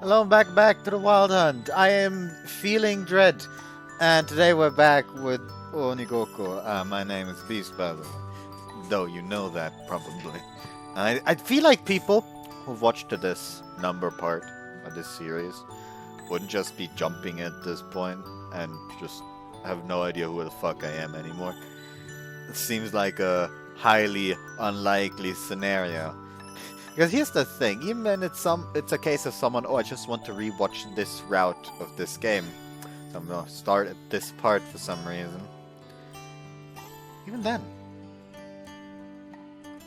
Hello, back to the Wild Hunt. I am feeling dread, and today we're back with Onigokko. My name is Beast, by the way, though you know that probably. I feel like people who've watched to this number part of this series wouldn't just be jumping at this point and just have no idea who the fuck I am anymore. It seems like a highly unlikely scenario. Because here's the thing, even when it's a case of someone, oh, I just want to rewatch this route of this game. So I'm gonna start at this part for some reason. Even then,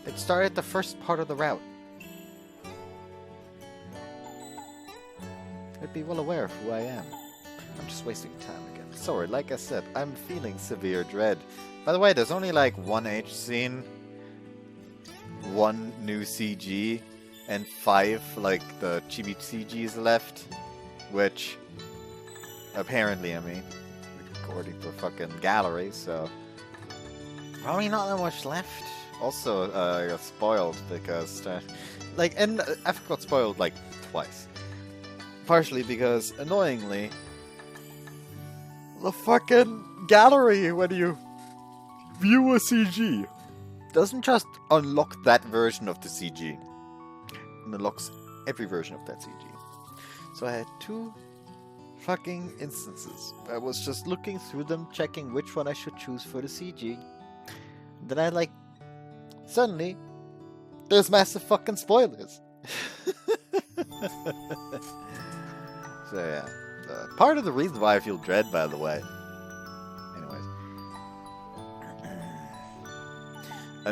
it started at the first part of the route. I'd be well aware of who I am. I'm just wasting time again. Sorry, like I said, I'm feeling severe dread. By the way, there's only like one H scene, one new CG, and 5 like the chibi CGs left, which apparently, I mean, according to the fucking gallery, so probably not that much left. Also, I got spoiled because, and I've got spoiled like twice. Partially because, annoyingly, the fucking gallery, when you view a CG, doesn't just unlock that version of the CG. It unlocks every version of that CG. So I had 2 fucking instances. I was just looking through them, checking which one I should choose for the CG. Then I suddenly, there's massive fucking spoilers. So yeah, part of the reason why I feel dread, by the way. Anyways.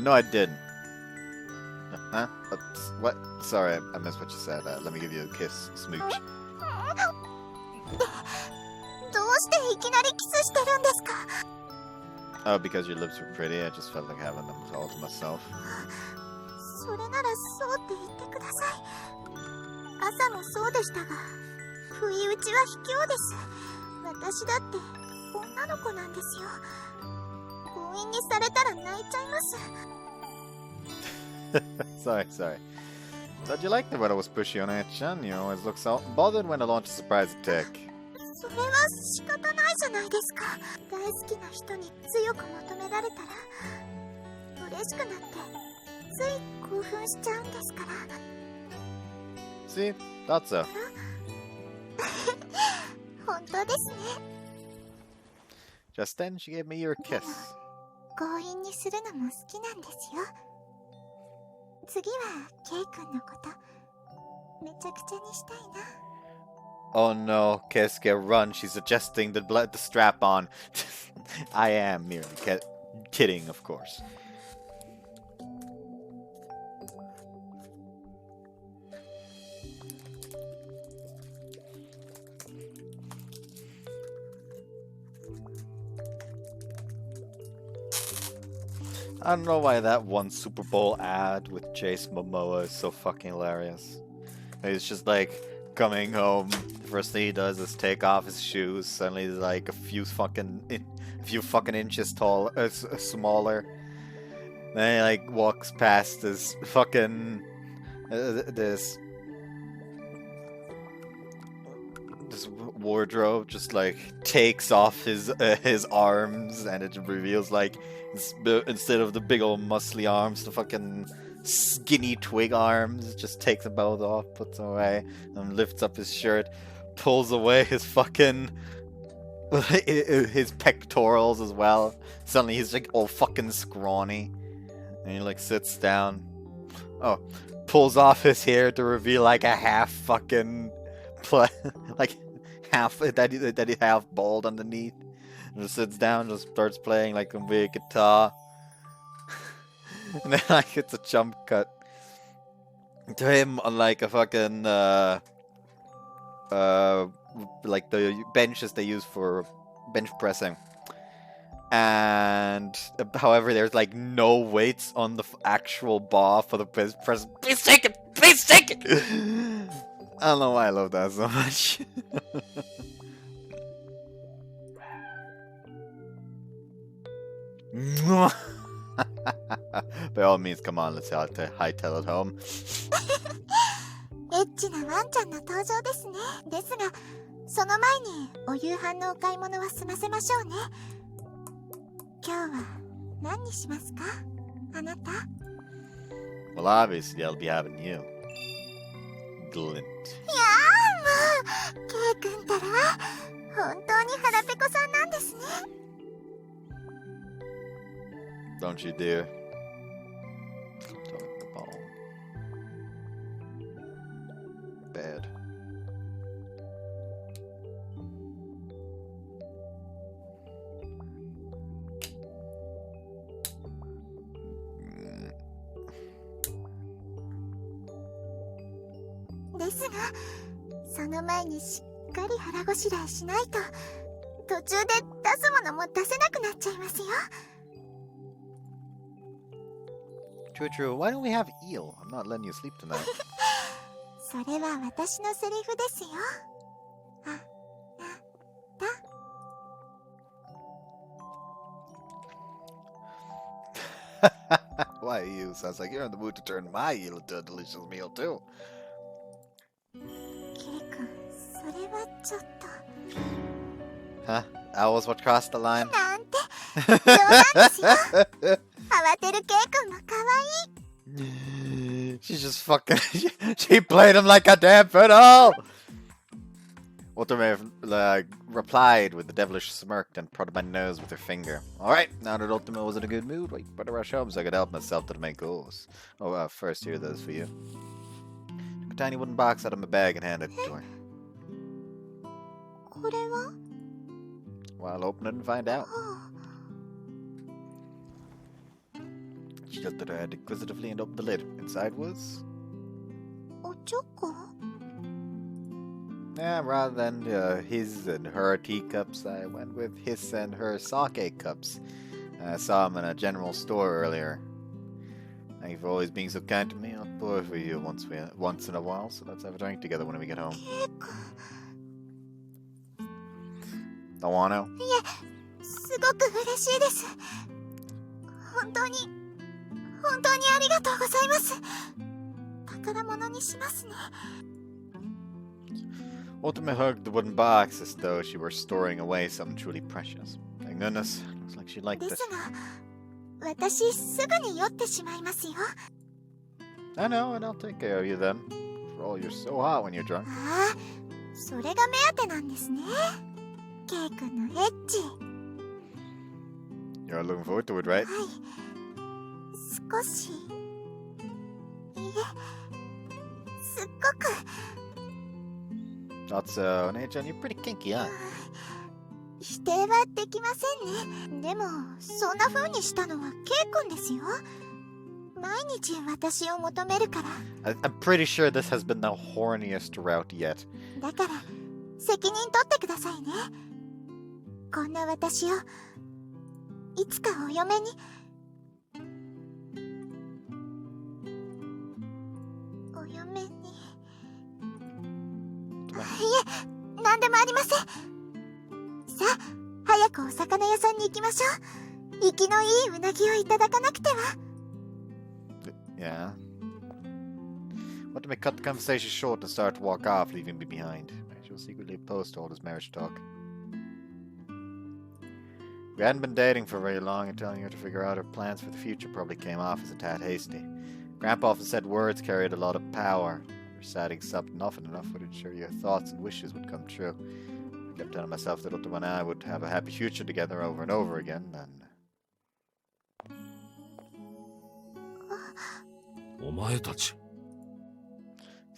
No, I didn't. Huh? What? Sorry, I missed what you said. Let me give you a kiss, smooch. Oh, because your lips were pretty, I just felt like having them all to myself. Sorry. Thought you liked it when I was pushy on H-chan. You always look so bothered when I launch a surprise attack. See? Thought so. Just then, she gave me your kiss. Oh no, Keisuke, run. She's adjusting the strap on. I am merely kidding, of course. I don't know why that one Super Bowl ad with Jace Momoa is so fucking hilarious. He's just like coming home. First thing he does is take off his shoes. Suddenly he's like a few fucking inches tall, smaller. Then he like walks past this fucking this wardrobe, just like takes off his arms, and it reveals like instead of the big old muscly arms, the fucking skinny twig arms. Just takes them both off, puts them away, and lifts up his shirt, pulls away his fucking his pectorals as well. Suddenly he's like all fucking scrawny, and he like sits down. Oh, pulls off his hair to reveal like a half fucking like half that he half bald underneath. And just sits down, just starts playing like a weird guitar. And then like it's a jump cut to him on like a fucking like the benches they use for bench pressing. And however, there's like no weights on the actual bar for the bench press. Please take it! Please take it! I don't know why I love that so much. By all means, come on, let's hightail it home. エッチなワンちゃんの登場ですね。ですが、その前にお夕飯のお買い物は済ませましょうね。今日は何にしますか、あなた？ Well, obviously, I'll be having you. Glint. いやーもう、ケイ君ったら本当に腹ペコさんなんですね。Don't you dare. Talk the ball. Bad. Mm. ですが、その前にしっかり腹ごしらえしないと、途中で出すものも出せなくなっちゃいますよ。True, true. Why don't we have eel? I'm not letting you sleep tonight. それは私のセリフですよ。あ、なた。Why eel? Sounds like you're in the mood to turn my eel into a delicious meal too. ケイ君、それはちょっと。Huh? That was what crossed the line? なんて、冗談ですよ。慌てるケイ君も可愛い。She just fucking... she played him like a damn fiddle! Otome replied with a devilish smirk and prodded my nose with her finger. Alright, now that Otome was in a good mood, we better rush home so I could help myself to the main goals. Oh, first, here, those for you. Took a tiny wooden box out of my bag and handed it to her. これは？ Well, I'll open it and find out. はあ、 She tilted her head inquisitively and opened the lid. Inside was... おチョコ？ Yeah, rather than his and her teacups, I went with his and her sake cups. I saw them in a general store earlier. Thank you for always being so kind to me. I'll pour for you once in a while, so let's have a drink together when we get home. ケイ君。Don't want to? いえ、すごく嬉しいです。本当にありがとうございます。宝物にしますね。Otome hugged the wooden box as though she were storing away something truly precious. Thank goodness. Looks like she liked で it. すが、私すぐに酔ってしまいますよ。I know, and I'll take care of you then. For all, you're so hot when you're drunk. ああ、それが目当てなんですね。ケイ君のエッチ。 You're looking forward to it, right? はい。少し。いえ、すっごく。 Thought so. Nei-chan, you're pretty kinky, huh? 否定はできませんね。でも、そんな風にしたのはケイ君ですよ。毎日私を求めるから。I'm pretty sure this has been the horniest route yet. だから、責任取ってくださいね。こんな私を、いつかお嫁に。お嫁に。いえ、なんでもありません。さあ、早くお魚屋さんに行きましょう。生きのいいうなぎをいただかなくては。Yeah. Want to make cut the conversation short and start to walk off, leaving me behind. She'll secretly oppose to all this marriage talk. We hadn't been dating for very long, and telling her to figure out her plans for the future probably came off as a tad hasty. Grandpa often said words carried a lot of power. Reciting something often enough would ensure your thoughts and wishes would come true. I kept telling myself that Otome and I would have a happy future together over and over again, and... お前たち。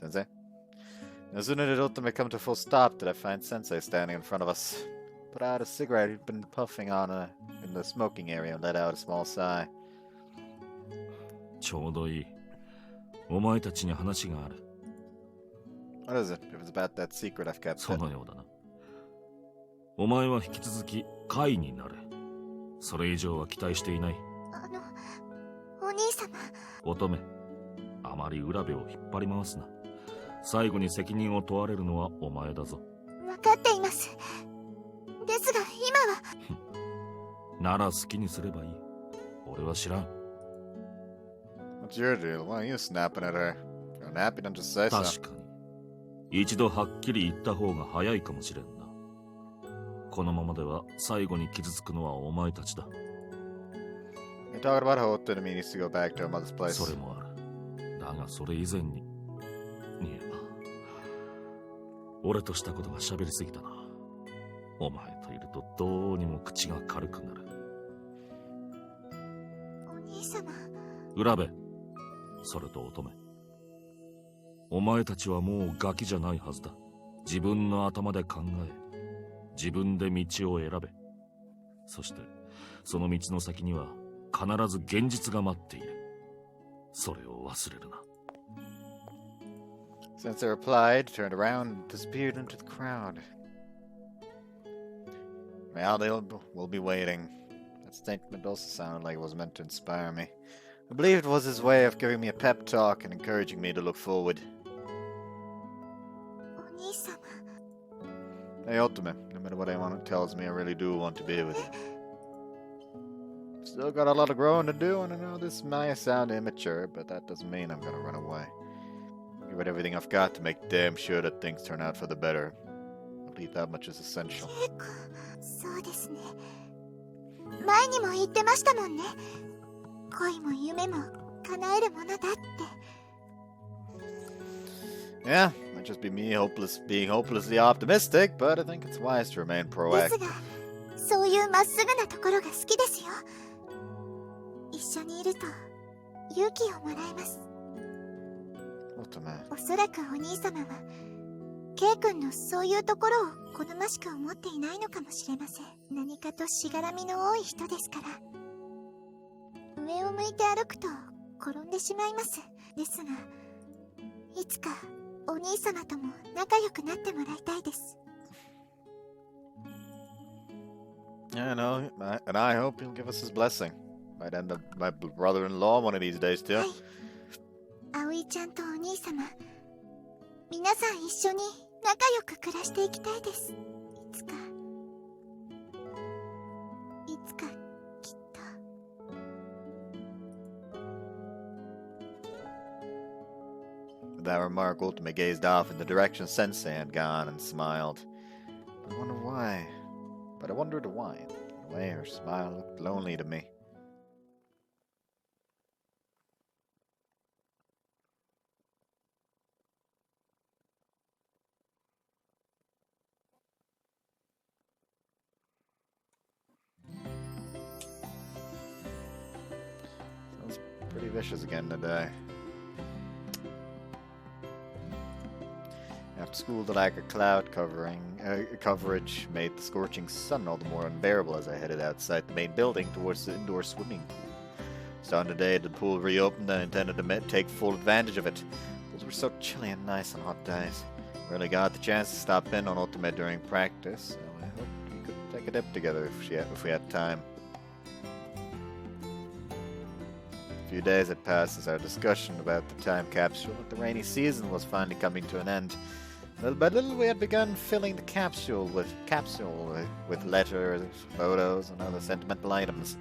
Sensei? No sooner did Otome come to a full stop did I find Sensei standing in front of us. Put out a cigarette he'd been puffing on in the smoking area and let out a small sigh. ちょうどいい。お前たちに話がある。What is it? If it's about that secret I've kept. そのようだな。お前は引き続き会になれ。それ以上は期待していない。お兄様。乙女、あまり浦部を引っ張り回すな。最後に責任を問われるのはお前だぞ。分かっています。ですが今は。なら好きにすればいい。俺は知らん。What's your deal? Why are you snapping at her? If you're unhappy, then just say so. 確かに。一度はっきり言った方が早いかもしれんな。このままでは最後に傷つくのはお前たちだ。You're talking about Houten and me needs to go back to our mother's place. それもある。だがそれ以前に。いや、俺としたことが喋りすぎたな。お前といるとどうにも口が軽くなる。お兄様。浦部、それと乙女。お前たちはもうガキじゃないはずだ。自分の頭で考え、自分で道を選べ。そして、その道の先には必ず現実が待っている。それを忘れるな。Sensei replied, turned around, and disappeared into the crowd. Well, we'll be waiting. That statement also sounded like it was meant to inspire me. I believe it was his way of giving me a pep talk and encouraging me to look forward. お兄様。 Hey, Otome, no matter what anyone tells me, I really do want to be with you. Still got a lot of growing to do, and I know this might sound immature, but that doesn't mean I'm gonna run away. I'll give it everything I've got to make damn sure that things turn out for the better. At least that much is essential. そうですね。前にも言ってましたもんね。恋も夢も叶えるものだって。Yeah, might just be me being hopelessly optimistic, but I think it's wise to remain です proactive. が、そういうまっすぐなところが好きですよ。一緒にいると勇気をもらえます。Otome. おそらくお兄様は、ケイ君のそういうところを好ましく思っていないのかもしれません。何かとしがらみの多い人ですから。上を向いて歩くと転んでしまいます。ですが、いつかお兄様とも仲良くなってもらいたいです。Yeah, I know, and I hope he'll give us his blessing. Might end up my brother-in-law one of these days, too. はい。葵ちゃんとお兄様、皆さん一緒に仲良く暮らしていきたいです。いつかきっと。With that remark, Otome gazed off in the direction Sensei had gone and smiled. I wonder why. But I wondered why. In a way, her smile looked lonely to me. Sounds pretty vicious again today. After school, the lack of cloud coverage made the scorching sun all the more unbearable as I headed outside the main building towards the indoor swimming pool. Starting today, the pool reopened and I intended to take full advantage of it. Those were so chilly and nice on hot days. Rarely got the chance to stop in on Otome during practice, so I hoped we could take a dip together if we had time. A few days had passed since our discussion about the time capsule, but the rainy season was finally coming to an end. Little by little, we had begun filling the capsule with letters, photos, and other sentimental items.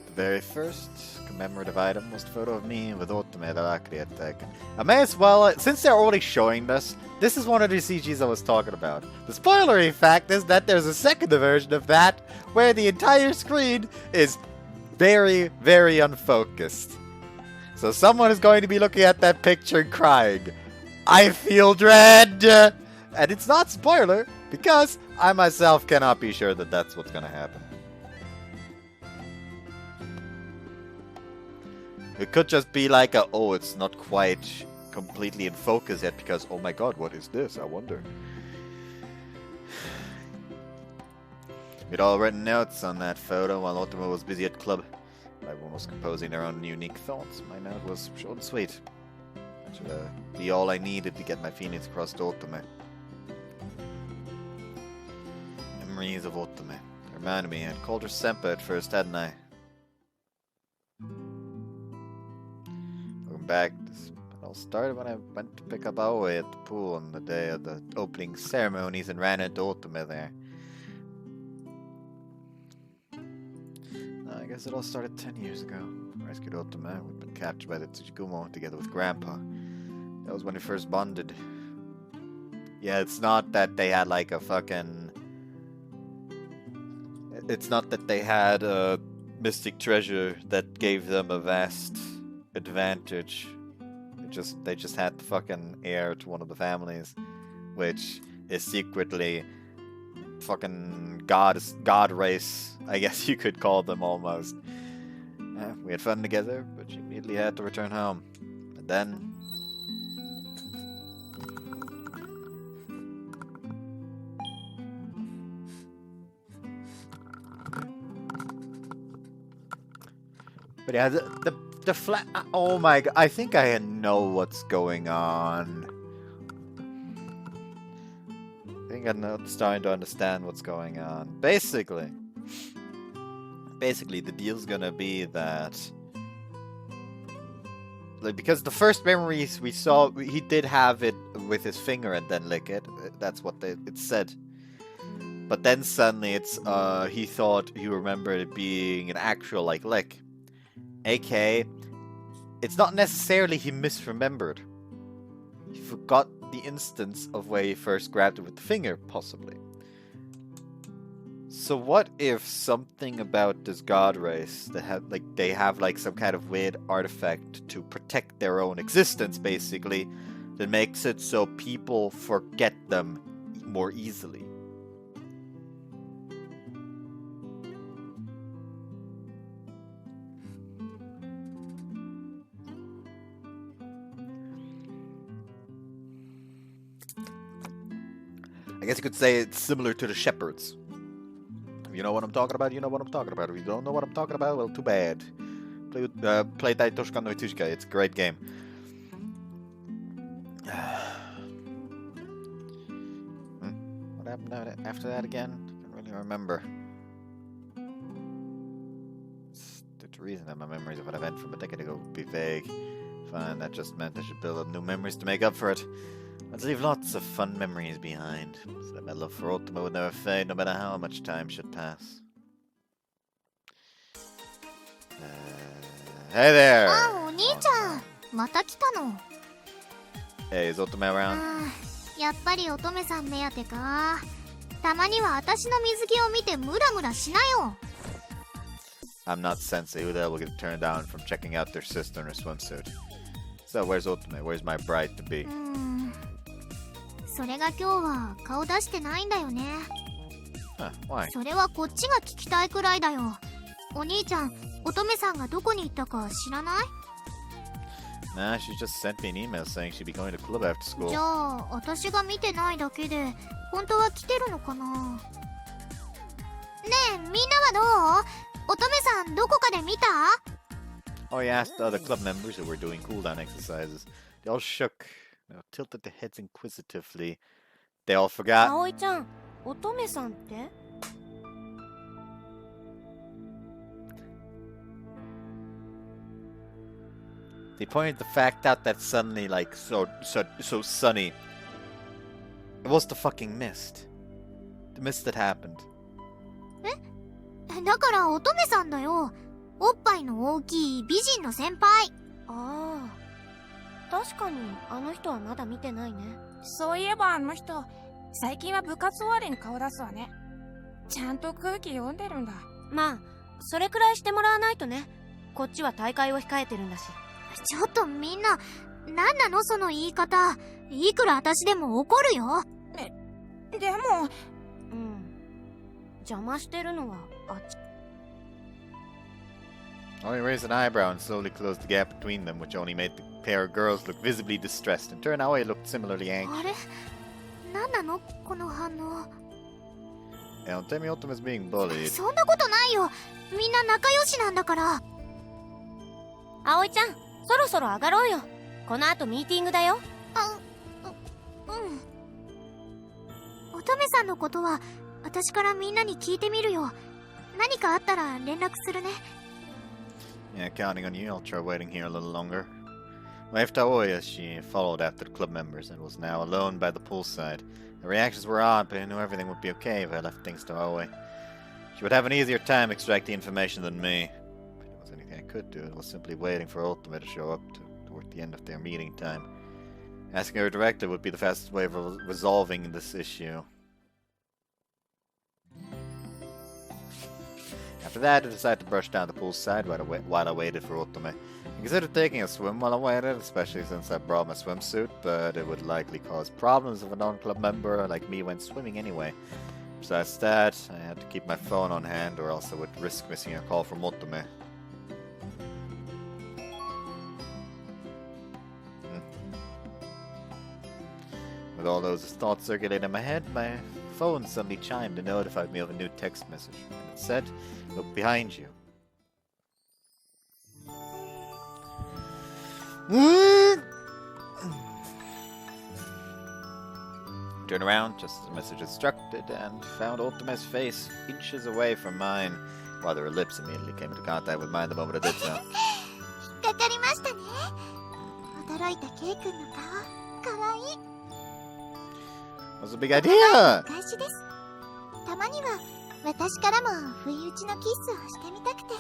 The very first commemorative item was the photo of me with Otome that Akari had taken. I may as well, since they're already showing this is one of the CGs I was talking about. The spoilery fact is that there's a second version of that where the entire screen is very, very unfocused. So someone is going to be looking at that picture and crying, I feel dread! And it's not spoiler, because I myself cannot be sure that that's what's going to happen. It could just be like oh, it's not quite completely in focus yet, because, oh my god, what is this? I wonder. We'd all written notes on that photo while Otome was busy at club. Everyone was composing their own unique thoughts. My note was short and sweet. That should be all I needed to get my feelings across to Otome. Memories of Otome. It reminded me, I'd called her Senpai at first, hadn't I? Looking back, it all started when I went to pick up Aoi at the pool on the day of the opening ceremonies and ran into Otome there. I guess it all started 10 years ago. rescued Otome, who had been captured by the Tsuchigumo together with Grandpa. That was when we first bonded. Yeah, it's not that they had like a fucking... It's not that they had a mystic treasure that gave them a vast advantage. They just had the fucking heir to one of the families, which is secretly fucking god race, I guess you could call them almost. We had fun together, but she immediately had to return home. And then... But yeah, the flat... Oh my god, I think I know what's going on. I think I'm starting to understand what's going on. Basically, the deal's gonna be that... Like, because the first memories we saw, he did have it with his finger and then lick it. That's what it said. But then suddenly he thought he remembered it being an actual, like, lick. AK, it's not necessarily he misremembered. He forgot the instance of where he first grabbed it with the finger, possibly. So what if something about this god race that they have like some kind of weird artifact to protect their own existence, basically, that makes it so people forget them more easily? I guess you could say it's similar to the shepherds. If you know what I'm talking about, you know what I'm talking about. If you don't know what I'm talking about, well, too bad. Play Daitoshika no Itushika. It's a great game. What happened after that again? I can't really remember. There's a reason that my memories of an event from a decade ago would be vague. Fine, that just meant I should build up new memories to make up for it. Let's leave lots of fun memories behind, so that my love for Otome would never fade, no matter how much time should pass. Hey there! Oni-chan! Mata kita no? Hey, is Otome around? やっぱり乙女さん目当てか。たまには私の水着を見てムラムラしなよ。I'm not Sensei. Who the hell will get turned down from checking out their sister in her swimsuit? So, where's Otome? Where's my bride to be? それが今日は顔出してないんだよね。Huh, why? それはこっちが聞きたいくらいだよ。お兄ちゃん、乙女さんがどこに行ったか知らない？ Nah, she just sent me an email saying she'd be going to club after school. じゃあ、私が見てないだけで、本当は来てるのかな？ねえ、みんなはどう？乙女さんどこかで見た？ Oh, he asked the other club members who were doing cooldown exercises. They all shook. They all tilted their heads inquisitively. They all forgot. 葵ちゃん、乙女さんって？ They pointed the fact out that suddenly, like, so sunny. It was the fucking mist. The mist that happened. だから乙女さんだよ。おっぱいの大きい美人の先輩。ああ、確かにあの人はまだ見てないね。そういえばあの人、最近は部活終わりに顔出すわね。ちゃんと空気読んでるんだ。まあ、それくらいしてもらわないとね。こっちは大会を控えてるんだし。ちょっとみんな、なんなのその言い方。いくら私でも怒るよ。でも、邪魔してるのはあっち。Only raised an eyebrow and slowly closed the gap between them, which only made the pair of girls look visibly distressed. In turn, Aoi looked similarly anxious. あれ？なんなのこの反応。Don't tell me Otome is being bullied. そんなことないよ。みんな仲良しなんだから。葵ちゃん、そろそろ上がろうよ。この後ミーティングだよ。乙女さんのことは私からみんなに聞いてみるよ。何かあったら連絡するね。Yeah, counting on you. I'll try waiting here a little longer. Waved to Aoi as she followed after the club members and was now alone by the poolside. The reactions were odd, but I knew everything would be okay if I left things to Aoi. She would have an easier time extracting information than me. If there was anything I could do was simply waiting for Otome to show up toward the end of their meeting time. Asking her directly would be the fastest way of resolving this issue. After that, I decided to brush down the poolside while I waited for Otome. I considered taking a swim while I waited, especially since I brought my swimsuit, but it would likely cause problems if a non-club member like me went swimming anyway. Besides that, I had to keep my phone on hand or else I would risk missing a call from Otome. With all those thoughts circulating in my head, my phone suddenly chimed and notified me of a new text message. And it said, "Look behind you." Turned around just as the message instructed and found Otome's face inches away from mine, while their lips immediately came into contact with mine the moment I did so. 引っかかりましたね。驚いたケイ君の顔、かわいい。What's the big idea? 返しです。たまには私からも不意打ちのキスをしてみたくて。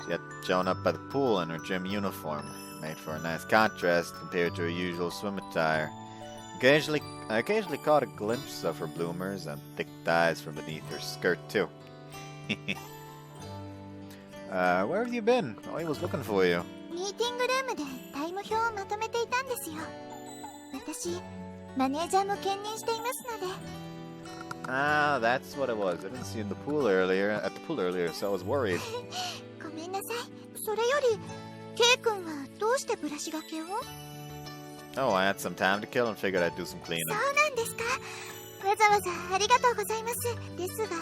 She had shown up by the pool in her gym uniform, made for a nice contrast compared to her usual swim attire. I occasionally caught a glimpse of her bloomers and thick thighs from beneath her skirt too. Where have you been? I was looking for you. ミーティングルームでタイム表をまとめていたんですよ。私、マネージャーも兼任していますので。Ah, that's what it was. I didn't see you in the pool earlier, so I was worried. ごめんなさい。それより、ケイ君はどうしてブラシがけを？ Oh, I had some time to kill and figured I'd do some cleaning. そうなんですか。わざわざありがとうございます。ですが、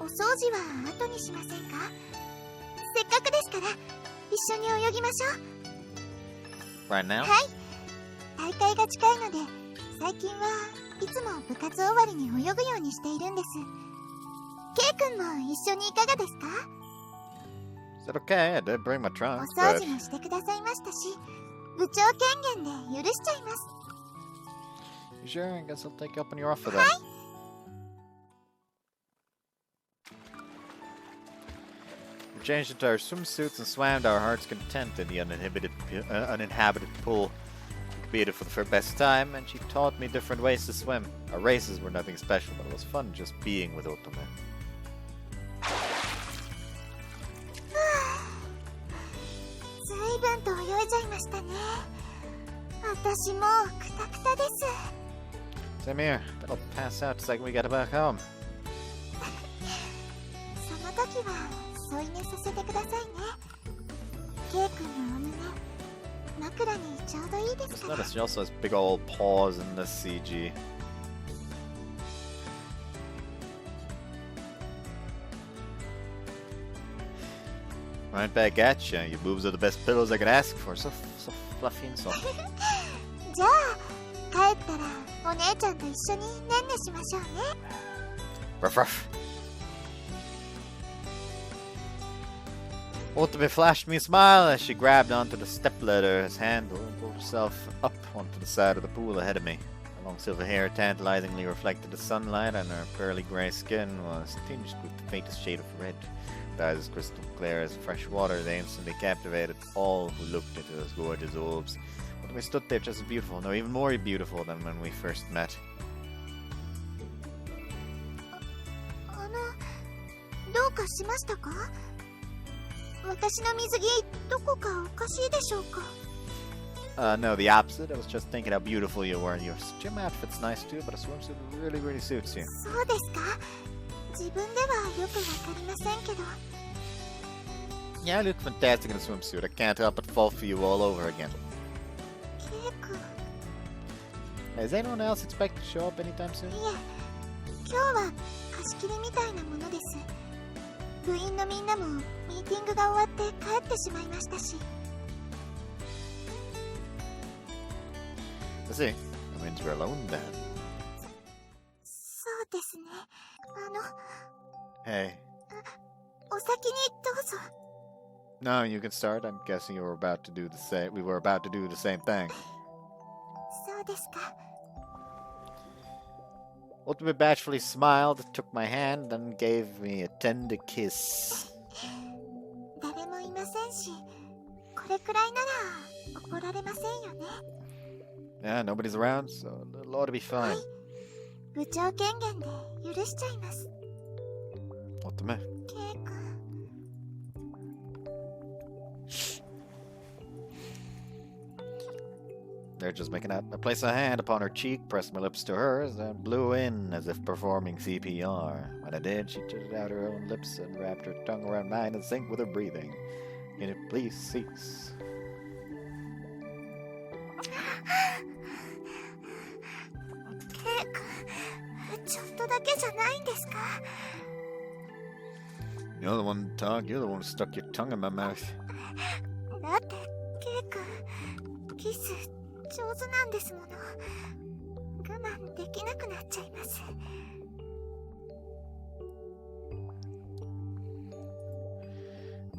お掃除は後にしませんか？せっかくですから、一緒に泳ぎましょう。Right now? はい。大会が近いので、最近はいつも部活終わりに泳ぐようにしているんです。ケイ君も一緒にいかがですか？ Is that okay? I did bring my お trunks, 掃 but... 除もしてくださいましたし、部長権限で許しちゃいます。You sure? I guess I'll take you up on your offer then. はい。We changed into our swimsuits and swam to our heart's content in the uninhabited pool. We competed for the best time, and she taught me different ways to swim. Our races were nothing special, but it was fun just being with Otome. 随分と泳いじゃいましたね。私もクタクタです。 Same here. But I'll pass out the second we get back home. その時は添い寝させてくださいね。ケイ君のお胸、枕にちょうどいいですから。 Notice she also has big old paws in this CG. Right back at you. Your boobs are the best pillows I could ask for. So fluffy and soft. じゃあ帰ったらお姉ちゃんと一緒にねんねしましょうね。 Ruff ruff. Otome flashed me a smile as she grabbed onto the stepladder's handle and pulled herself up onto the side of the pool ahead of me. Her long silver hair tantalizingly reflected the sunlight, and her pearly grey skin was tinged with the faintest shade of red. With eyes as crystal clear as fresh water, they instantly captivated all who looked into those gorgeous orbs. Otome stood there just as beautiful, no, even more beautiful than when we first met. どうかしましたか？私の水着どこかおかしいでしょうか？ No, the opposite. I was just thinking how beautiful you were. Your gym outfit's nice too, but a swimsuit really suits you. そうですか？自分ではよくわかりませんけど。 Yeah, you look fantastic in a swimsuit. I can't help but fall for you all over again. ケイ君。 Is anyone else expected to show up anytime soon? いえ、今日は貸し切りみたいなものです。部員のみんなもミーティングが終わって帰ってしまいましたし。 I see. That means we're alone then. そうですね。Hey. お先にどうぞ。 No, you can start. I'm guessing you were about to do the same. We were about to do the same thing. そうですか。Otome bashfully smiled, took my hand, and gave me a tender kiss. 誰もいませんし、これくらいなら怒られませんよね。 Yeah, nobody's around, so it'll ought to be は fine. い、部長権限で許しちゃいます。 Otome. ケイ君。 They're just making out. I placed a hand upon her cheek, pressed my lips to hers, and blew in as if performing CPR. When I did, she jutted out her own lips and wrapped her tongue around mine in sync with her breathing. Can it please cease? ケイ君、ちょっとだけじゃないんですか？ You're the one to talk. You're the one who stuck your tongue in my mouth. だってケイ君、キス上手なんですもの。我慢できなくなっちゃいます。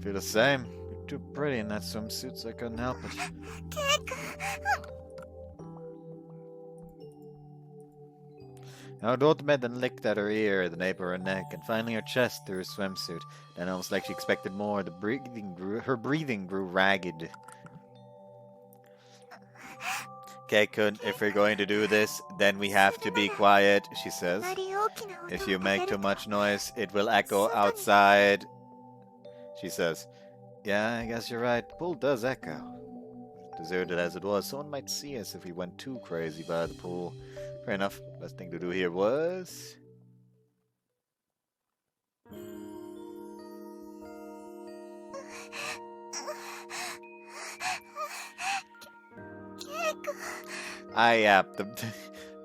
Feel the same. You're too pretty in that swimsuit, so I couldn't help it. ケイ君。 Now Otome then licked at her ear, the nape of her neck, and finally her chest through her swimsuit. Then, almost like she expected more, her breathing grew ragged. Keikun, if we're going to do this, then we have to be quiet, she says. あまり大きな音を If you 立 make て too ると much noise, it will echo outside. She says, yeah, I guess you're right. The pool does echo. Deserted as it was, someone might see us if we went too crazy by the pool. Fair enough. Best thing to do here was...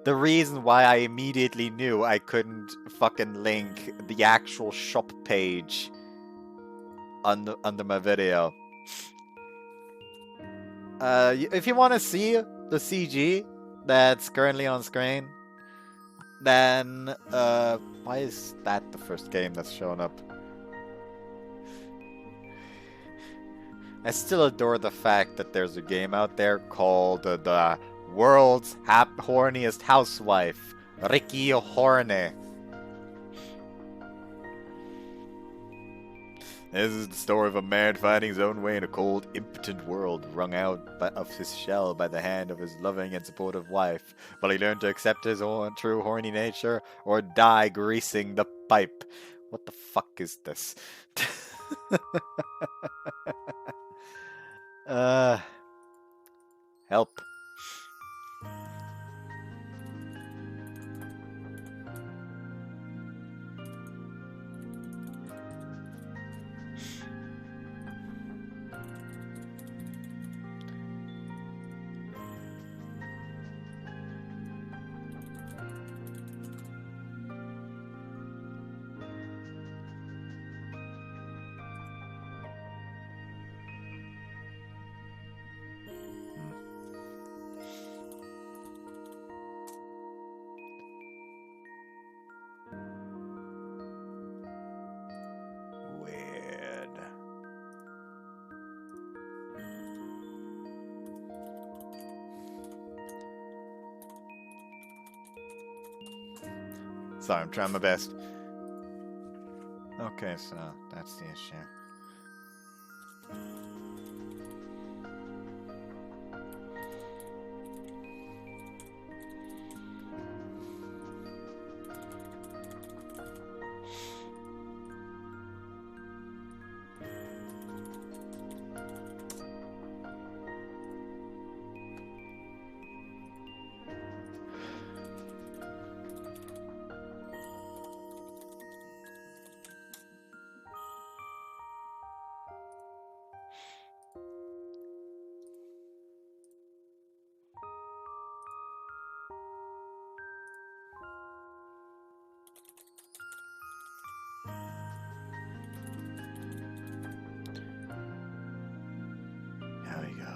The reason why I immediately knew I couldn't fucking link the actual shop page under my video. If you want to see the CG that's currently on screen, then why is that the first game that's showing up? I still adore the fact that there's a game out there called the world's horniest housewife, Ricky Horny. This is the story of a man finding his own way in a cold, impotent world, wrung out of his shell by the hand of his loving and supportive wife. Will he learn to accept his own true horny nature, or die greasing the pipe? What the fuck is this? Help. Sorry, I'm trying my best. Okay, so that's the issue. There we go.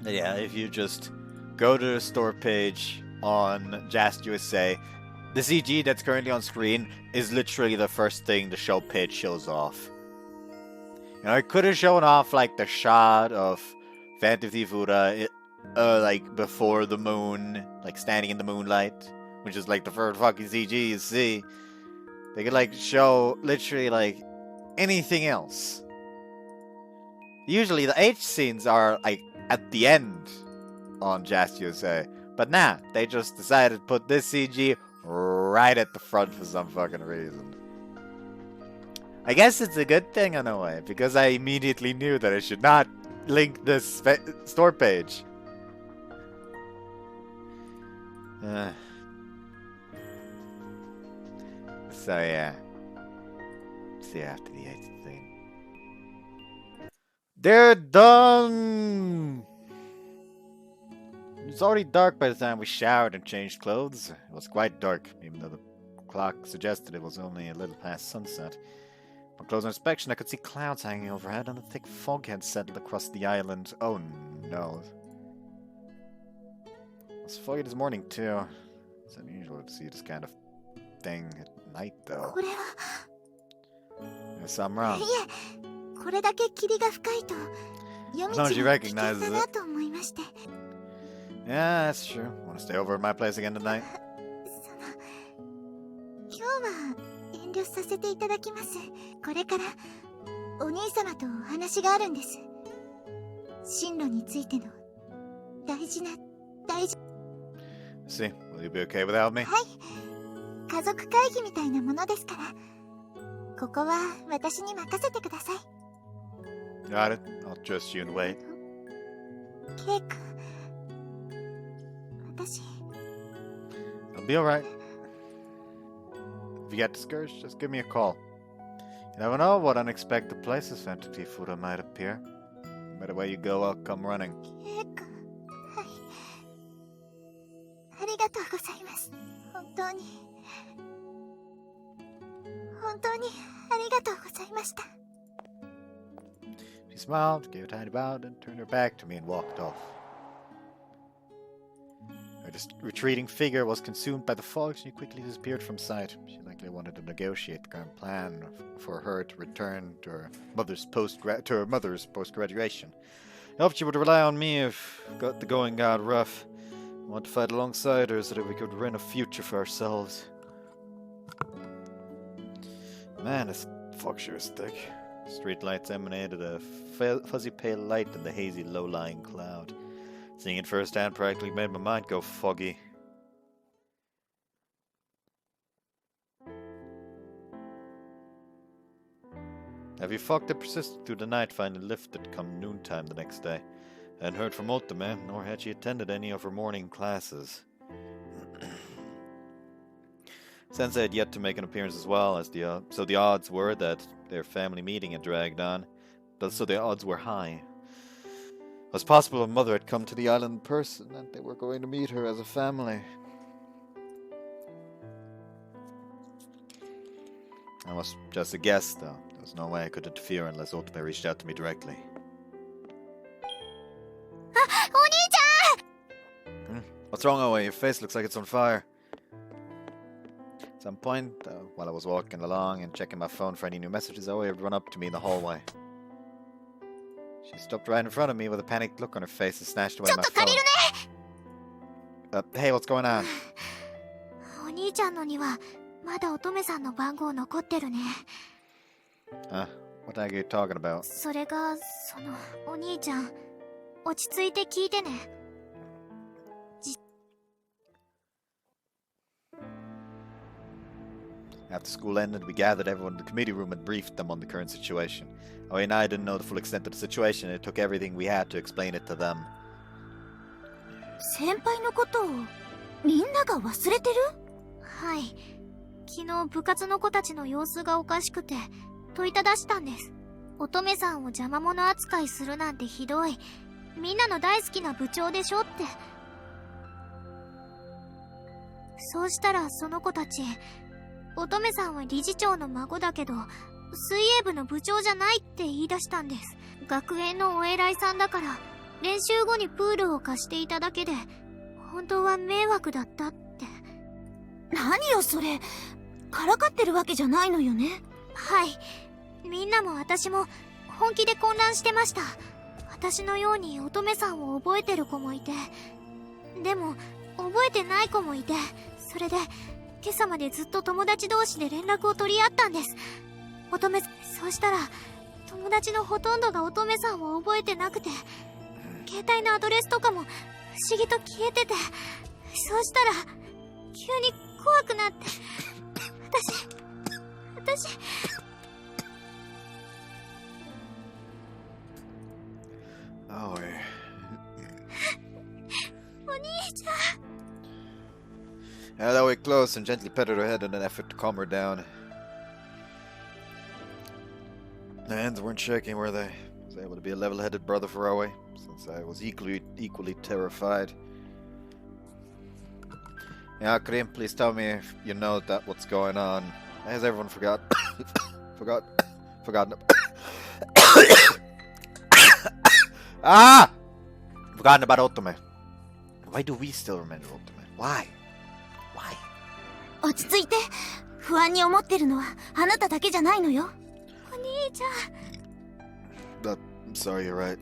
Yeah, if you just go to the store page on Just USA, the CG that's currently on screen is literally the first thing the show page shows off. You know, it could have shown off like the shot of Fantasy Fuda, like before the moon, like standing in the moonlight, which is like the first fucking CG you see. They could like show literally like anything else. Usually the H scenes are like at the end on Just USA, but nah, they just decided to put this CG right at the front for some fucking reason. I guess it's a good thing in a way, because I immediately knew that I should not link this store page. So yeah. See after the 8th thing. They're done! It was already dark by the time we showered and changed clothes. It was quite dark, even though the clock suggested it was only a little past sunset. On closer inspection, I could see clouds hanging overhead and a thick fog had settled across the island. Oh no. It was foggy this morning too. It's unusual to see this kind of thing at night though. There's something wrong. As long as she recognizes it. Yeah, that's true. Want to stay over at my place again tonight? See, will you be okay without me? Got it. I'll trust you and wait. I'll be alright. If you get discouraged, just give me a call. You never know what unexpected places Fantasy Fuda might appear. No matter where you go, I'll come running. She smiled, gave a tiny bow, then turned her back to me and walked off. Her retreating figure was consumed by the fog. She quickly disappeared from sight. She likely wanted to negotiate the current plan for her to return to her mother's post-graduation. I hoped she would rely on me if the going got rough. I want to fight alongside her so that we could win a future for ourselves. Man, this fog sure is thick. Streetlights emanated a fuzzy pale light in the hazy low-lying cloud. Seeing it firsthand practically made my mind go foggy. Heavy fog that persisted through the night finally lifted come noontime the next day. I hadn't heard from Otome, nor had she attended any of her morning classes. Sensei had yet to make an appearance as well, so the odds were that their family meeting had dragged on. So the odds were high. It was possible her mother had come to the island in person, and they were going to meet her as a family. I was just a guess, though. There was no way I could interfere unless Otome reached out to me directly. What's wrong, Oe? Your face looks like it's on fire. At some point, while I was walking along and checking my phone for any new messages, Oe had run up to me in the hallway. She stopped right in front of me with a panicked look on her face and snatched away my phone. Hey, what's going on? What are you talking about? After school ended, we gathered everyone in the committee room and briefed them on the current situation. Oe and I didn't know the full extent of the situation, and it took everything we had to explain it to them. 何よそれ。からかってるわけじゃないのよね。はい。みんなも私も本気で混乱してました。私のように乙女さんを覚えてる子もいて、でも覚えてない子もいて、それで今朝までずっと友達同士で連絡を取り合ったんです。そうしたら友達のほとんどが乙女さんを覚えてなくて、携帯のアドレスとかも不思議と消えてて、そうしたら急に怖くなって、私Oh, お兄ちゃん。That way close and gently petted her head in an effort to calm her down. The hands weren't shaking, were they? I was able to be a level-headed brother for Aoi, since I was equally terrified. Yeah, Karim, please tell me if you know that what's going on. Has everyone forgotten? Forgotten about Otome. Why do we still remember Otome? Why? 落ち着いて。不安に思ってるのはあなただけじゃないのよ。お兄ちゃん。I'm sorry, you're right.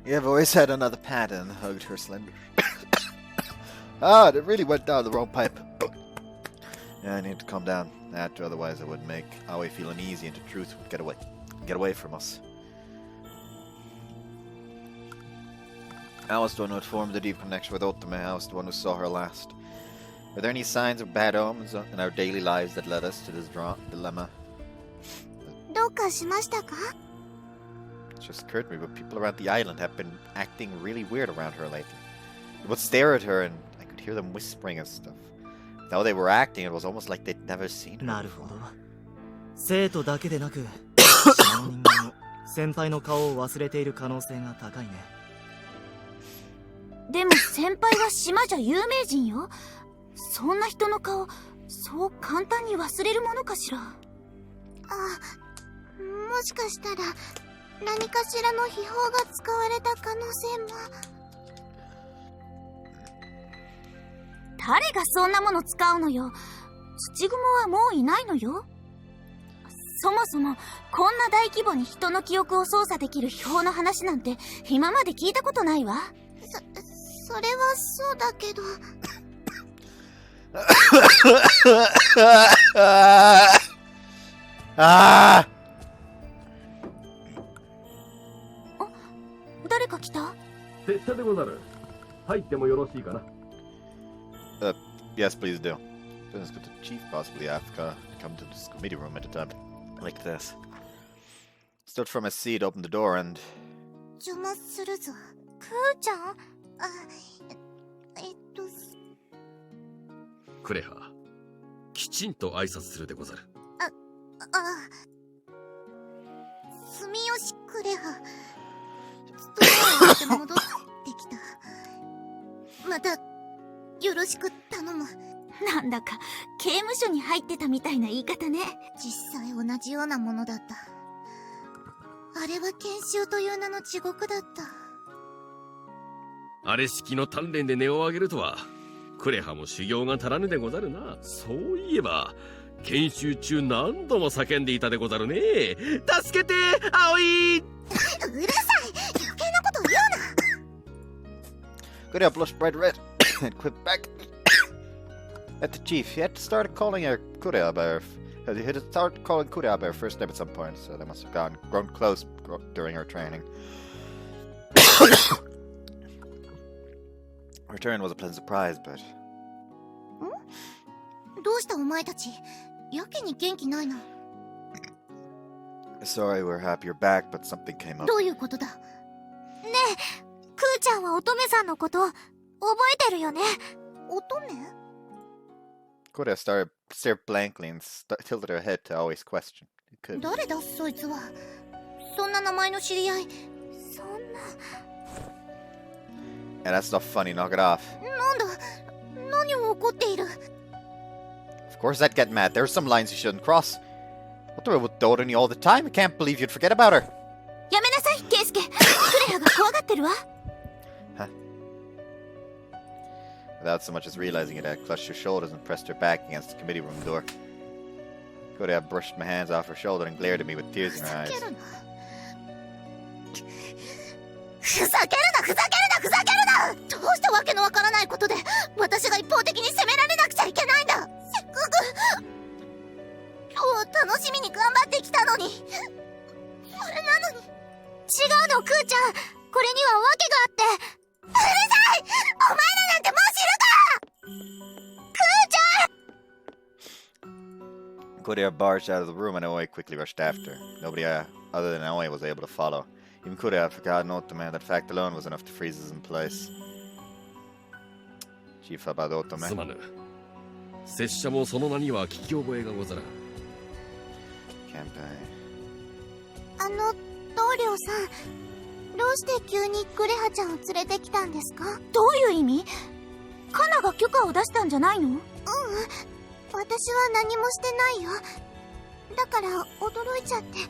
Your voice had another pattern, hugged her slender. It really went down the wrong pipe. Yeah, I need to calm down. Otherwise it would make Aoi feel uneasy and the truth would get away from us. I was the one who had formed a deep connection with Otome. I was the one who saw her last. Were there any signs of bad omens in our daily lives that led us to this dilemma? どうかしましたか? It just occurred to me, but people around the island have been acting really weird around her lately. They would stare at her and I could hear them whispering and stuff. How they were acting, it was almost like they'd never seen her. なるほど。生徒だけでなく、島の人間も先輩の顔を忘れている可能性が高いね。でも先輩は島じゃ有名人よ。そんな人の顔、そう簡単に忘れるものかしら。もしかしたら何かしらの秘宝が使われた可能性も。誰がそんなもの使うのよ。土蜘蛛はもういないのよ。そもそもこんな大規模に人の記憶を操作できる秘宝の話なんて今まで聞いたことないわ。それはそうだけど。誰か来た？拙者でござる。入ってもよろしいかな。Yes, please do. Business with the chief, possibly Africa, come to this committee room at a time like this. Stood from his seat, opened the door, and 邪魔するぞ。クーちゃん？クレハ、きちんと挨拶するでござる。住吉クレハ。勤めを終えて戻ってきた。またよろしく頼む。なんだか刑務所に入ってたみたいな言い方ね。実際同じようなものだった。あれは研修という名の地獄だった。あれ式の鍛錬で値を上げるとは、クレハも修行が足らぬでござるな。そういえば研修中何度も叫んでいたでござるね。助けて、葵。うるさい、余計なこと言うな。Kurea blushed bright red and quipped back at the chief. He had started calling her Kurea by her. He had started calling Kurea by her first name at some point, so they must have grown close during her training. Return was a pleasant surprise, but どうしたお前たち？やけに元気ないな。sorry, we're happy you're back, but something came up. どういうことだ？ねえ、クーちゃんは乙女さんのこと覚えてるよね？乙女？ Kurea stared blankly and tilted her head to Aoi's question. 誰だそいつは？そんな名前の知り合い。そんな。Yeah, that's not funny, knock it off. なんだ？何を怒っている？ Of course I'd get mad. There are some lines you shouldn't cross. Otome would dote on you all the time. I can't believe you'd forget about her. やめなさい、ケイスケ。クレアが怖がってるわ。Without so much as realizing it, I clutched her shoulders and pressed her back against the committee room door. Korea brushed my hands off her shoulder and glared at me with tears in her eyes. ふざけるなふざけるなふざけるな。どうしてわけのわからないことで私が一方的に責められなくちゃいけないんだ。せっかく今日楽しみに頑張ってきたのに。それなのに。違うのクーちゃん、これにはわけがあって。うるさい、お前らなんてもう知るか。クーちゃん。 Korea barged out of the room and Aoi quickly rushed after. Nobody other than Aoi was able to follow. Even Korea had forgotten Otome. That fact alone was enough to freeze us in place. Chief about Otome. すまぬ。拙者もその名には聞き覚えがござらん。Campaign. 棟梁さん、どうして急にクレハちゃんを連れてきたんですか？どういう意味？カナが許可を出したんじゃないの？私は何もしてないよ。だから驚いちゃって。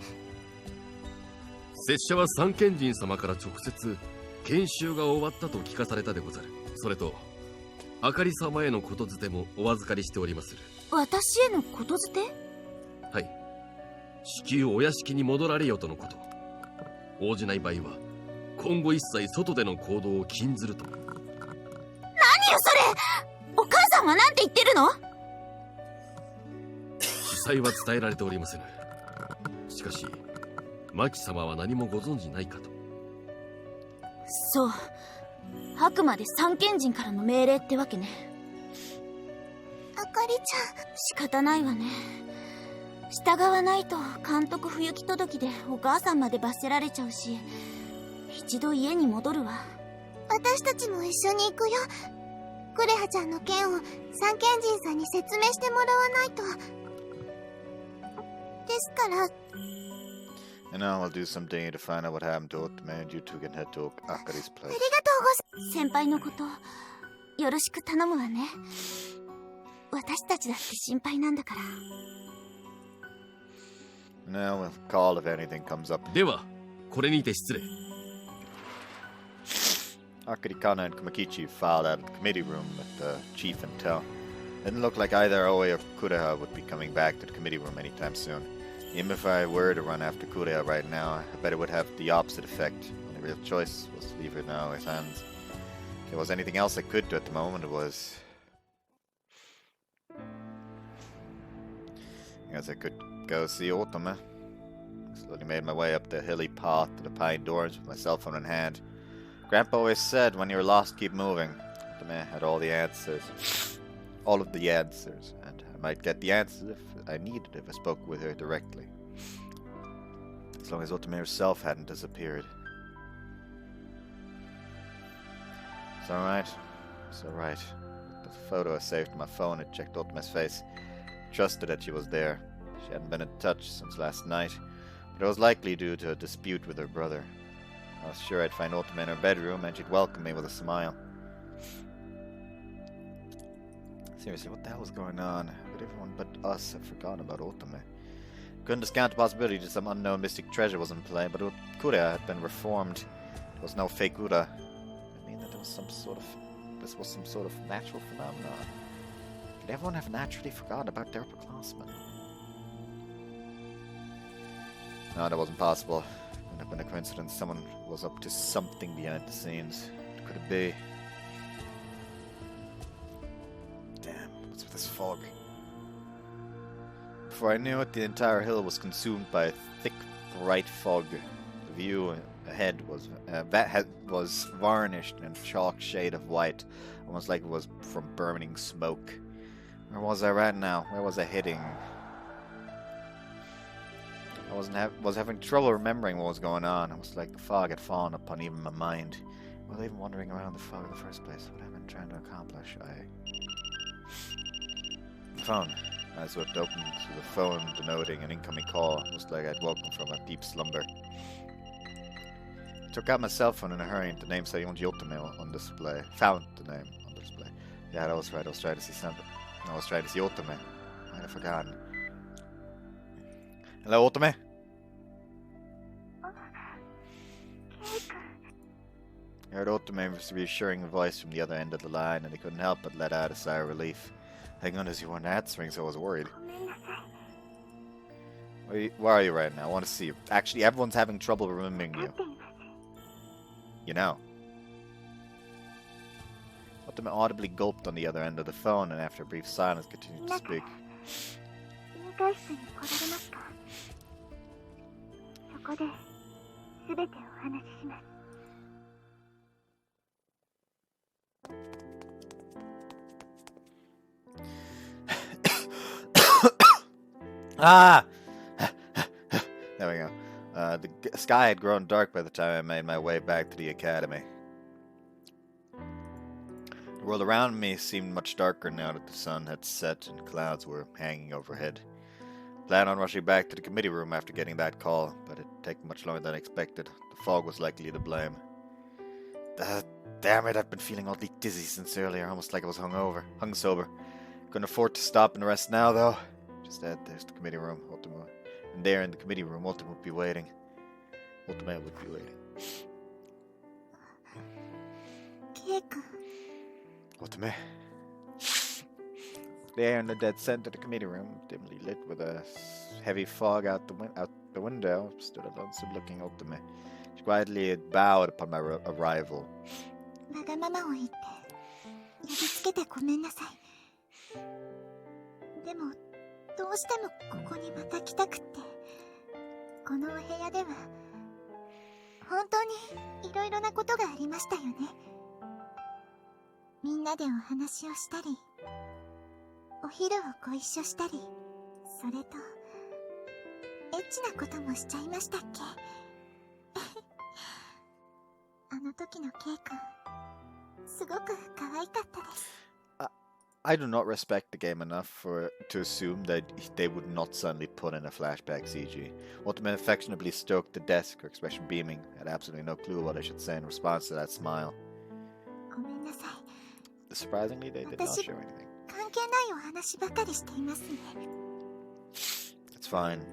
拙者は三賢人様から直接研修が終わったと聞かされたでござる。それとあかり様へのことづてもお預かりしておりまする。私へのことづて？はい。至急お屋敷に戻られよとのこと。応じない場合は今後一切外での行動を禁ずると。何よそれ！お母さんはなんて言ってるの？主催は伝えられておりませぬ。しかしマキ様は何もご存じないかと。そう、あくまで三賢人からの命令ってわけね。あかりちゃん、仕方ないわね。従わないと監督不行き届きでお母さんまで罰せられちゃうし、一度家に戻るわ。私たちも一緒に行くよ。クレハちゃんの件を三賢人さんに説明してもらわないと。ですから。 And now I'll do some digging to find out what happened to Otome, and you two can head to Akari's place. ありがとうございます。先輩のことよろしく頼むわね。私たちだって心配なんだから。 Now we'll call if anything comes up. ではこれにて失礼。Akari, Kana, and Kumakichi filed out of the committee room with the chief and tell. Didn't look like either Aoi or Kureha would be coming back to the committee room anytime soon. Even if I were to run after Kureha right now, I bet it would have the opposite effect. The real choice was to leave her in Aoi's hands. If there was anything else I could do at the moment, it was... I guess I could go see Otome. Slowly made my way up the hilly path to the pine doors with my cell phone in hand. Grandpa always said, when you're lost, keep moving. Otome had all the answers. All of the answers. And I might get the answers if I needed if I spoke with her directly. As long as Otome herself hadn't disappeared. It's alright. It's alright. The photo I saved on my phone had checked Otome's face. Trusted that she was there. She hadn't been in touch since last night, but it was likely due to a dispute with her brother. I was sure I'd find Otome in her bedroom and she'd welcome me with a smile. Seriously, what the hell was going on? But everyone but us had forgotten about Otome. Couldn't discount the possibility that some unknown mystic treasure was in play, but Kurea had been reformed. There was no fake Ura. I mean that there was this was some sort of natural phenomenon. Could everyone have naturally forgotten about their upperclassmen? No, that wasn't possible. It couldn't have been a coincidence. Someone was up to something behind the scenes. What could it be? Damn, what's with this fog? Before I knew it, the entire hill was consumed by a thick, bright fog. The view ahead was varnished in a chalk shade of white, almost like it was from burning smoke. Where was I right now? Where was I heading? I was having trouble remembering what was going on. It was like the fog had fallen upon even my mind. Well, even wandering around the fog in the first place, what have I been trying to accomplish? Phone. I swept open to the phone, denoting an incoming call. Looks like I'd woken from a deep slumber. I took out my cell phone in a hurry, and the name said Otome on display. Found the name on display. Yeah, that was right. I was trying to see something. I was trying to see Otome. I'd have forgotten. Hello, Otome? I heard Otome's reassuring voice from the other end of the line, and he couldn't help but let out a sigh of relief. Hang on, as you weren't answering, so I was worried. ごめんなさい。 Where are you right now? I want to see you. Actually, everyone's having trouble remembering 立 you. っています。 You know. Otome audibly gulped on the other end of the phone, and after a brief silence, continued to speak. 委員会室に来られますか？そこで全てお話しします。 Ah! There we go. The sky had grown dark by the time I made my way back to the academy. The world around me seemed much darker now that the sun had set and clouds were hanging overhead. I planned on rushing back to the committee room after getting that call, but it took much longer than expected. The fog was likely to blame. Damn it, I've been feeling oddly dizzy since earlier, almost like I was hung sober. Couldn't afford to stop and rest now, though. Just ahead, there's the committee room, Otome. And there in the committee room, Otome would be waiting. Otome would be waiting. ケイ君。 Otome. There in the dead center of the committee room, dimly lit with a heavy fog out the window, stood a lonesome-looking Otome. She quietly bowed upon my arrival. わがままを言って呼びつけてごめんなさい。でもどうしてもここにまた来たくって。このお部屋では本当にいろいろなことがありましたよね。みんなでお話をしたり、お昼をご一緒したり、それとエッチなこともしちゃいましたっけ？あの時のケイ君、すごく可愛かったです。 I do not respect the game enough to assume that they would not suddenly put in a flashback CG. Otome affectionately stroked the desk, her expression beaming. I had absolutely no clue what I should say in response to that smile. ごめんなさい。 Surprisingly, they did not share anything. 関係ないお話ばかりしていますね。 It's fine.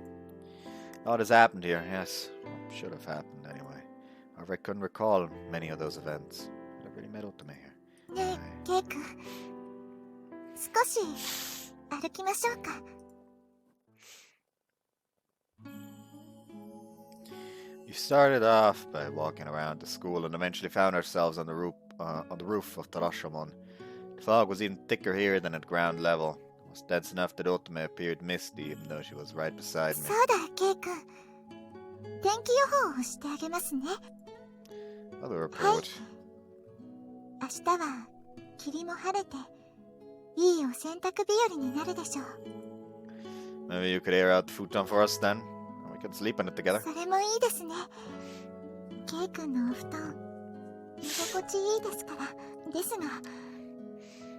A lot has happened here, yes. Well, should have happened anyway. However, I couldn't recall many of those events. But I really met Otome here. ねえ、ケイ君。少し歩きましょうか。 We started off by walking around the school and eventually found ourselves on the roof of Tarashamon. The fog was even thicker here than at ground level. It was dense enough that Otome appeared misty, even though she was right beside me. そうだ、ケイ君。天気予報をしてあげますね。 Other はい。 report. 明日は霧も晴れて、いいお洗濯日和になるでしょう。 Maybe you could air out the futon for us then? We could sleep in it together. それもいいですね。ケイ君のお布団、居心地いいですから。ですが、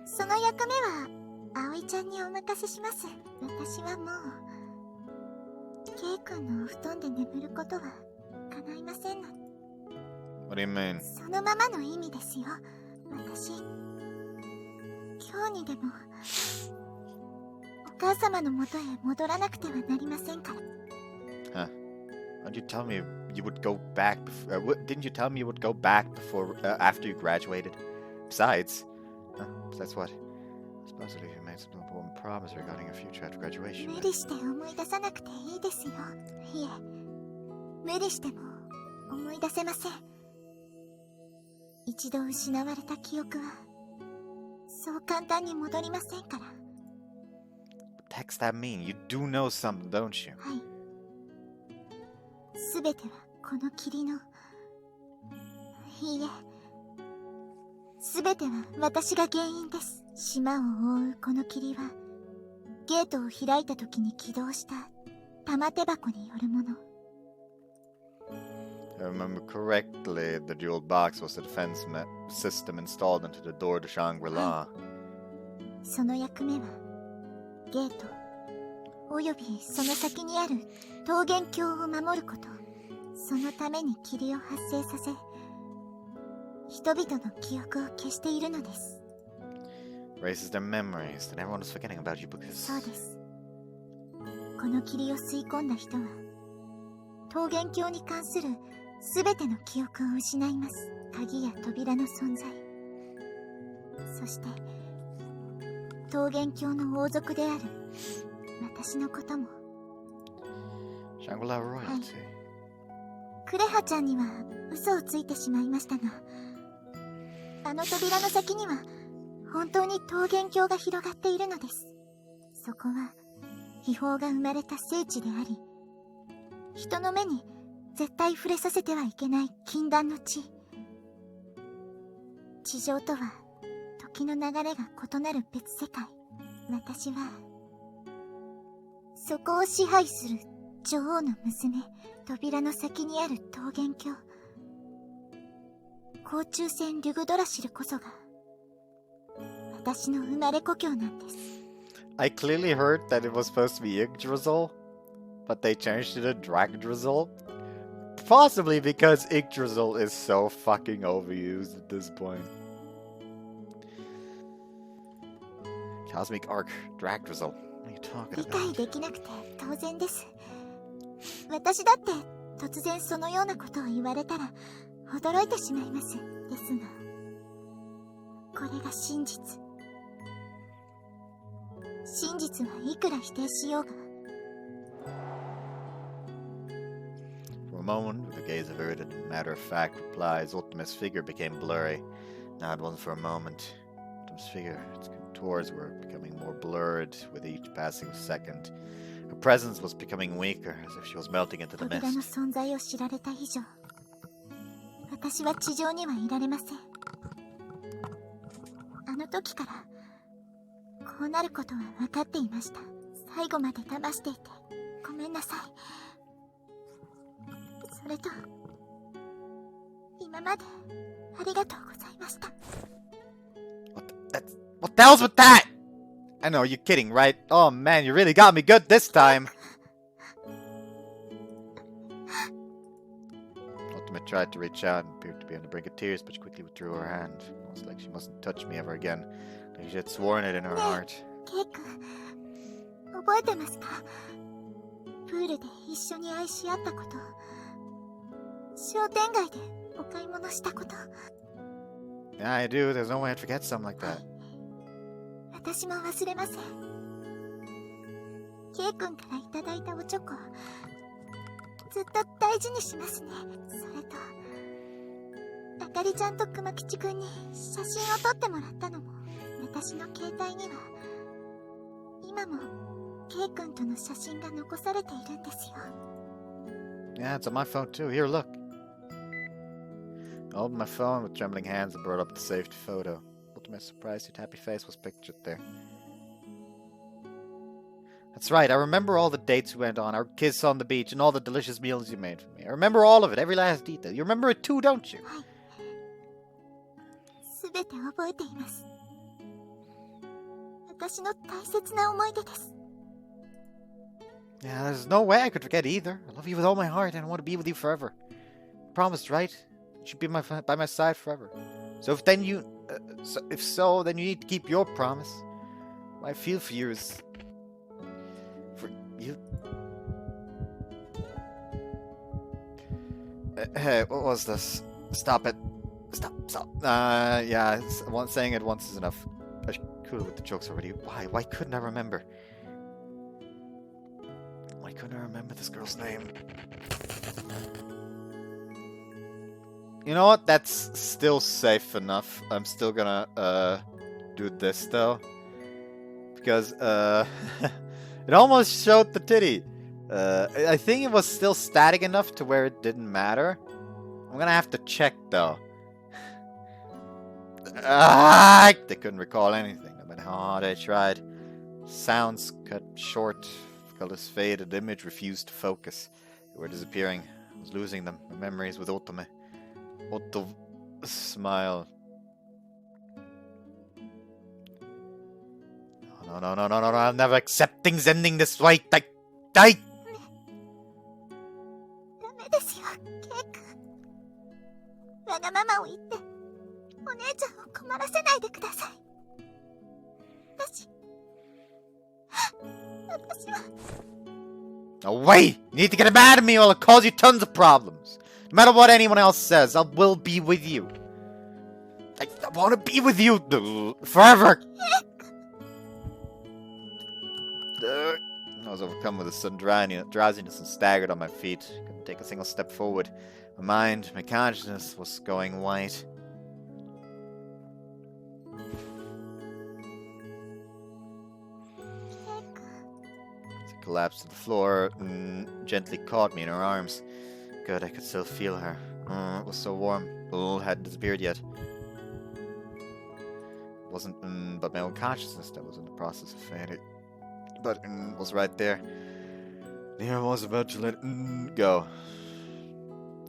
その役目は葵ちゃんにお任せします。私はもう、ケイ君のお布団で眠ることは叶いませんの。 What do you mean? そのままの意味ですよ。私、今日にでもお母様のもとへ戻らなくてはなりませんから。 Huh. Didn't you tell me you would go back didn't you tell me you would go back before after you graduated? Besides what? Supposedly you made some important promise regarding your future after graduation. 無理して思い出さなくていいですよ。いえ、無理しても思い出せません。一度失われた記憶はそう簡単に戻りませんから。 What the heck's that mean? You do know something, don't you? はい。すべてはこの霧の、いいえ、すべては私が原因です。島を覆うこの霧はゲートを開いた時に起動した玉手箱によるもの。 If I remember correctly, the jewel box was the defense system installed into the door to Shangri-La. その役目はゲートおよびその先にある桃源郷を守ること。そのために霧を発生させ、人々の記憶を消しているのです。 Erases their memories, then everyone is forgetting about you because... そうです。この霧を吸い込んだ人は桃源郷に関するすべての記憶を失います。鍵や扉の存在。そして、桃源郷の王族である私のことも。Shangri-La royalty. クレハちゃんには嘘をついてしまいましたが、あの扉の先には本当に桃源郷が広がっているのです。そこは秘宝が生まれた聖地であり、人の目に絶対触れさせてはいけない禁断の地。地上とは時の流れが異なる別世界。私はそこを支配する女王の娘。扉の先にある桃源郷、甲虫船リュグドラシルこそが私の生まれ故郷なんです。 I clearly heard that it was supposed to be Yggdrasil, but they changed it to Dragdrasil. Possibly because Yggdrasil is so fucking overused at this point. Cosmic Arc Dragdrasil. What are you talking 理解 about? できなくて当然です。私だって突然そのようなことを言われたら驚いてしまいます。ですが、これが真実。真実はいくら否定しようが。 For a moment, with a gaze averted and matter-of-fact replies, Ultima's figure became blurry. Now it wasn't for a moment. Ultima's figure, its contours were becoming more blurred with each passing second. Her presence was becoming weaker, as if she was melting into the 扉の mist. 存在を知られた以上、私は地上にはいられません。あの時からこうなることは分かっていました。最後まで騙していてごめんなさい。それと今までありがとうございました。 What the hell's with that? I know, you're kidding, right? Oh man, you really got me good this time. Ultima tried to reach out and appeared to be on the brink of tears, but she quickly withdrew her hand. Almost like she mustn't touch me ever again. Like she had sworn it in her heart. ケイ君、覚えてますか？プールで一緒に愛し合ったこと、商店街でお買い物したこと。 Yeah, I do. There's no way I'd forget something like that. 私も忘れません。ケイ君からいただいたおチョコ、ずっと大事にしますね。それと、あかりちゃんと熊吉くんに写真を撮ってもらったのも、私の携帯には今もケイ君との写真が残されているんですよ。 Yeah, it's on my phone too. Here, look. I opened my phone with trembling hands and brought up the saved photo. To my surprise, your happy face was pictured there. That's right, I remember all the dates we went on, our kiss on the beach, and all the delicious meals you made for me. I remember all of it, every last detail. You remember it too, don't you? はい。すべて覚えています。私の大切な思い出です。 Yeah, there's no way I could forget either. I love you with all my heart, and I want to be with you forever. Promised, right? You should be by my side forever. So if then you then you need to keep your promise. What I feel for you is for you. Hey, what was this? Stop it! Stop! Yeah, saying it once is enough. I should cool with the jokes already. Why couldn't I remember? Why couldn't I remember this girl's name? You know what? That's still safe enough. I'm still gonna do this though, because it almost showed the titty. I think it was still static enough to where it didn't matter. I'm gonna have to check though. They couldn't recall anything, no matter how hard I tried. Sounds cut short, colors faded, the image refused to focus. They were disappearing. I was losing them. My memories with Otome. Otto smile. No, I'll never accept things ending this way. Die! ダメですよ、ケイ君。わがままを言って、お姉ちゃんを困らせないでください。私は。 No way! You need to get mad at me or I'll cause you tons of problems. No matter what anyone else says, I will be with you. I want to be with you forever. I was overcome with a sudden drowsiness and staggered on my feet. Couldn't take a single step forward. My mind, my consciousness was going white. She collapsed to the floor and gently caught me in her arms. Good, I could still feel her. It was so warm. Hadn't disappeared yet. It wasn't but my own consciousness that was in the process of fading. But was right there. Here I was about to let go.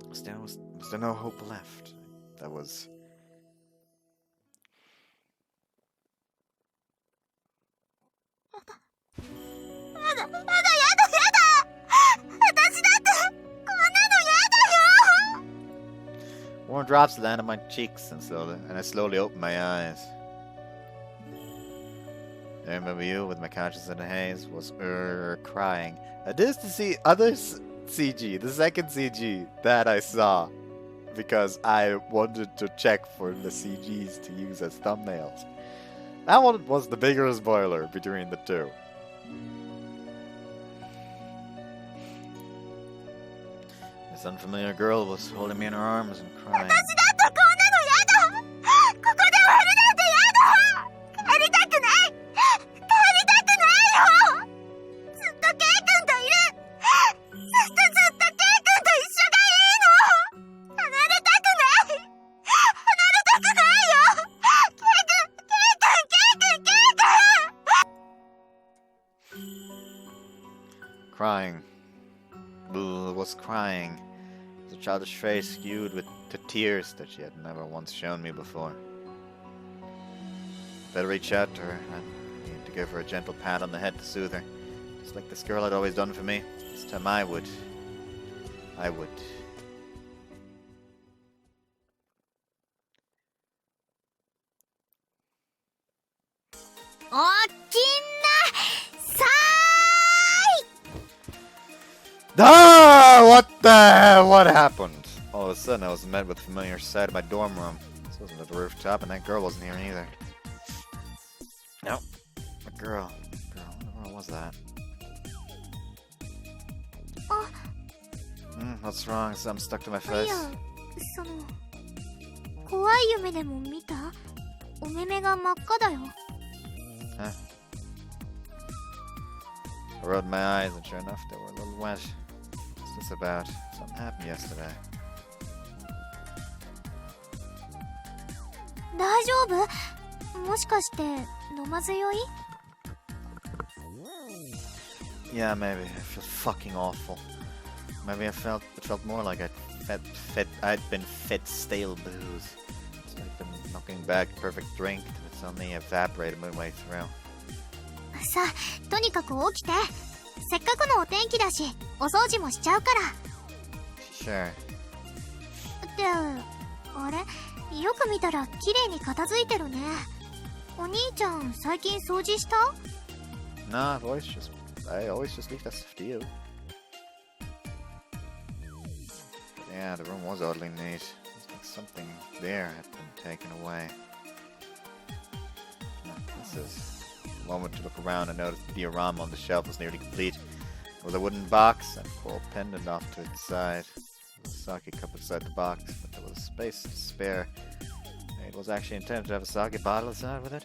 Was there no hope left? That was... Warm drops landed on my cheeks and I slowly opened my eyes. I remember you with my conscience in a haze was crying. This is the other CG, the second CG that I saw because I wanted to check for the CGs to use as thumbnails. That one was the bigger spoiler between the two. This unfamiliar girl was holding me in her arms and crying. Crying. Was crying. The childish face skewed with the tears that she had never once shown me before. Better reach out to her and need to give her a gentle pat on the head to soothe her. Just like this girl had always done for me. This time I would. What happened? All of a sudden I was met with a familiar sight of my dorm room. This wasn't at the rooftop and that girl wasn't here either. No. A girl. What was that? What's wrong? Something stuck to my face? Huh? I rubbed my eyes and sure enough they were a little wet. What's this about? Something happened yesterday. Yeah, maybe. I feel fucking awful. Maybe it felt more like I'd been fed stale booze. So I'd been knocking back a perfect drink and it's only evaporated midway through. Sure. よく見たら綺麗に片付いてるね。お兄ちゃん最近掃除した？ Nah, I always just leave that stuff to you. Yeah, the room was oddly neat. It's like something there had been taken away. This is a moment to look around and notice the diorama on the shelf was nearly complete. There was a wooden box and a coral pendant off to its side. There was a sake cup inside the box, but there was space to spare. It was actually intended to have a sake bottle inside with it.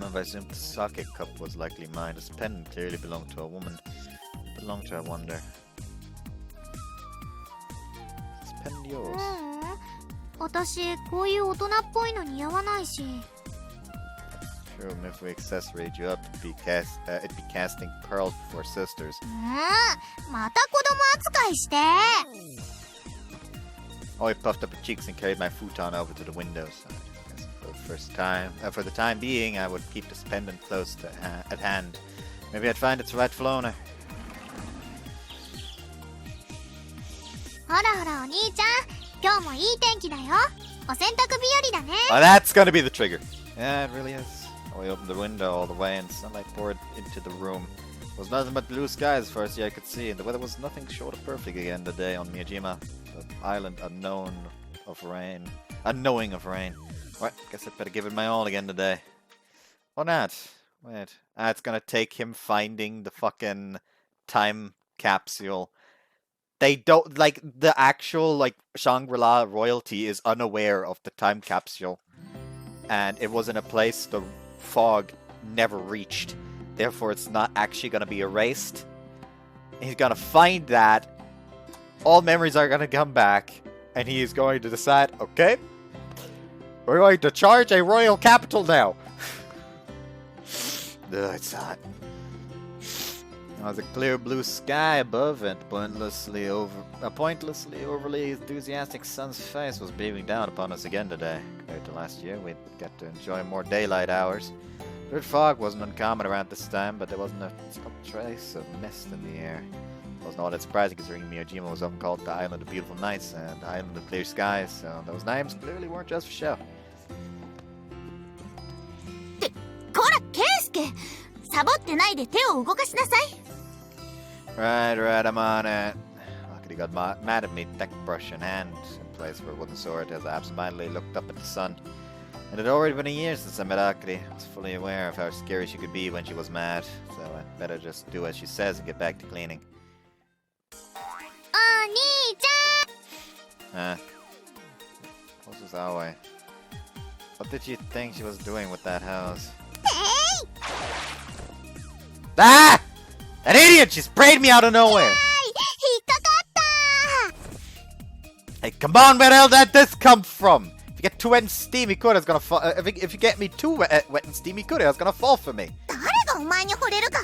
I assumed the sake cup was likely mine. This pendant clearly belonged to a woman. It belonged to her, I wonder. Is this pendant yours? 私こういう大人っぽいの似合わないし。 True, if we accessorized you up, it'd be casting pearls before sisters. また子供扱いして。 Oh, he puffed up her cheeks and carried my futon over to the window side. For the time being, I would keep this pendant close at hand. Maybe I'd find its rightful owner. ほらほらお兄ちゃん、今日もいい天気だよ。お洗濯日和だね。 Oh, that's gonna be the trigger. Yeah, it really is. Oh, we opened the window all the way and sunlight poured into the room. It was nothing but blue skies first year I could see, and the weather was nothing short of perfect again today on Miyajima, the island unknowing of rain. Alright, guess I'd better give it my all again today. Or not. Wait. It's gonna take him finding the fucking time capsule. They don't, like, the actual, like, Shangri-La royalty is unaware of the time capsule. And it was in a place the fog never reached. Therefore, it's not actually gonna be erased. He's gonna find that. All memories are gonna come back. And he is going to decide, okay, we're going to charge a royal capital now. Ugh, it's hot. There was a clear blue sky above and a pointlessly overly enthusiastic sun's face was beaming down upon us again today. Compared to last year, we'd get to enjoy more daylight hours. Dirt fog wasn't uncommon around this time, but there wasn't a trace of mist in the air. It wasn't all that surprising considering Miyajima was often called the Island of Beautiful Nights and the Island of Clear Skies, so those names clearly weren't just for show. こら、ケイスケ、サボってないで手を動かしなさい。Right, I'm on it. Akari got mad at me, deck brush in hand, in place for a wooden sword, as I absentmindedly looked up at the sun. It had already been a year since I met Akari. I was fully aware of how scary she could be when she was mad, so I'd better just do as she says and get back to cleaning. お兄ちゃん What's this Aoi? What did you think she was doing with that house? Ah! That idiot! She sprayed me out of nowhere! Hey, come on, where the hell did this come from? If you get too wet and steamy, Kura's gonna fall. If you get me too wet and steamy, Kura's gonna fall for me. 誰がお前に惚れるか。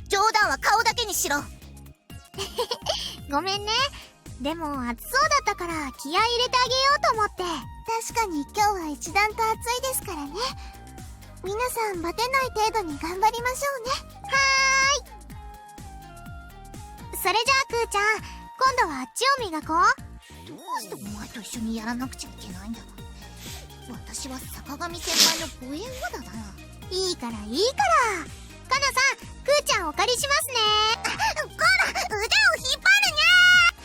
冗談は顔だけにしろ。ごめんね。でも暑そうだったから気合い入れてあげようと思って。確かに今日は一段と暑いですからね。皆さんバテない程度に頑張りましょうね。はーい。それじゃあクーちゃん、今度はあっちを磨こう。どうしてお前と一緒にやらなくちゃいけないんだ。私は坂上先輩の護衛護だな。いいからいいから。かなさん、クーちゃんお借りしますね。こら、腕を引っ張るにゃー。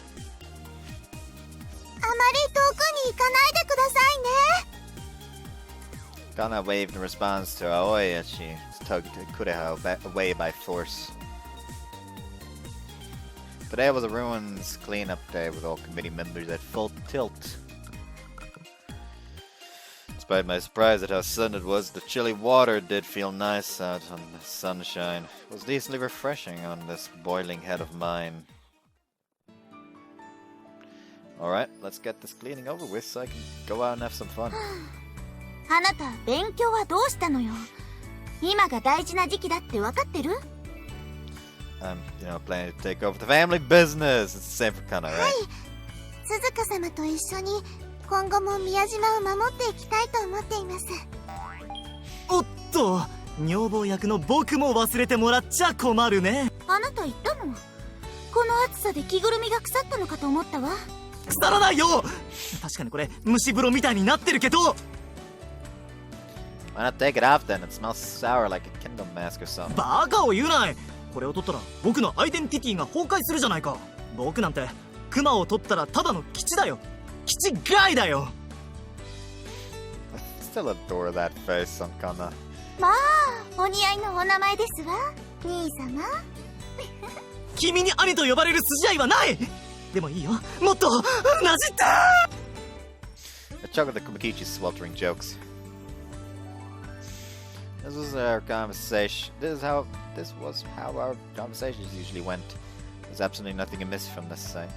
あまり遠くに行かないでくださいね。Kana waved in response to Aoi as she tugged Kureha away by force. Today was a ruins cleanup day with all committee members at full tilt. Despite my surprise at how sudden it was, the chilly water did feel nice out on the sunshine. It was decently refreshing on this boiling head of mine. Alright, let's get this cleaning over with so I can go out and have some fun. あなた、勉強はどうしたのよ。今が大事な時期だって分かってる？ I'm, planning to take over the family business. It's the same for Kana, right? はい。鈴鹿様と一緒に今後も宮島を守っていきたいと思っています。おっと、女房役の僕も忘れてもらっちゃ困るね。あなた言ったの？この暑さで着ぐるみが腐ったのかと思ったわ。腐らないよ。確かにこれ蒸し風呂みたいになってるけど。Why not take it off then? It smells sour like a kingdom mask or something. バカを言うな。これを取ったら僕のアイデンティティが崩壊するじゃないか。僕なんてクマを取ったらただの基地だよ。基地外だよ。I still adore that face on Kana. まあ、お似合いのお名前ですわ、兄様。君に兄と呼ばれる筋合いはない。でもいいよ、もっとなじって。 A chunk of the Kumakichi's sweltering jokes. This was our conversation. This was how our conversations usually went. There's absolutely nothing missing from this site.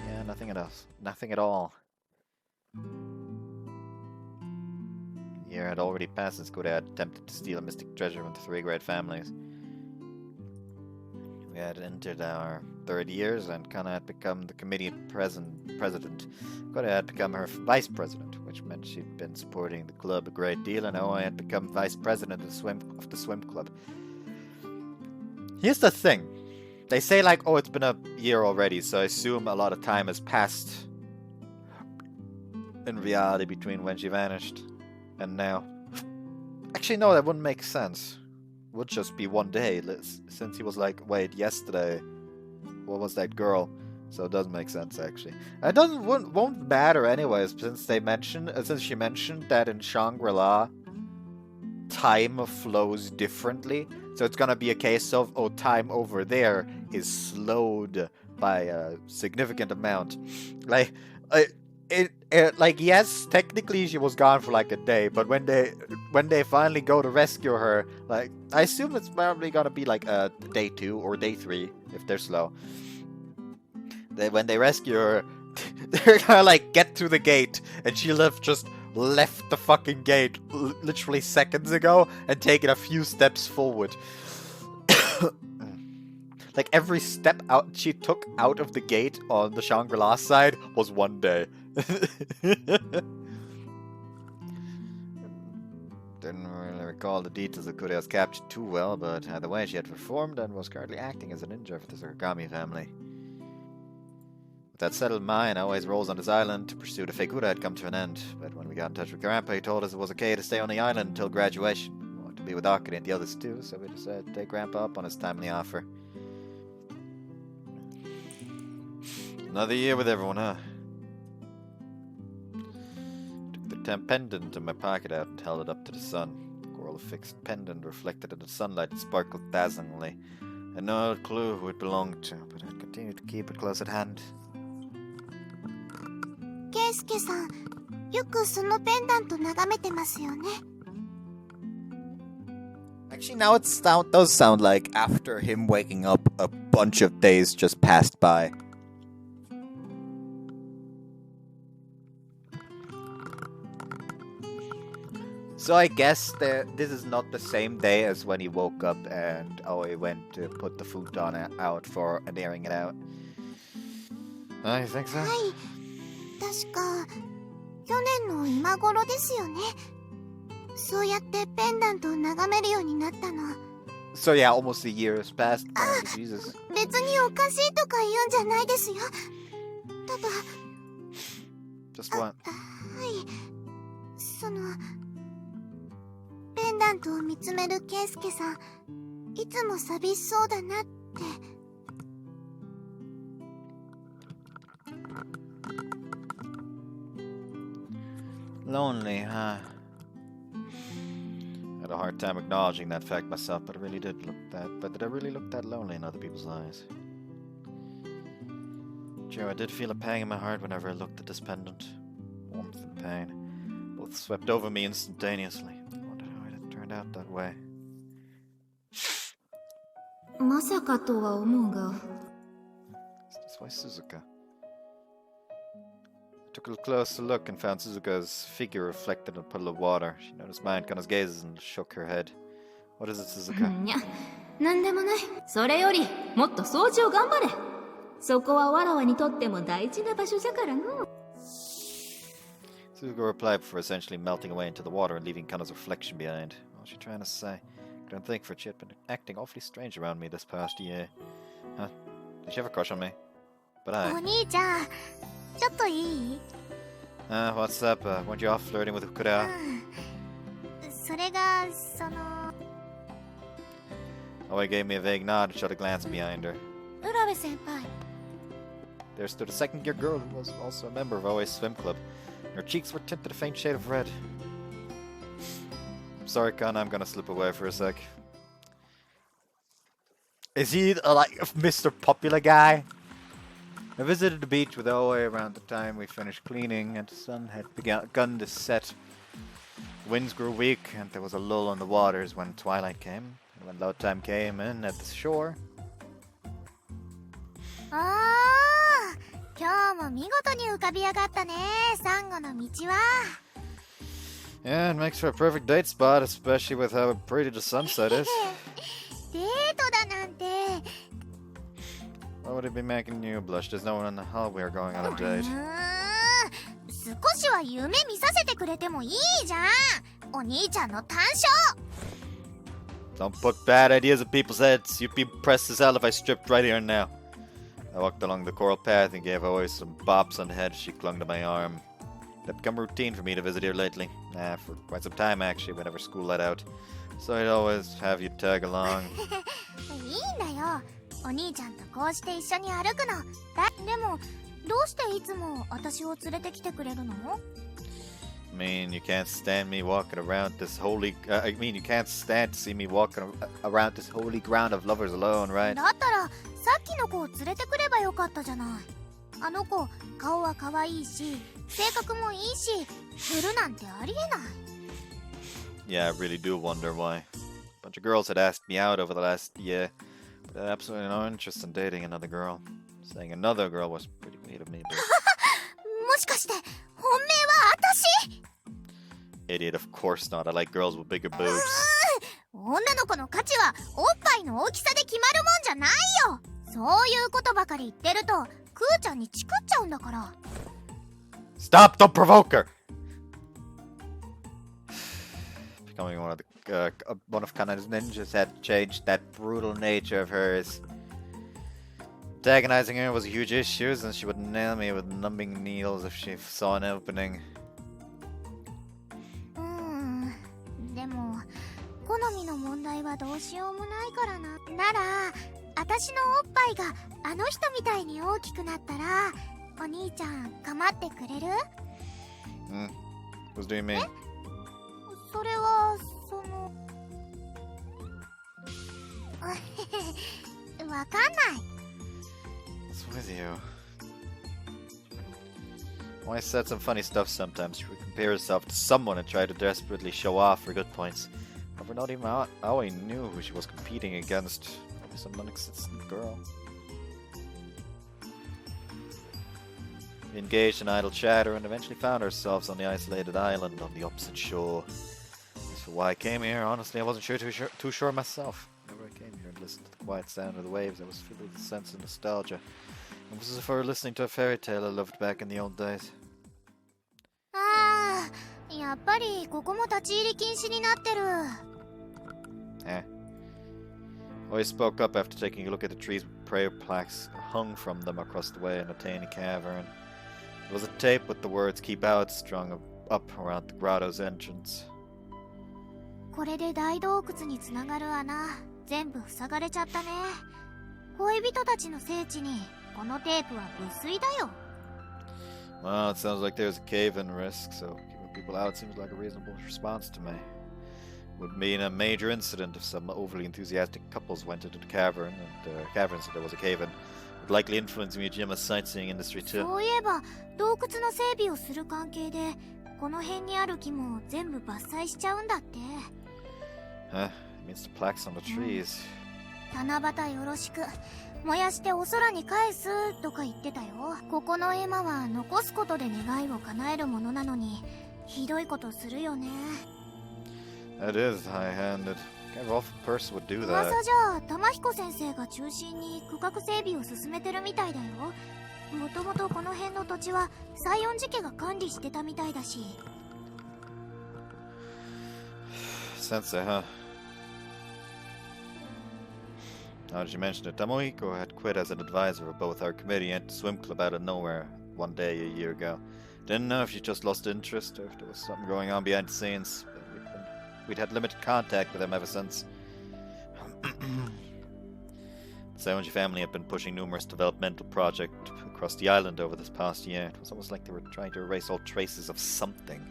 Yeah, nothing at all. Nothing at all. A year had already passed since Koda had attempted to steal a mystic treasure from the three great families. We had entered our third years, and Kana had become the committee president. Koda had become her vice president, which meant she'd been supporting the club a great deal, and Aoi had become vice president of the swim club. Here's the thing. They say like, oh, it's been a year already, so I assume a lot of time has passed in reality between when she vanished and now. Actually, no, that wouldn't make sense. would just be one day, since he was like, wait, yesterday, what was that girl? So it doesn't make sense, actually. It won't matter anyways, since she mentioned that in Shangri-La, time flows differently. So it's gonna be a case of, oh, time over there is slowed by a significant amount. Like, yes, technically she was gone for like a day, but when they finally go to rescue her, like, I assume it's probably gonna be like day 2 or day 3 if they're slow. When they rescue her, they're gonna like get through the gate, and she just left the fucking gate literally seconds ago and taken a few steps forward. Like every step out she took out of the gate on the Shangri-La side was one day. Didn't really recall the details of Kureha's capture too well, but either way she had performed and was currently acting as a ninja for the Sakagami family. With that settled in mind, I always rolls on this island to pursue the Fakura had come to an end, but when we got in touch with Grandpa, he told us it was okay to stay on the island until graduation. We wanted to be with Akane and the others too, so we decided to take Grandpa up on his timely offer. Another year with everyone, huh? Took the pendant in my pocket out and held it up to the sun. The coral-affixed pendant reflected in the sunlight and sparkled dazzlingly. I had no clue who it belonged to, but I continued to keep it close at hand. ケイスケさん、よくそのペンダント眺めてますよね。 Actually, now it does sound like after him waking up, a bunch of days just passed by. So I guess this is not the same day as when he woke up and he went to put the futon out for airing it out. You think so? はい、確か去年の今頃ですよね。そうやってペンダントを眺めるようになったの。 So yeah, almost a year has passed. Jesus. 別におかしいとか言うんじゃないですよ。ただ、 Just what? はい、そのペンダントを見つめるケイスケさん、いつも寂しそうだなって。 Lonely, huh? Had a hard time acknowledging that fact myself, but I really did did I really look that lonely in other people's eyes? True, I did feel a pang in my heart whenever I looked at this pendant. Warmth and pain both swept over me instantaneously. I wondered how it had turned out that way. まさかとは思うが。 That's why Suzuka. Took a closer look and found Suzuka's figure reflected in a puddle of water. She noticed Mayaka's gazes and shook her head. What is it, Suzuka? いや、なんでもない。それより、もっと掃除を頑張れ。そこはわらわにとっても大事な場所じゃからの。 Suzuka replied before essentially melting away into the water and leaving Kano's reflection behind. What was she trying to say? I couldn't think, for she had been acting awfully strange around me this past year. Huh? Did she have a crush on me? But I... お兄ちゃん、ちょっといい？ What's up? Weren't you off flirting with Kureha? それが、その... Aoi gave me a vague nod and shot a glance behind her. 浦部先輩。 There stood a second-year girl who was also a member of Aoi's swim club. Her cheeks were tinted a faint shade of red. I'm sorry, Kana, I'm gonna slip away for a sec. Is he like Mr. Popular guy? I visited the beach with Aoi around the time we finished cleaning, and the sun had begun to set. The winds grew weak, and there was a lull on the waters when twilight came. And when low time came in at the shore... ああ、今日も見事に浮かび上がったね、サンゴの道は。 Yeah, it makes for a perfect date spot, especially with how pretty the sunset is. デートだなんて。 Why would it be making you blush? There's no one in the hall. We are going on a date. 少しは夢見させてくれてもいいじゃん。お兄ちゃんの短所。 Don't put bad ideas in people's heads. You'd be impressed as hell if I stripped right here and now. I walked along the coral path and gave Aoi some bops on the head as she clung to my arm. It had become routine for me to visit here lately. For quite some time actually, whenever school let out. So I'd always have you tag along. いいんだよ。お兄ちゃんとこうして一緒に歩くの。でも、どうしていつも私を連れてきてくれるの？ I mean, you can't stand me walking around this holy... I mean, you can't stand to see me walking around this holy ground of lovers alone, right? だったら、さっきの子を連れてくればよかったじゃない。あの子、顔は可愛いし、性格もいいし、振るなんてありえない。Yeah, I really do wonder why. A bunch of girls had asked me out over the last year, but I had absolutely no interest in dating another girl. Saying another girl was pretty weird of me, but... もしかして、本命は私？ Idiot, of course not. I like girls with bigger boobs. 女の子の価値はおっぱいの大きさで決まるもんじゃないよ。そういうことばかり言ってるとクーちゃんにチクっちゃうんだから。 Stop! Don't provoke her! Becoming one of Kana's ninjas had changed that brutal nature of hers. Antagonizing her was a huge issue, and she would nail me with numbing needles if she saw an opening. でも好みの問題はどうしようもないからな。なら私のおっぱいがあの人みたいに大きくなったらお兄ちゃん構ってくれる？ What do you mean? それはそのわかんない。 What's with you? Why said some funny stuff sometimes. She would compare herself to someone and try to desperately show off her good points. However, not even Aoi knew who she was competing against. Probably some non-existent girl. We engaged in idle chatter and eventually found ourselves on the isolated island on the opposite shore. As for why I came here, honestly, I wasn't too sure myself. Whenever I came here and listened to the quiet sound of the waves, I was filled with a sense of nostalgia. It was as if I were listening to a fairy tale I loved back in the old days. やっぱりここも立ち入り禁止になってる。Oi spoke up after taking a look at the trees with prayer plaques hung from them across the way in a tiny cavern. There was a tape with the words "Keep Out" strung up around the grotto's entrance. これで大洞窟につながる穴、全部塞がれちゃったね。恋人たちの聖地にこのテープは無水だよ。 Well, it sounds like there's a cave-in risk, so keeping people out seems like a reasonable response to me. Would mean a major incident if some overly enthusiastic couples went into the cavern, and cavern said there was a cave-in. Would likely influence Miyajima's sightseeing industry too. そういえば洞窟の整備をする関係でこの辺にある木も全部伐採しちゃうんだって。It means the plaques on the trees. 七夕よろしく。燃やしてお空に返すとか言ってたよ。ここの絵馬は残すことで願いを叶えるものなのにひどいことするよね。 That is high-handed. What kind of awful person would do that? 噂じゃ玉彦先生が中心に区画整備を進めてるみたいだよ。もともとこの辺の土地は西園寺家が管理してたみたいだし。Sensei, huh? Now that you mention it, Tomohiko had quit as an advisor of both our committee and the swim club out of nowhere one day a year ago. Didn't know if she just lost interest or if there was something going on behind the scenes. But we'd had limited contact with them ever since. The Saonji family had been pushing numerous developmental projects across the island over this past year. It was almost like they were trying to erase all traces of something.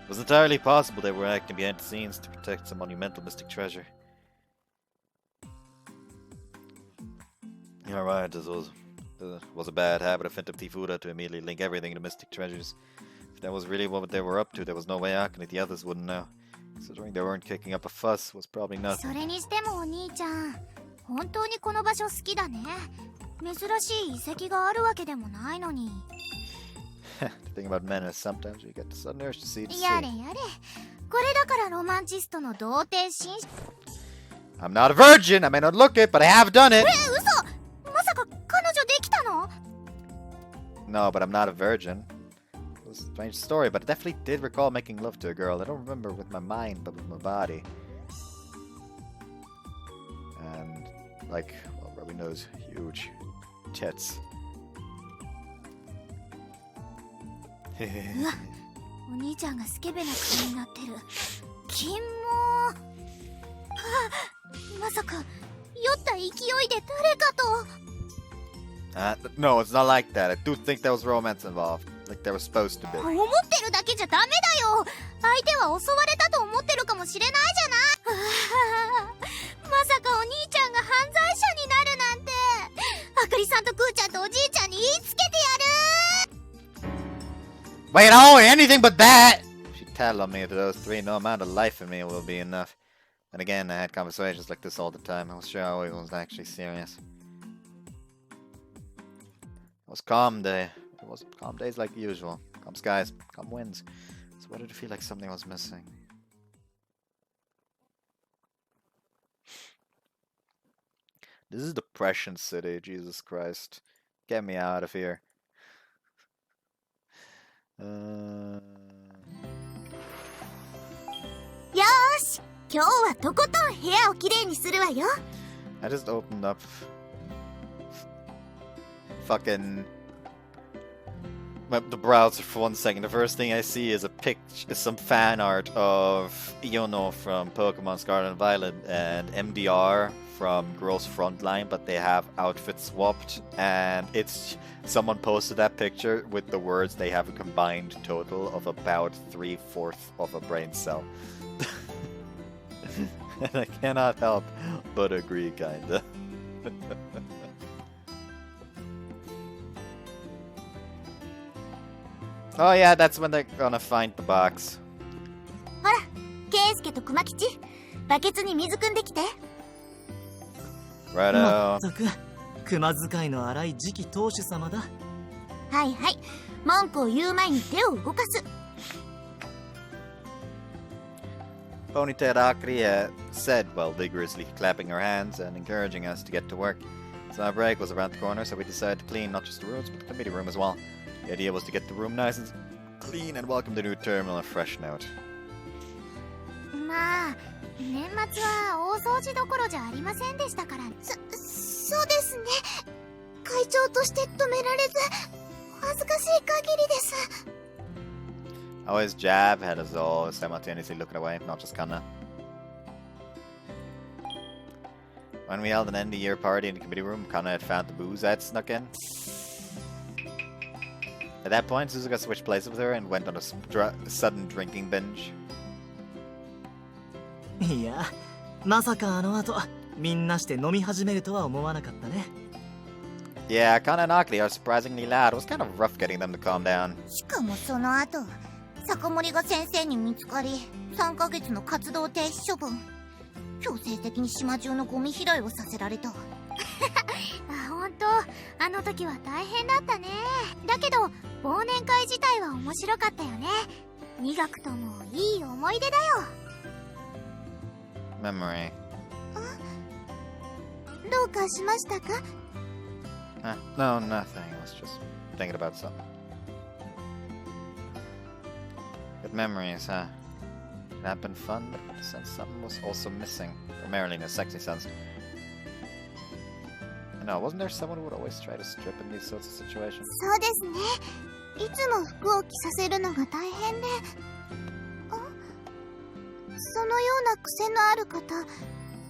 It was entirely possible they were acting behind the scenes to protect some monumental mystic treasure. You're right, this was a bad habit of Phantom Tifuda to immediately link everything to mystic treasures. If that was really what they were up to, there was no way Akane the others wouldn't know. Considering they weren't kicking up a fuss, it was probably nothing. それにしてもお兄ちゃん、本当にこの場所好きだね。珍しい遺跡があるわけでもないのに。The thing about men is sometimes we get the sudden urge to see the sea. やれやれ。これだからロマンチストの童貞紳士。I'm not a virgin! I may not look it, but I have done it! 嘘！まさか彼女できたの？ No, but I'm not a virgin. It was a strange story, but I definitely did recall making love to a girl. I don't remember with my mind, but with my body. And, like, well, Robbie knows, huge tits. うわ、お兄ちゃんがスケベな顔になってる。キモー。まさか酔った勢いで誰かと。 No, it's not like that. I do think there was romance involved. Like there was supposed to be. 思ってるだけじゃダメだよ。相手は襲われたと思ってるかもしれないじゃない。まさかお兄ちゃんが犯罪者になるなんて。あかりさんとくーちゃんとおじいちゃんに言いつけてやる。 Wait, no, anything but that! She tattled on me to those three. No amount of life in me will be enough. And again, I had conversations like this all the time. I was sure I always was actually serious. It was calm day. It wasn't calm days like usual. Calm skies, calm winds. So why did it feel like something was missing? This is Depression City, Jesus Christ. Get me out of here. よーし、今日はとことん部屋をきれいにするわよ。 I just opened up fucking the browser for 1 second. The first thing I see is some fan art of Iono from Pokemon Scarlet and Violet and MDR from Girls Frontline, but they have outfits swapped, and it's someone posted that picture with the words they have a combined total of about 3/4 of a brain cell. And I cannot help but agree, kinda. Oh yeah, that's when they're gonna find the box. ほら、ケイスケと熊吉、バケツに水汲んできて。 Righto. まったく、熊使いの荒い次期当主様だ。はいはい、文句を言う前に手を動かす。 Ponytail Akri said while vigorously clapping her hands and encouraging us to get to work. Summer break was around the corner, so we decided to clean not just the rooms, but the committee room as well. The idea was to get the room nice and clean and welcome the new terminal on a fresh note. まあ、年末は大掃除どころじゃありませんでしたから。そうですね。会長として止められず、恥ずかしい限りです。 Always Jab had us all simultaneously looking away, not just Kanna. When we held an end-of-year party in the committee room, Kanna had found the booze I had snuck in. At that point, Suzuka switched places with her and went on a sudden drinking binge. いや、まさかあの後、みんなして飲み始めるとは思わなかったね。Yeah, Kanna and Akri are surprisingly loud. It was kind of rough getting them to calm down. しかもその後、坂森が先生に見つかり、3ヶ月の活動停止処分。強制的に島中のゴミ拾いをさせられた。あ、ほんと、あの時は大変だったね。だけど、忘年会自体は面白かったよね。2学ともいい思い出だよ。Memory. どうかしましたか？ No, nothing. I was just thinking about something. Good memories, huh? It had been fun, but in a sense something was also missing. Primarily in a sexy sense. No, wasn't there someone who would always try to strip in these sorts of situations? そうですね。いつも服を着させるのが大変で。そのような癖のある方、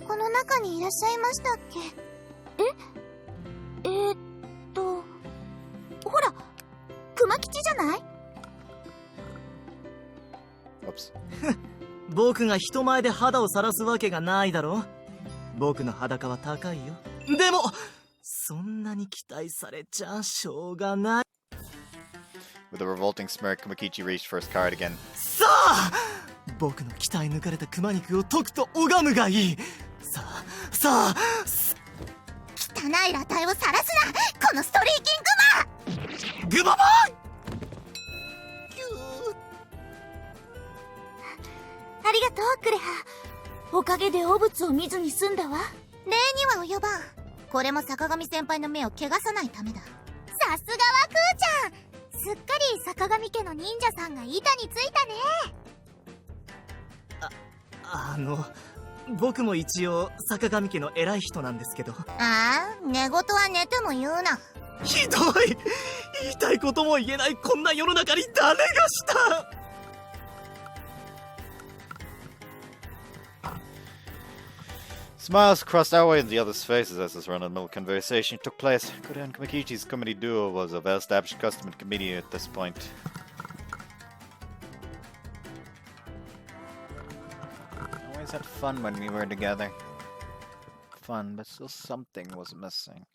この中にいらっしゃいましたっけ？ほら、熊吉じゃない？ Oops. 僕が人前で肌を晒すわけがないだろ。僕の裸は高いよ。でも、そんなに期待されちゃしょうがない。 With a revolting smirk, Kumakichi reached for his card again. さあ、僕の鍛え抜かれた熊肉をとくと拝むがいい。さあ、汚い裸体を晒すな、このストリーキングマン！グババーン！ありがとう、クレハ。おかげで汚物を見ずに済んだわ。礼には及ばん。これも坂上先輩の目を汚さないためだ。さすがはクーちゃん。すっかり坂上家の忍者さんが板についたね。僕も一応坂上家の偉い人なんですけど。ああ、寝言は寝ても言うな。ひどい。言いたいことも言えないこんな世の中に誰がした。Smiles crossed our way in the others' faces as this run-of-the-mill conversation took place. Koda and Kamikichi's comedy duo was a well-established custom and comedian at this point. Always had fun when we were together. Fun, but still something was missing.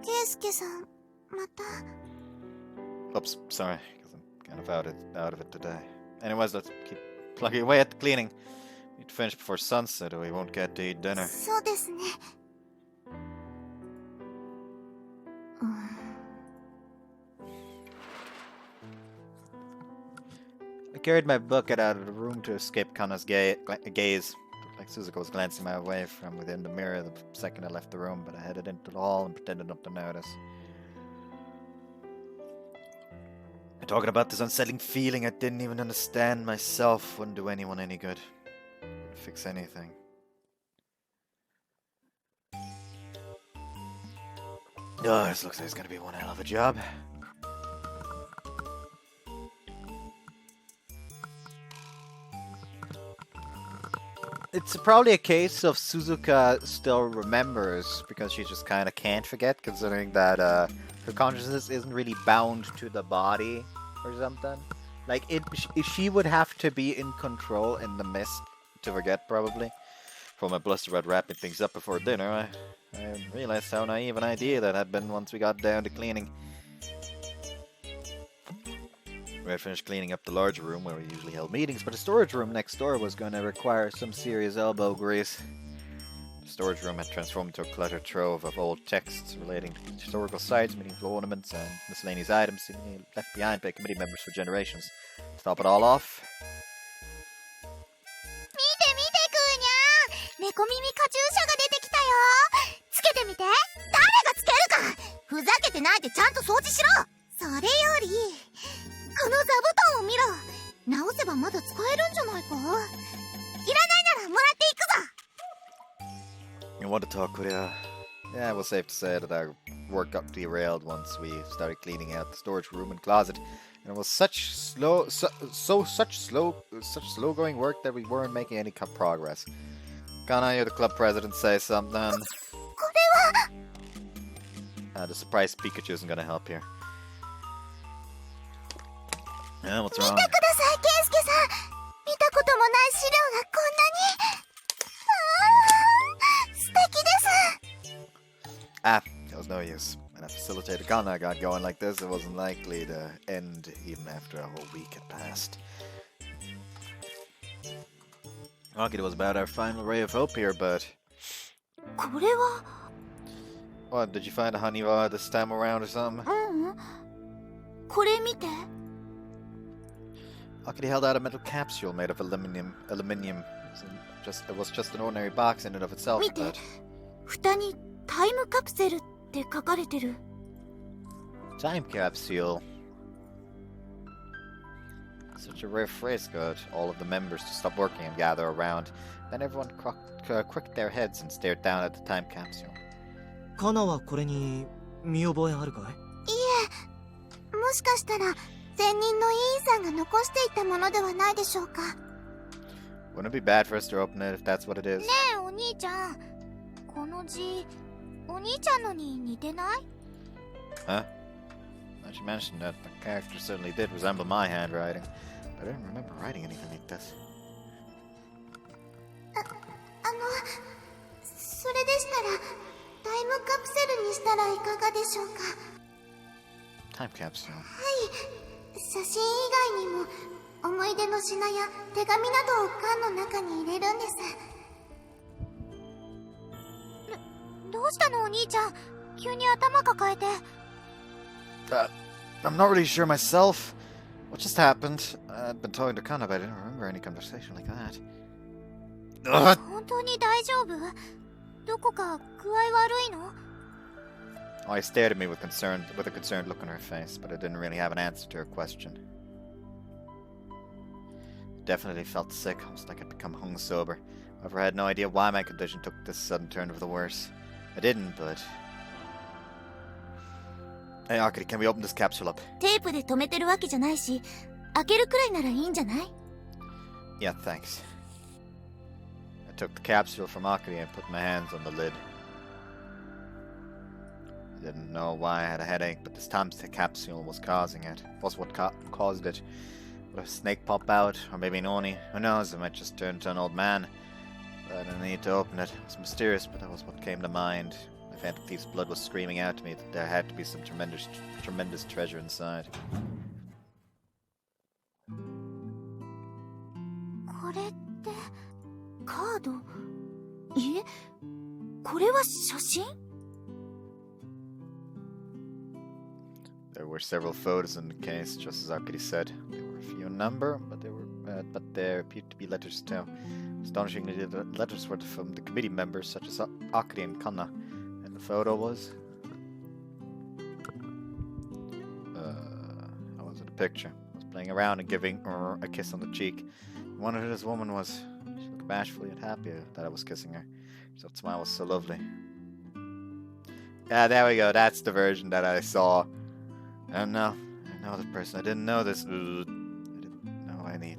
Keisuke-san, mata. Oops, sorry, because I'm kind of out of it today. Anyways, let's keep plugging away at the cleaning. Need to finish before sunset or we won't get to eat dinner. そうですね。I carried my bucket out of the room to escape Kana's gaze. Looked like Suzuka was glancing my way from within the mirror the second I left the room, but I headed into the hall and pretended not to notice. Talking about this unsettling feeling I didn't even understand myself wouldn't do anyone any good. Wouldn't fix anything. Oh, this looks like it's gonna be one hell of a job. It's probably a case of Suzuka still remembers because she just kind of can't forget, considering that her consciousness isn't really bound to the body or something. Like, she would have to be in control in the mist to forget, probably. From my bluster about wrapping things up before dinner, I realized how naive an idea that had been once we got down to cleaning. We had finished cleaning up the larger room where we usually held meetings, but the storage room next door was going to require some serious elbow grease. The storage room had transformed into a cluttered trove of old texts relating to historical sites, medieval ornaments, and miscellaneous items seemingly left behind by committee members for generations. To top it all off, 見て見てくーにゃー、猫耳カチューシャが出てきたよ。つけてみて。誰がつけるか。ふざけてないでちゃんと掃除しろ。それよりこの座布団を見ろ。直せばまだ使えるんじゃないか。いらないならもらっていくぞ。 you want to talk, Korea? Yeah, it was safe to say that our work got derailed once we started cleaning out the storage room and closet, and it was such slow going work that we weren't making any progress. Kana, you're the club president, say something. The surprise Pikachu isn't gonna help here. Yeah, what's wrong? 見てください、ケイスケさん。見たこともない資料がこんなに。素敵です。Ah, it was no use. When a facilitator Kana got going like this, it wasn't likely to end even after a whole week had passed. Lucky it was about our final ray of hope here, but... これは What, did you find a honeywa this time around or something? これ見て。 Luckily held out a metal capsule made of aluminium. It was just an ordinary box in and of itself, 見て。 but... 蓋にタイムカプセルって書かれてる。 Time capsule. Such a rare phrase got all of the members to stop working and gather around. Then everyone crooked their heads and stared down at the time capsule. カナはこれに見覚えあるかい？いえ、もしかしたら前任の委員さんが残していたものではないでしょうか。 Wouldn't it be bad for us to open it if that's what it is? ねえお兄ちゃん、この字お兄ちゃんのに似てない？ Huh? Now you mentioned that, the character certainly did resemble my handwriting, but I don't remember writing anything like this. それでしたらタイムカプセルにしたらいかがでしょうか。 Time capsule. はい、写真以外にも思い出の品や手紙などを缶の中に入れるんです。どうしたのお兄ちゃん、急に頭抱えて。I'm not really sure myself. What just happened? I'd been talking to Kana, but I didn't remember any conversation like that. 本当に大丈夫？どこか具合悪いの？ I stared at me with a concerned look on her face, but I didn't really have an answer to her question. Definitely felt sick, almost like I'd become hung sober. However, I had no idea why my condition took this sudden turn for the worse. I didn't, but... Hey, Akari, can we open this capsule up? テープで止めてるわけじゃないし、開けるくらいならいいんじゃない？ Yeah, thanks. I took the capsule from Akari and put my hands on the lid. I didn't know why I had a headache, but this time the capsule was causing it. Was what caused it. Would a snake pop out? Or maybe an Oni? Who knows? I might just turn into an old man. But I didn't need to open it. It was mysterious, but that was what came to mind. My phantom thief's blood was screaming out to me that there had to be some tremendous treasure inside. これってカード？え？これは写真？ There were several photos in the case, just as Akari said. There were a few in number, but there appeared to be letters too. Astonishingly, the letters were from the committee members, such as Akari and Kanna. And the photo was... how was it a picture? I was playing around and giving her a kiss on the cheek. I wondered who this woman was. She looked bashfully and happy that I was kissing her. Her smile was so lovely. Yeah, there we go. That's the version that I saw. I know the person. I didn't know this. I didn't know any.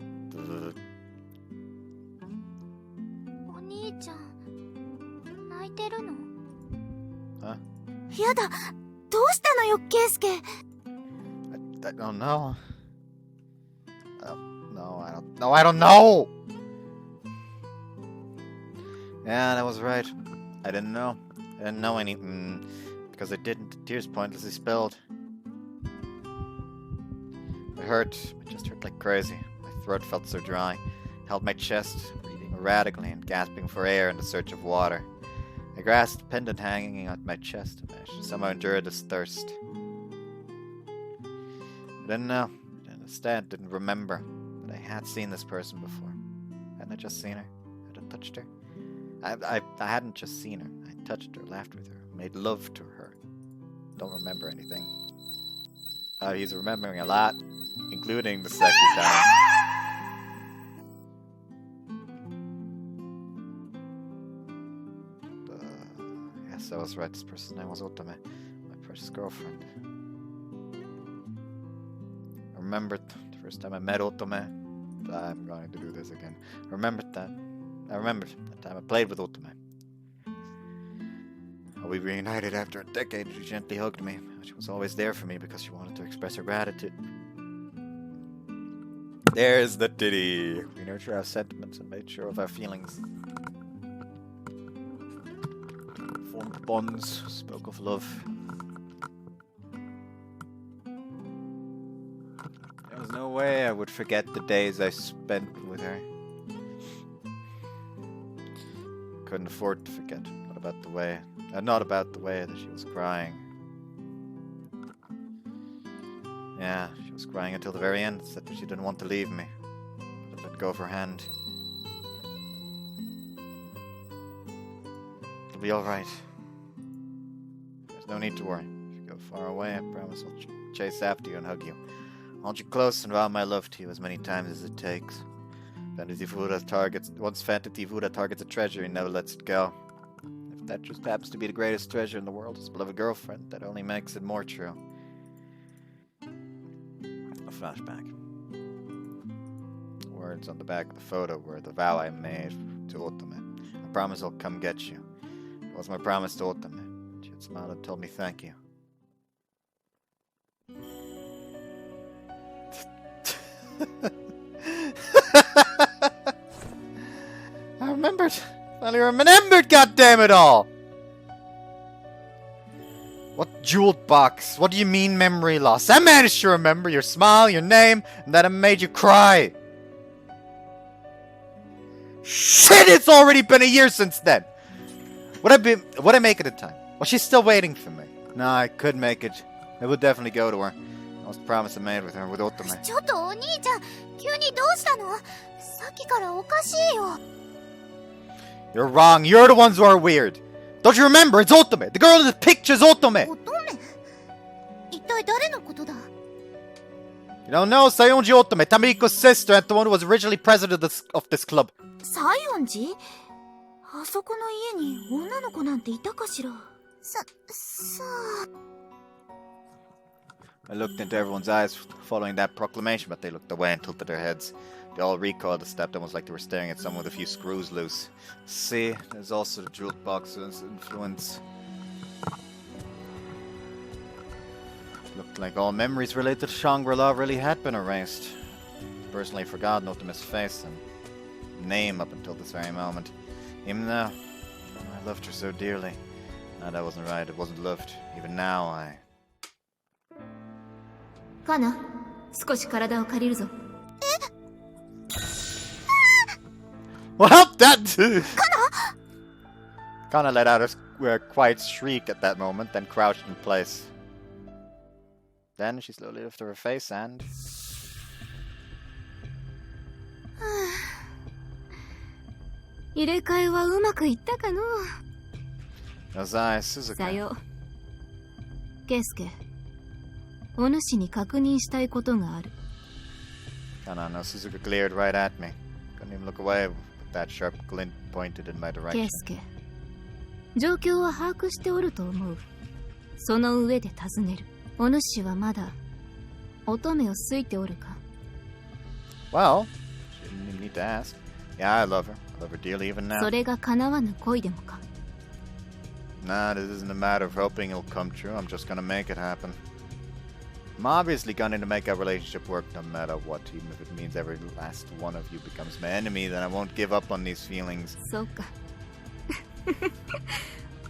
お兄ちゃん泣いてるの？ Huh? やだ、どうしたのよ、ケイスケ。 I don't know. No, I don't know. I don't know. Yeah, that was right. I didn't know. I didn't know any. Because I didn't. The tears pointlessly spilled. It hurt. It just hurt like crazy. My throat felt so dry. I held my chest, breathing erratically and gasping for air in the search of water. I grasped the pendant hanging at my chest and managed to somehow endure this thirst. I didn't know. I didn't understand. Didn't remember. But I had seen this person before. Hadn't I just seen her? Had I touched her? I hadn't just seen her. I touched her, laughed with her, made love to her. Don't remember anything. He's remembering a lot, including the sexy time. Yes, I was right. This person's name was Otome, my precious girlfriend. I remembered the first time I met Otome. I'm going to do this again. I remembered that. I remembered the time I played with Otome. We reunited after a decade. She gently hugged me. She was always there for me because she wanted to express her gratitude. There's the titty. We nurture our sentiments and made sure of our feelings. Formed bonds, spoke of love. There was no way I would forget the days I spent with her. Couldn't afford to forget. Not about the way that she was crying. Yeah, she was crying until the very end, said that she didn't want to leave me. But I let go of her hand. It'll be alright. There's no need to worry. If you go far away, I promise I'll chase after you and hug you. I'll hold you close and vow my love to you as many times as it takes. Once Phantom Thief Buddha targets a treasure, he never lets it go. If that just happens to be the greatest treasure in the world, his beloved girlfriend, that only makes it more true. A flashback. The words on the back of the photo were the vow I made to Otome. I promise I'll come get you. It was my promise to Otome. She had smiled and told me thank you. I remembered. Finally remembered, goddammit all! What jeweled box? What do you mean memory loss? I managed to remember your smile, your name, and that I made you cry. Shit, it's already been a year since then! Would I make it in time? Was she still waiting for me? No, I could make it. I would definitely go to her. That was the promise I made with her, with Otome. ちょっとお兄ちゃん、急にどうしたの？さっきからおかしいよ。 You're wrong. You're the ones who are weird. Don't you remember? It's Otome. The girl in the picture is Otome. 乙女？一体誰のことだ？ You don't know Sayonji Otome, Tamiko's sister, and the one who was originally president of this club. 西園寺？あそこの家に女の子なんていたかしら？さあ。I looked into everyone's eyes following that proclamation, but they looked away and tilted their heads. They all recoiled a step, almost like they were staring at someone with a few screws loose. See, there's also the jewel box's influence. Looked like all memories related to Shangri-La really had been erased. Personally forgotten Otome's face and name up until this very moment. Even though I loved her so dearly. No, that wasn't right. It wasn't loved. Even now, I... カナ、少し体を借りるぞ。Well, that... Kana let out a quiet shriek at that moment, then crouched in place. Then she slowly lifted her face and... Ozai Suzuka. さよう。ケイスケ、お主に確認したいことがある。 Kana no Suzuka glared right at me. Couldn't even look away with that sharp glint pointed in my ケ direction. イスケ、状況は把握しておると思う。その上で尋ねる。お主はまだ乙女を好いておるか？ Well, she didn't even need to ask. Yeah, I love her. I love her dearly even now. それが叶わぬ恋でもか？ Nah, this isn't a matter of hoping it'll come true. I'm just gonna make it happen. I'm obviously going to make our relationship work no matter what. Even if it means every last one of you becomes my enemy, then I won't give up on these feelings. そうか。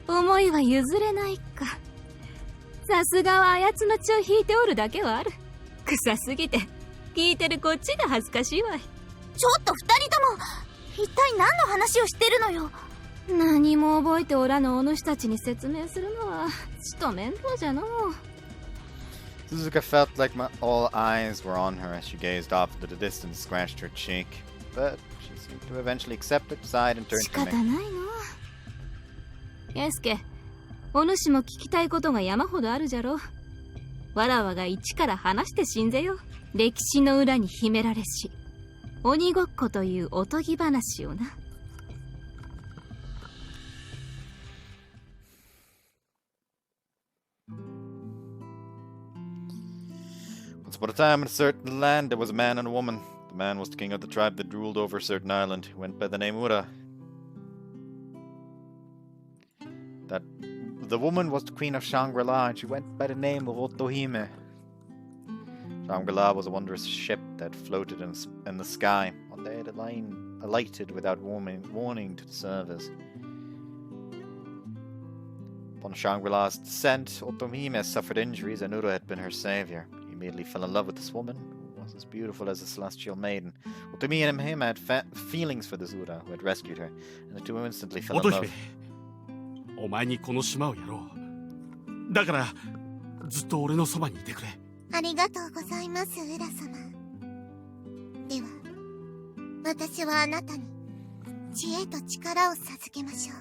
思いは譲れないか。さすがはあやつの血を引いておるだけはある。臭すぎて聞いてるこっちが恥ずかしいわい。ちょっと二人とも一体何の話をしてるのよ。何も覚えておらぬお主たちに説明するのはちと面倒じゃのう。 Suzuka felt like all eyes were on her as she gazed off into the distance, scratched her cheek. But she seemed to eventually accept it, sighed, and turned 仕 to 方 me. ないの。ケイスケ、お主も聞きたいことが山ほどあるじゃろ。わらわが一から話してしんぜよ。歴史の裏に秘められし鬼ごっこというおとぎ話をな。 Once upon a time in a certain land, there was a man and a woman. The man was the king of the tribe that ruled over a certain island, who went by the name Ura. The woman was the queen of Shangri-La, and she went by the name of Otome. Shangri-La was a wondrous ship that floated in the sky. One day the line alighted without warning to the service. Upon Shangri-La's descent, Otome suffered injuries, and Ura had been her savior. He immediately fell in love with this woman, who was as beautiful as a celestial maiden. Otome and him had feelings for this Ura, who had rescued her, and the two instantly fell in love. お前にこの島をやろう。だからずっと俺のそばにいてくれ。ありがとうございます、浦様。では、私はあなたに知恵と力を授けましょう。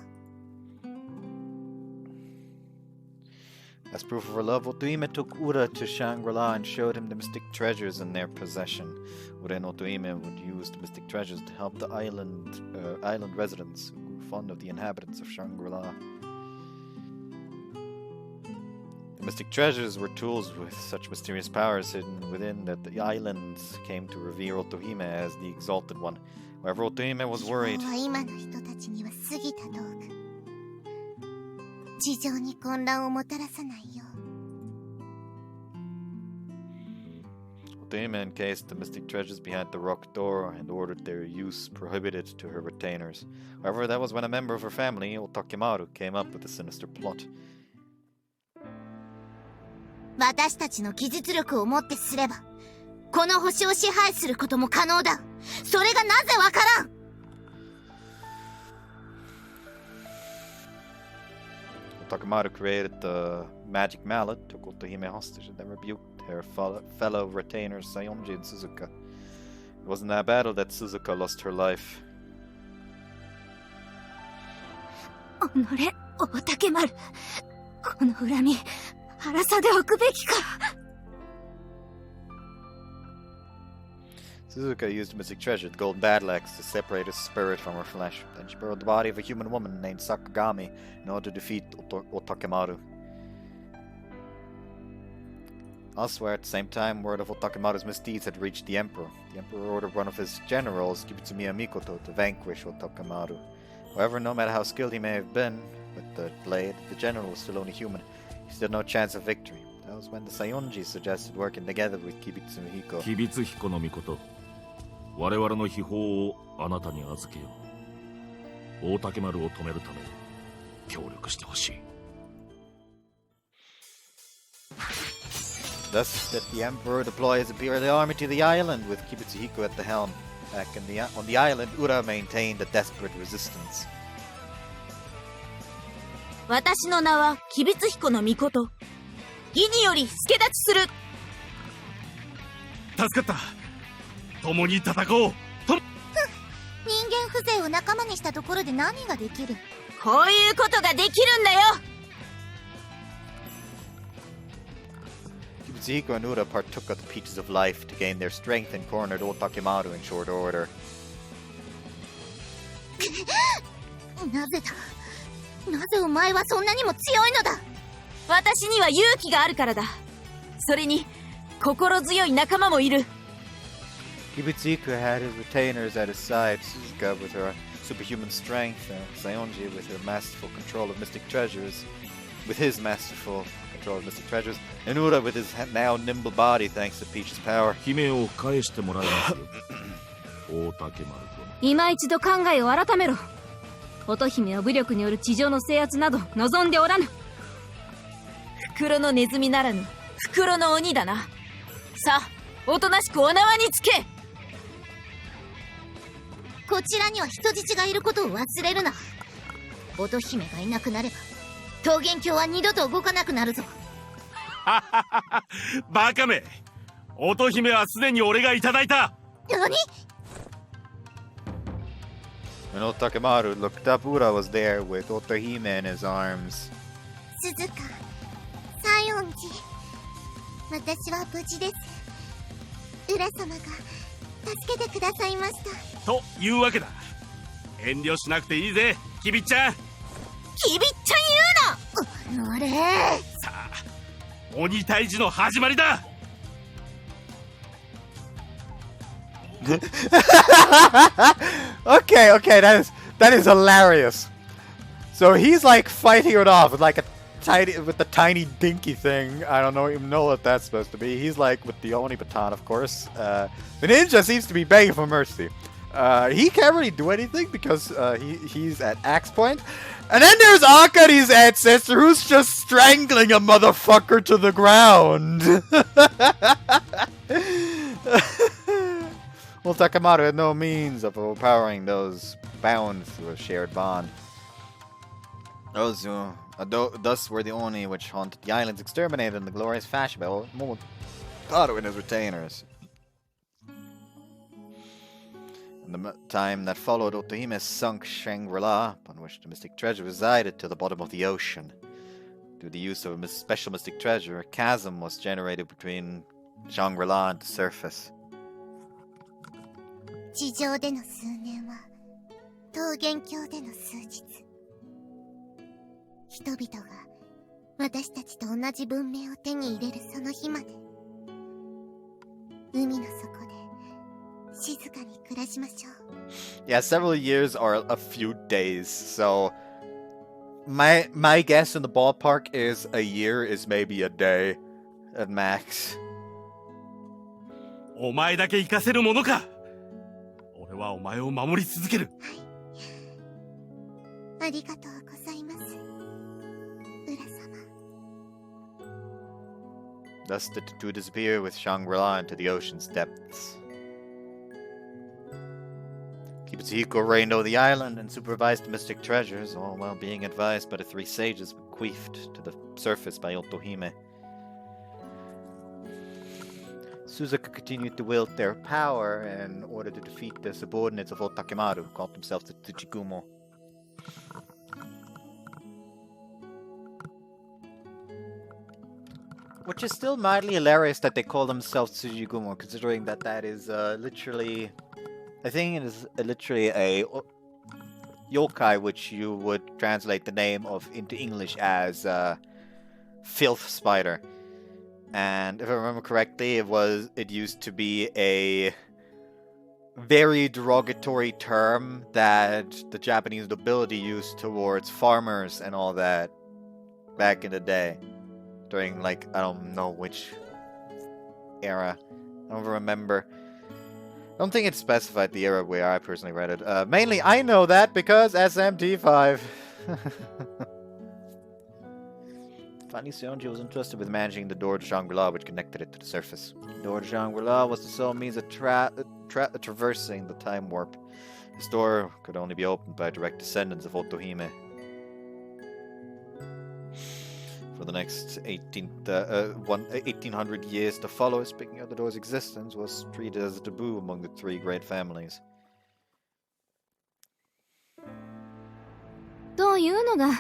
As proof of her love, Otome took Ura to Shangri-La and showed him the mystic treasures in their possession. Ura and Otome would use the mystic treasures to help the island residents who grew fond of the inhabitants of Shangri-La. The mystic treasures were tools with such mysterious powers hidden within that the islands came to revere Otome as the exalted one. However, Otome was worried. 今の人たちには過ぎた道具。地上に混乱をもたらさないよう。 Otome encased the mystic treasures behind the rock door and ordered their use prohibited to her retainers. However, that was when a member of her family, Otome-Route, came up with a sinister plot. 私たちの技術力をもってすれば、この星を支配することも可能だ。それがなぜわからん。 Otome-Route created the magic mallet, took Otome hostage, and then rebuked her fellow retainers Sayonji and Suzuka. It was in that battle that Suzuka lost her life. おのれ、大竹丸。この恨み、晴らさでおくべきか。 Suzuka used a mystic treasure, the golden battle axe, to separate her spirit from her flesh. Then she borrowed the body of a human woman named Sakagami in order to defeat Otome-Route. Elsewhere, at the same time, word of Otake-Maru's misdeeds had reached the Emperor. The Emperor ordered one of his generals, Kibutsumiya Mikoto, to vanquish Otake-Maru. However, no matter how skilled he may have been with the blade, the general was still only human. He stood no chance of victory. That was when the Saionji suggested working together with Kibutsuhiko. 吉備彦の御事、我々の秘宝をあなたに預けよう。大竹丸を止めるため協力してほしい。Thus did the Emperor deploy his imperial army to the island with Kibutsuhiko at the helm. Back on the island, Ura maintained a desperate resistance. 私の名は吉備彦の御事。義により助立ちする。助かった。共に戦おう。人間風情を仲間にしたところで何ができる？こういうことができるんだよ。Kibutsuhiko and Ura partook of the peaches of life to gain their strength and cornered Otake-Maru in short order. なぜだ？なぜお前はそんなにも強いのだ？私には勇気があるからだ。それに心強い仲間もいる。Kibutsuhiko had his retainers at his side, Suzuka with her superhuman strength, and Saionji with her masterful control of mystic treasures, and Ura with his now nimble body thanks to Peach's power. 姫を返してもらいますよ。大竹丸殿。今一度考えを改めろ。乙姫は武力による地上の制圧など望んでおらぬ。袋のネズミならぬ袋の鬼だな。さあ、おとなしくお縄につけ。こちらには人質がいることを忘れるな。乙姫がいなくなれば桃源郷は二度と動かなくなるぞ。バカめ、乙姫はすでに俺がいただいた。何？ When Otake-Maru looked up, Ura was there with Otohime in his arms. 鈴鹿、西園寺、私は無事です。浦様が助けてくださいました。というわけだ。遠慮しなくていいぜ、キビッちゃん。キビッちゃん言うな。あれ。さあ、鬼退治の始まりだ。Okay, that is hilarious. So he's like fighting it off with like the tiny dinky thing. I don't even know what that's supposed to be. He's like with the Oni baton, of course. The ninja seems to be begging for mercy. He can't really do anything because he's at axe point. And then there's Akari's ancestor who's just strangling a motherfucker to the ground. Well, Otake-Maru had no means of overpowering those bound through a shared bond. Thus were the Oni which haunted the islands exterminated in the glorious fashion by Momotaro and his retainers. In the time that followed, Otohime sunk Shangri-La, upon which the mystic treasure resided, to the bottom of the ocean. Through the use of a special mystic treasure, a chasm was generated between Shangri-La and the surface. 地上での数年は桃源郷での数日。人々が私たちと同じ文明を手に入れるその日まで、海の底で静かに暮らしましょう。Yeah, several years are a few days, so my guess in the ballpark is a year is maybe a day at max. お前だけ生かせるものか。俺はお前を守り続ける。はい。ありがとうございます、浦様。Thus did the two disappear with Shangri-La into the ocean's depths. Kibutsuhiko reigned over the island and supervised the mystic treasures, all while being advised by the three sages bequeathed to the surface by Otohime. Suzuka continued to wield their power in order to defeat the subordinates of Otake-Maru, who called themselves the Tsuchigumo. Which is still mildly hilarious that they call themselves Tsuchigumo, considering that that is literally... I think it is literally a yokai, which you would translate the name of into English as filth spider. And if I remember correctly, it used to be a very derogatory term that the Japanese nobility used towards farmers and all that back in the day. During, like, I don't know which era. I don't remember. I don't think it specified the era where I personally read it. Mainly, I know that because SMT5. Finally, Seonji was entrusted with managing the door to Shangri-La, which connected it to the surface. The door to Shangri-La was the sole means of traversing the time warp. This door could only be opened by direct descendants of Otohime. For the next 1800 years to follow, speaking of the door's existence was treated as a taboo among the three great families. というのが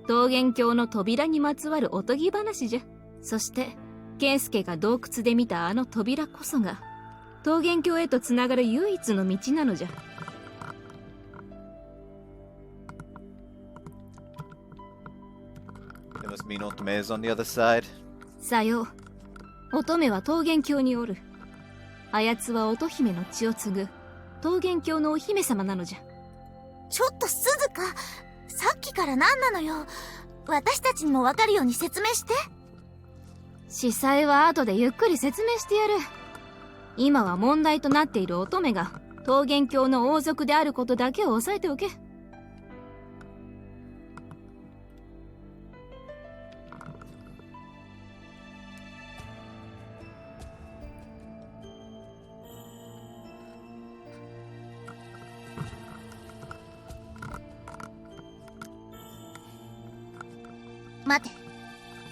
桃源郷の扉にまつわるおとぎ話じゃ。そして圭介が洞窟で見たあの扉こそが桃源郷へとつながる唯一の道なのじゃ。It must mean Otome is on the other side. さよう。乙女は桃源郷におる。あやつは乙姫の血を継ぐ桃源郷のお姫様なのじゃ。ちょっと鈴鹿、さっきから何なのよ。私たちにもわかるように説明して。司祭は後でゆっくり説明してやる。今は問題となっている乙女が桃源郷の王族であることだけを押さえておけ。待て。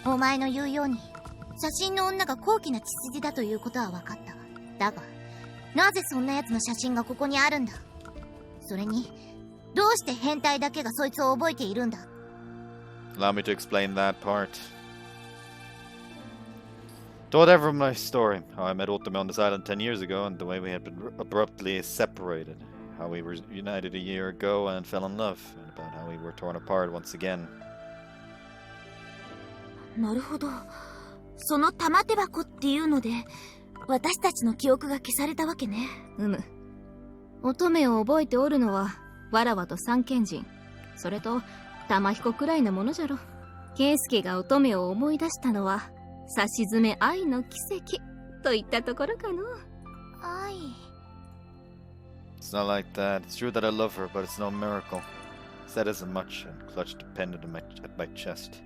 お前の言うように、写真の女が高貴な血筋だということは分かった。だが、なぜそんな奴の写真がここにあるんだ？それに、どうして変態だけがそいつを覚えているんだ？ Allow me to explain that part. Told everyone my story, how I met Otome on this island 10 years ago, and the way we had been abruptly separated. How we were united a year ago and fell in love, and about how we were torn apart once again. なるほど。その玉手箱っていうので、私たちの記憶が消されたわけね。乙女を覚えておるのは、わらわと三賢人。それと、玉彦くらいなものじゃろ。圭介が乙女を思い出したのは、さしずめ愛の奇跡、といったところかの。愛。It's not like that. It's true that I love her, but it's no miracle. Said as much and clutched a pendant at my chest.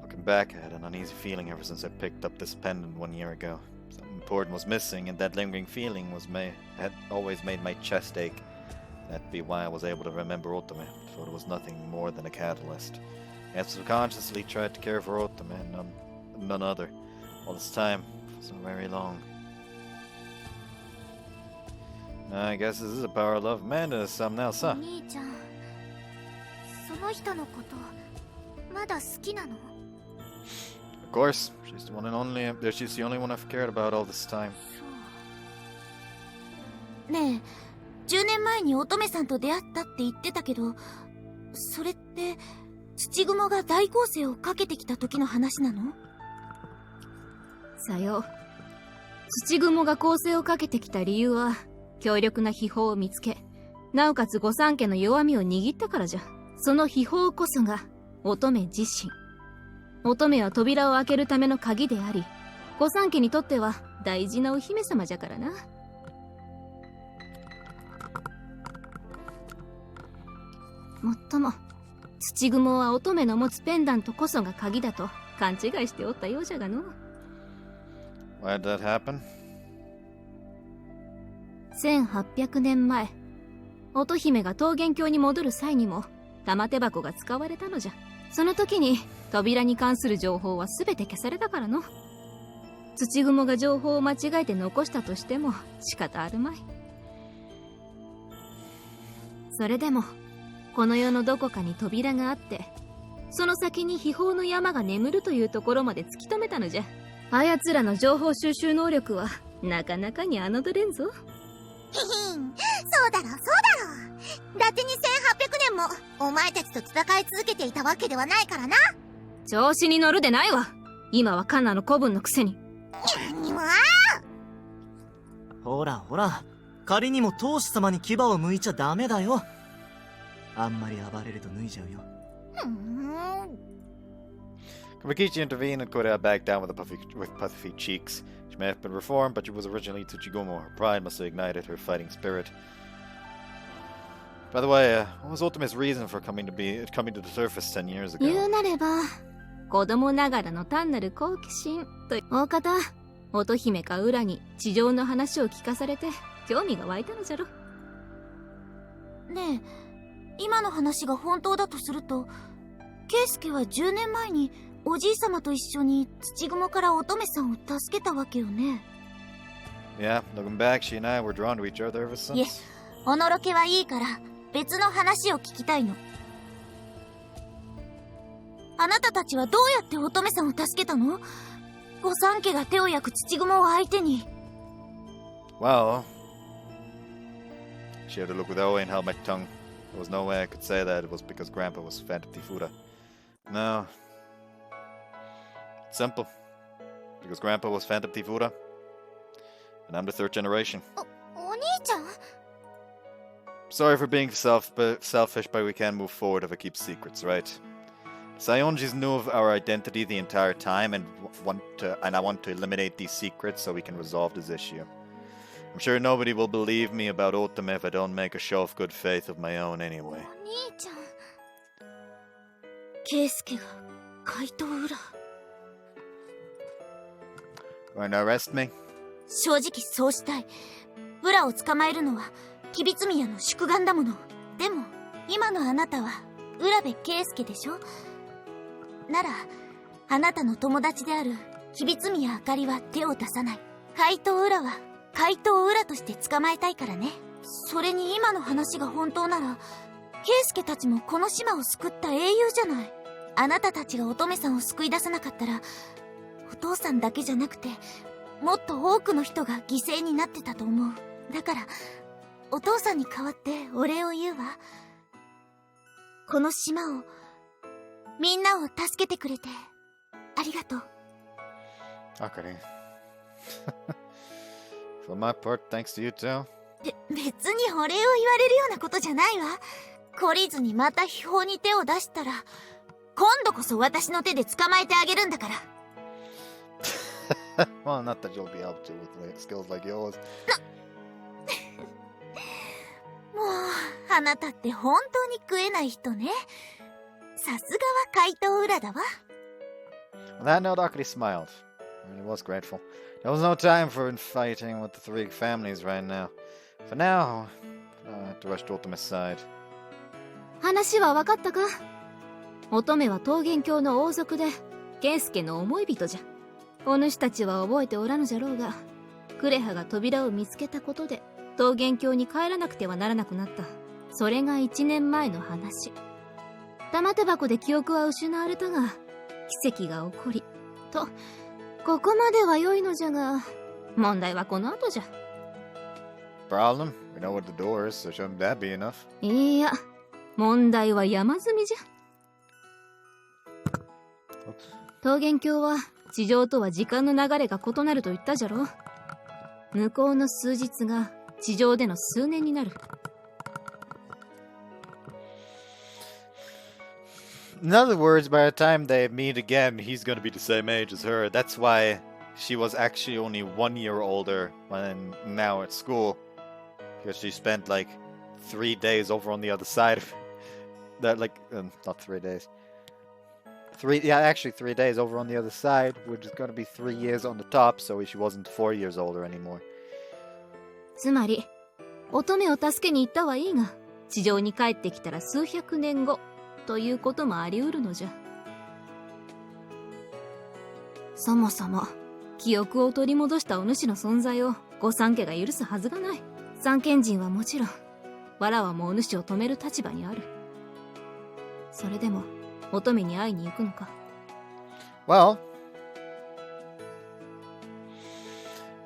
Looking back, I had an uneasy feeling ever since I picked up this pendant 1 year ago. Something important was missing, and that lingering feeling had always made my chest ache. That'd be why I was able to remember Otome. I thought it was nothing more than a catalyst. I had subconsciously tried to care for Otome, none other. All this time, it wasn't very long. I guess this is a power of love. Amanda is something else, huh? 兄ちゃん、その人のことまだ好きなの？ Of course, she's the only one I've cared about all this time. ねえ、10年前に乙女さんと出会ったって言ってたけど、それって土雲が大攻勢をかけてきた時の話なの？さよう。土雲が攻勢をかけてきた理由は、強力な秘宝を見つけ、なおかつ御三家の弱みを握ったからじゃ。その秘宝こそが乙女自身。乙女は扉を開けるための鍵であり、御三家にとっては大事なお姫様じゃからな。もっとも、土雲は乙女の持つペンダントこそが鍵だと勘違いしておったようじゃがの。Why did that happen? 1800年前、乙姫が桃源郷に戻る際にも玉手箱が使われたのじゃ。その時に扉に関する情報は全て消されたからの。土雲が情報を間違えて残したとしても仕方あるまい。それでもこの世のどこかに扉があって、その先に秘宝の山が眠るというところまで突き止めたのじゃ。あやつらの情報収集能力はなかなかに侮れんぞ。そうだろう、そうだろう。だてに1800年もお前たちと戦い続けていたわけではないからな。調子に乗るでないわ。今はカナの子分のくせに。ほらほら、仮にも当主様に牙を向いちゃダメだよ。あんまり暴れると脱いじゃうよ。Kawakichi intervened and Korea backed down with puffy cheeks. She may have been reformed, but she was originally Tsuchigumo. Her pride must have ignited her fighting spirit. By the way, what was Otome's reason for coming to the surface 10 years ago? 言うなれば子供ながらの単なる好奇心と。大方乙姫か裏に地上の話を聞かされて興味が湧いたのじゃろ。ねえ、今の話が本当だとすると、圭介は10年前におじい様と一緒に土雲から乙女さんを助けたわけよね。Yeah, looking back, she and I were drawn to each other ever since. いえ、おのろけはいいから別の話を聞きたいの。あなたたちはどうやって乙女さんを助けたの？御三家が手を焼く土雲を相手に。Well, she had to look with Oe and held my tongue. There was no way I could say that it was because Grandpa was Phantom Tifuda. No. It's simple. Because Grandpa was Phantom Tifuda, and I'm the third generation. お兄ちゃん？ Sorry for being selfish, but we can't move forward if I keep secrets, right? Saionjis knew of our identity the entire time, and I want to eliminate these secrets so we can resolve this issue. I'm sure nobody will believe me about Otome if I don't make a show of good faith of my own anyway. お兄ちゃん。圭介が怪盗裏。Wanna arrest me? 正直そうしたい。裏を捕まえるのは吉備宮の宿願だもの。でも今のあなたは浦部圭介でしょ。ならあなたの友達である吉備宮あかりは手を出さない。怪盗裏は怪盗裏として捕まえたいからね。それに今の話が本当なら圭介たちもこの島を救った英雄じゃない。あなたたちが乙女さんを救い出さなかったら、お父さんだけじゃなくてもっと多くの人が犠牲になってたと思う。だからお父さんに代わってお礼を言うわ。この島を、みんなを助けてくれてありがとう。Okay. For my part, thanks to you too. 別にお礼を言われるようなことじゃないわ。懲りずにまた秘宝に手を出したら、今度こそ私の手で捕まえてあげるんだから。Well, not that you'll be able to with skills like yours. もう、あなたって本当に食えない人ね。さすがは怪盗裏だわ。On that note, Akari smiled. I really was grateful. There was no time for fighting with the three families right now. For now, I have to rush to Otome's side. 話は分かったか？乙女は桃源郷の王族で圭介の思い人じゃ。お主たちは覚えておらぬじゃろうが、クレハが扉を見つけたことで桃源郷に帰らなくてはならなくなった。それが1年前の話。玉手箱で記憶は失われたが奇跡が起こりと、ここまでは良いのじゃが、問題はこの後じゃ。Problem? We know what the door is, so shouldn't that be enough? いや、問題は山積みじゃ。桃源郷は地上とは時間の流れが異なると言ったじゃろ。向こうの数日が地上での数年になる。In other words, by the time they meet again, he's going to be the same age as her. That's why she was actually only 1 year older when now at school. Because she spent like 3 days over on the other side of that, like, not 3 days. 3 days over on the other side, which is going to be 3 years on the top, so she wasn't 4 years older anymore. つまり、乙女を助けに行ったはいいが、地上に帰ってきたら数百年後ということもあり得るのじゃ。そもそも記憶を取り戻したお主の存在を御三家が許すはずがない。三賢人はもちろん、わらわもお主を止める立場にある。それでも乙女に会いに行くのか。Well,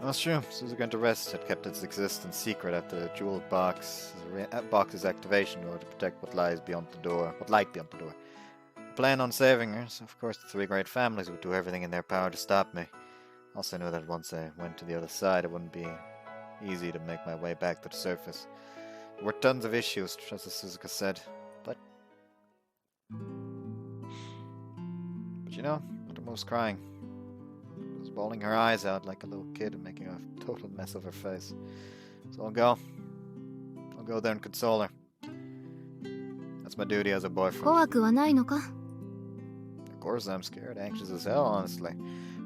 that's true. Suzuka Rest had kept its existence secret at the jeweled box's activation in order to protect what lies beyond the door. plan on saving her, so of course the three great families would do everything in their power to stop me. Also knew that once I went to the other side, it wouldn't be easy to make my way back to the surface. There were tons of issues, just as Suzuka said, but you know, Otome was crying. She was bawling her eyes out like a little kid and making a total mess of her face. So I'll go there and console her. That's my duty as a boyfriend. 怖くはないのか? Of course I'm scared, anxious as hell, honestly.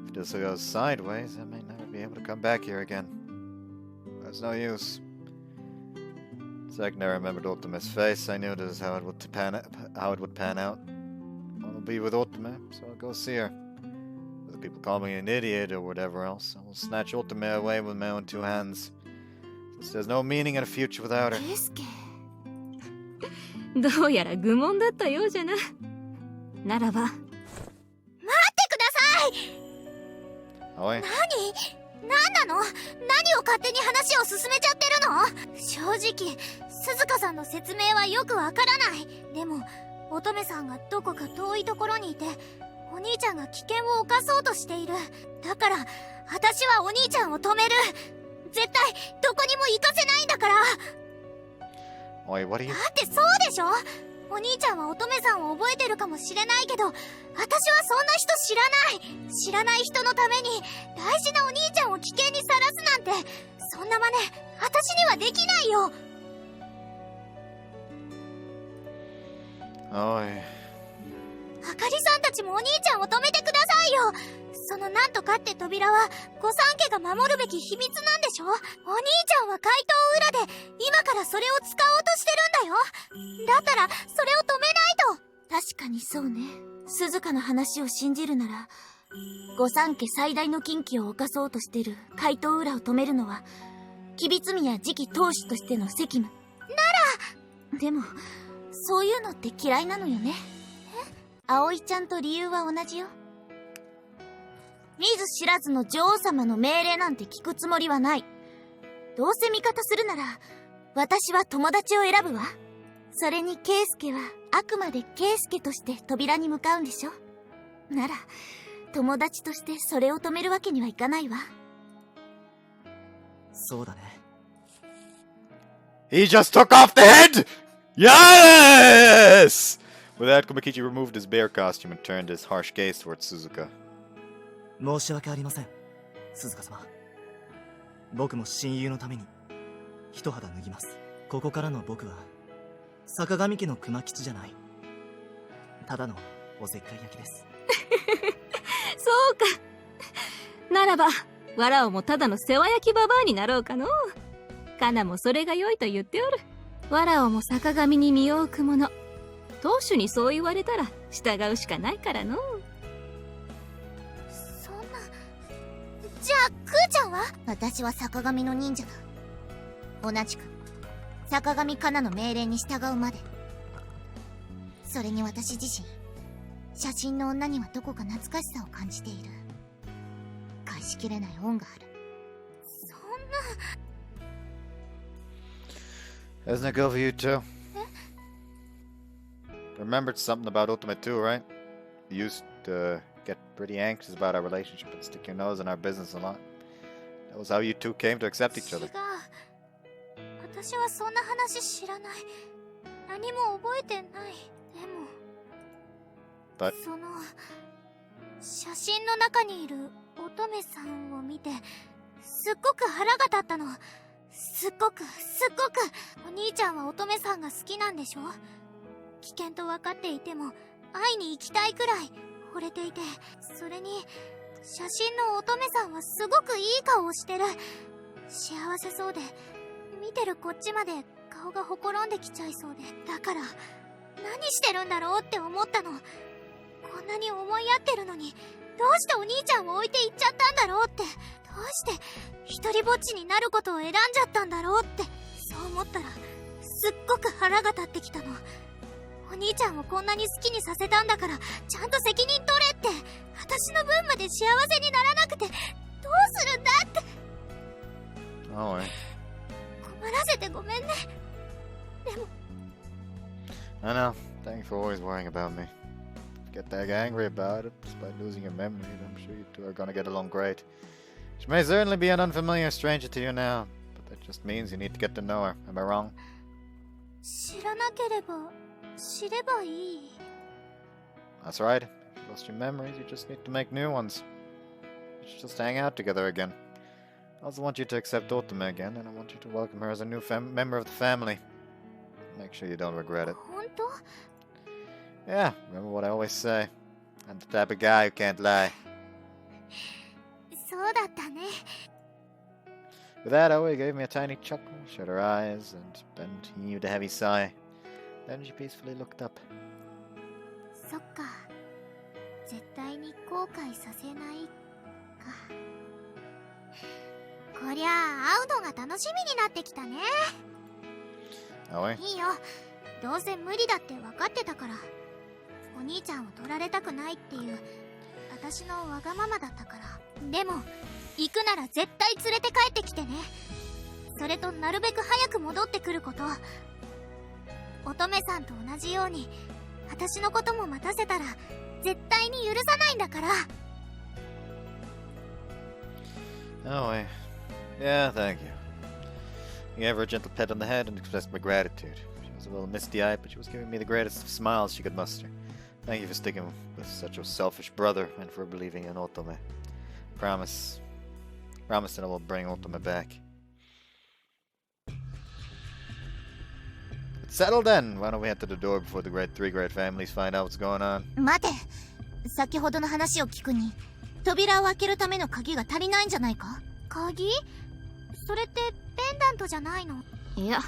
If this goes sideways, I may never be able to come back here again. There's no use. The second I remembered Otome's face, I knew this is how it would pan out. I'll be with Otome, so I'll go see her. Whether people call me an idiot or whatever else, I will snatch Otome away with my own two hands. Since there's no meaning in a future without her. どうやら愚問だったようじゃな。ならば。待ってください。おい。何なの？何を勝手に話を進めちゃってるの？正直、鈴鹿さんの説明はよくわからない。でも、乙女さんがどこか遠いところにいて、お兄ちゃんが危険を冒そうとしている。だから、私はお兄ちゃんを止める。絶対、どこにも行かせないんだから。おい、what are you... だってそうでしょ？お兄ちゃんは乙女さんを覚えてるかもしれないけど、私はそんな人知らない。知らない人のために大事なお兄ちゃんを危険にさらすなんて、そんな真似私にはできないよ。おい。あかりさんたちもお兄ちゃんを止めてくださいよ。そのなんとかって扉は御三家が守るべき秘密なんでしょ？お兄ちゃんは怪盗裏で今からそれを使おうとしてるんだよ。だったらそれを止めないと。確かにそうね。鈴鹿の話を信じるなら、御三家最大の禁忌を犯そうとしてる怪盗裏を止めるのは吉備宮次期当主としての責務なら。でもそういうのって嫌いなのよね。葵ちゃんと理由は同じよ。見ず知らずの女王様の命令なんて聞くつもりはない。どうせ味方するなら私は友達を選ぶわ。それに圭介はあくまで圭介として扉に向かうんでしょ。なら友達としてそれを止めるわけにはいかないわ。そうだね。 He just took off the head! Yes! With that, Komakichi removed his bear costume and turned his harsh gaze towards Suzuka. 申し訳ありません、鈴鹿様。僕も親友のために一肌脱ぎます。ここからの僕は坂上家の熊吉じゃない。ただのおせっかい焼きです。そうか。ならば、わらおもただの世話焼きババアになろうかの。カナもそれが良いと言っておる。わらおも坂上に身を置く者。当主にそう言われたら従うしかないからの。そんな。じゃあクーちゃんは？私は坂上の忍者だ。同じく坂上かなの命令に従うまで。それに私自身、写真の女にはどこか懐かしさを感じている。返しきれない恩がある。そんな。 Doesn't it go for you too? Remembered something about Otome too, right? You used to get pretty anxious about our relationship and stick your nose in our business a lot. That was how you two came to accept each other. 私はそんな話知らない。何も覚えてない。でも、その写真の中にいる乙女さんを見てすっごく腹が立ったの。すっごくお兄ちゃんは乙女さんが好きなんでしょ。危険と分かっていても会いに行きたいくらい惚れていて、それに写真の乙女さんはすごくいい顔をしてる。幸せそうで、見てるこっちまで顔がほころんできちゃいそうで、だから何してるんだろうって思ったの。こんなに思い合ってるのにどうしてお兄ちゃんを置いて行っちゃったんだろうって、どうして一人ぼっちになることを選んじゃったんだろうって、そう思ったらすっごく腹が立ってきたの。お兄ちゃんをこんなに好きにさせたんだからちゃんと責任取れって。私の分まで幸せにならなくてどうするんだって。おい。困らせてごめんね。でも I know. Thank you for always worrying about me. get that angry about it, despite losing your memory. I'm sure you two are gonna get along great. She may certainly be an unfamiliar stranger to you now, but that just means you need to get to know her. Am I wrong? 知らなければ知ればいい。 That's right. If you lost your memories, you just need to make new ones. You should just hang out together again. I also want you to accept Otome again, and I want you to welcome her as a new member of the family. Make sure you don't regret it. 本当？ Yeah, remember what I always say. I'm the type of guy who can't lie. そうだったね。 With that, Aoi gave me a tiny chuckle, shut her eyes, and then heaved a heavy sigh. Then she peacefully looked up. そっか。絶対に後悔させないか。こりゃあ会うのが楽しみになってきたね。 Aoi? いいよ。どうせ無理だって分かってたから。お兄ちゃんを取られたくないっていう私のわがままだったから。でも行くなら絶対連れて帰ってきてね。それとなるべく早く戻ってくること。乙女さんと同じように私のことも待たせたら絶対に許さないんだから。 Aoi. Yeah, thank you. I gave her a gentle pat on the head and expressed my gratitude. She was a little misty-eyed, but she was giving me the greatest of smiles she could muster. Thank you for sticking with such a selfish brother and for believing in Otome. Promise that I will bring Otome back. It's settled then. Why don't we head to the door before the three great families find out what's going on? 待て。先ほどの話を聞くに、扉を開けるための鍵が足りないんじゃないか？鍵？それってペンダントじゃないの？いや、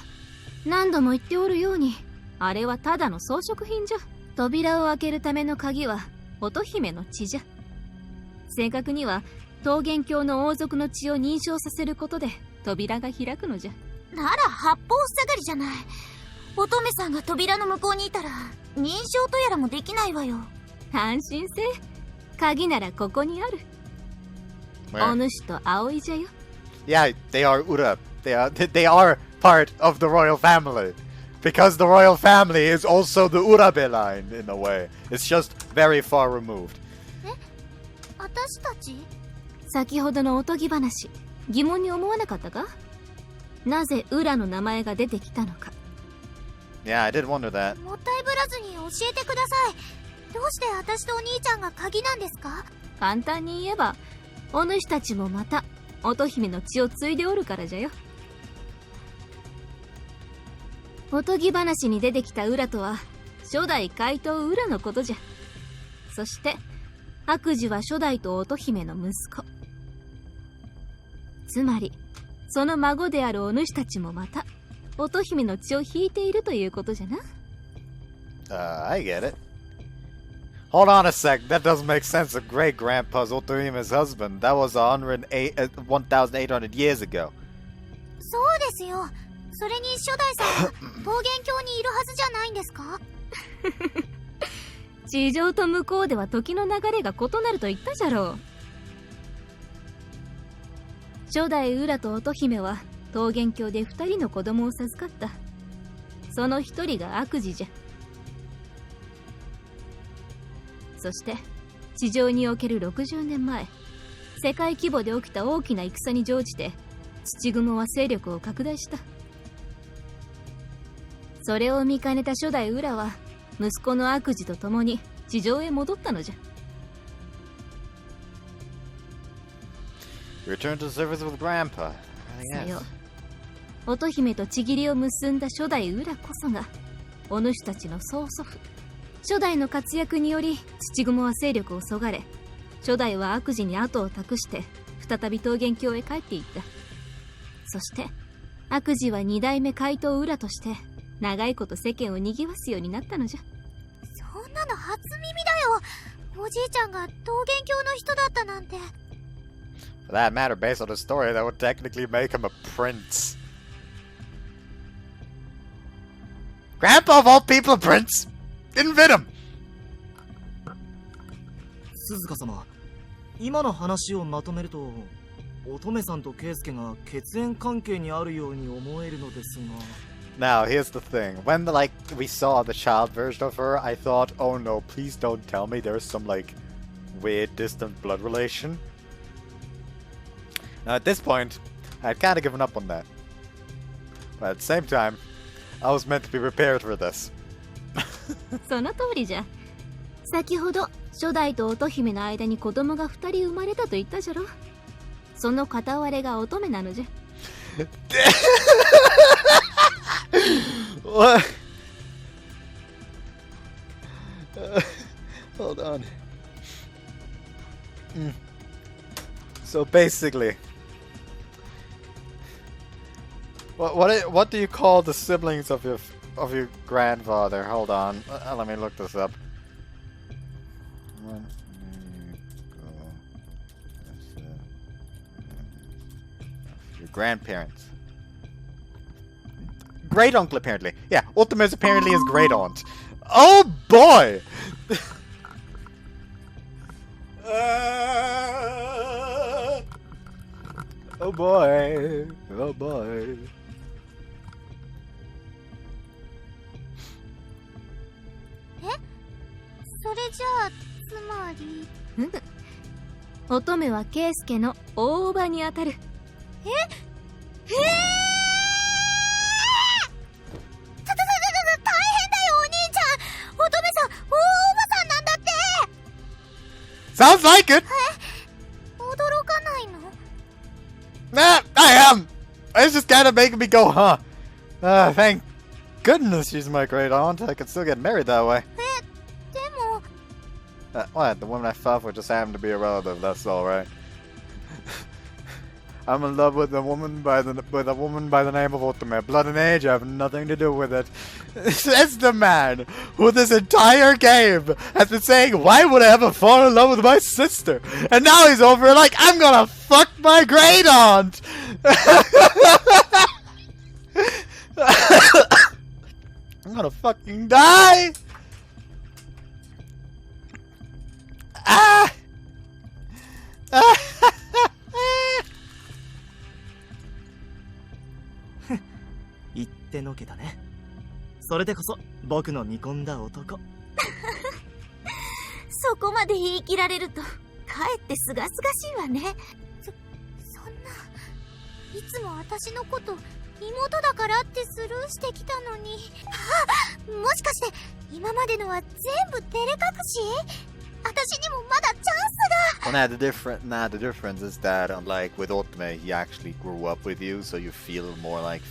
何度も言っておるように、あれはただの装飾品じゃ。扉を開けるための鍵は乙姫の血じゃ。正確には桃源郷の王族の血を認証させることで扉が開くのじゃ。なら八方塞がりじゃない。乙女さんが扉の向こうにいたら認証とやらもできないわよ。安心せ。鍵ならここにある。お主と葵じゃよ。Yeah, they are Ura. They are part of the royal family. Because the royal family is also the Urabe line, in a way. It's just very far removed. え？私たち？先ほどのおとぎ話、疑問に思わなかったか？なぜウラの名前が出てきたのか。Yeah, I did wonder that. もったいぶらずに教えてください。どうして私とお兄ちゃんが鍵なんですか？簡単に言えば、お主たちもまた乙姫の血を継いでおるからじゃよ。おとぎ話に出てきたウラとは初代怪盗ウラのことじゃ。そして悪事は初代と乙姫の息子。つまりその孫であるお主たちもまた乙姫の血を引いているということじゃな。I get it. Hold on a sec. That doesn't make sense. A great grandpa's Otohime's husband. That was 1,800 years ago. そうですよ。それに初代さんは桃源郷にいるはずじゃないんですか？地上と向こうでは時の流れが異なると言ったじゃろう。初代ウラと乙姫は桃源郷で2人の子供を授かった。その1人が悪事じゃ。そして地上における60年前、世界規模で起きた大きな戦に乗じて土蜘蛛は勢力を拡大した。それを見かねた初代ウラは息子の悪事と共に地上へ戻ったのじゃ。Return to service with Grandpa. さよ。乙姫と契りを結んだ初代ウラこそがお主たちの曽祖父。初代の活躍により土蜘蛛は勢力をそがれ、初代は悪事に後を託して再び桃源郷へ帰っていった。そして悪事は2代目怪盗ウラとして長いこと世間を賑わすようになったのじゃ。そんなの初耳だよ。おじいちゃんが桃源郷の人だったなんて。For that matter, based on the story, that would technically make him a prince. Grandpa of all people, a prince! Didn't fit him! 鈴鹿様、今の話をまとめると、乙女さんと圭介が血縁関係にあるように思えるのですが。Now, here's the thing. When we saw the child version of her, I thought, oh no, please don't tell me there's some weird distant blood relation. Now at this point, I had kind of given up on that. But at the same time, I was meant to be prepared for this. その通りじゃ。先ほど初代と乙姫の間に子供が2人生まれたと言ったじゃろ。その片割れが乙女なのじゃ。What? Hold on. So basically, what do you call the siblings of your grandfather? Hold on, let me look this up. Your grandparents. Great uncle, apparently. Yeah, Otome is apparently his great aunt. Oh boy! Oh boy. Oh boy. それじゃあつまり乙女は圭介の大叔母にあたる。大変だよお兄ちゃん。乙女さん大叔母さんなんだって。 Sounds like it! 驚かないの？ Nah, I am! It's just kinda making me go, huh? Thank goodness she's my great aunt. I could still get married that way. でも What? The woman I fought for just happened to be a relative, that's alright. I'm in love with a woman by the name of Otome. Blood and age have nothing to do with it. It's the man who this entire game has been saying, why would I ever fall in love with my sister? And now he's over like, I'm gonna fuck my great aunt! I'm gonna fucking die! Ah! Ah! 言ってのけだね。それでこそ僕の見込んだ男。そこまで言い切られるとかえってすがすがしいわね。そんな、いつも私のこと妹だからってスルーしてきたのに。もしかして今までのは全部照れ隠し？私にもまだチャンスが。 Well, the difference is that, unlike with Otome, he actually grew up with you, so you feel more like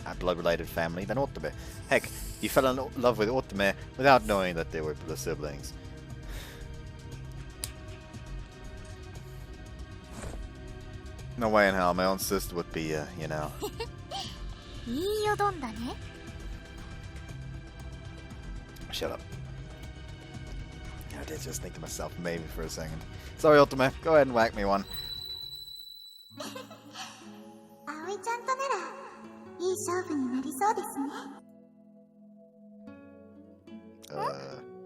a blood-related family than Otome. Heck, you fell in love with Otome without knowing that they were the siblings. No way in hell my own sister would be, you know. いいよどんだね。 Shut up. I did just think to myself, maybe for a second. Sorry, Otome. Go ahead and whack me one. 葵ちゃんとならいい勝負になりそうですね。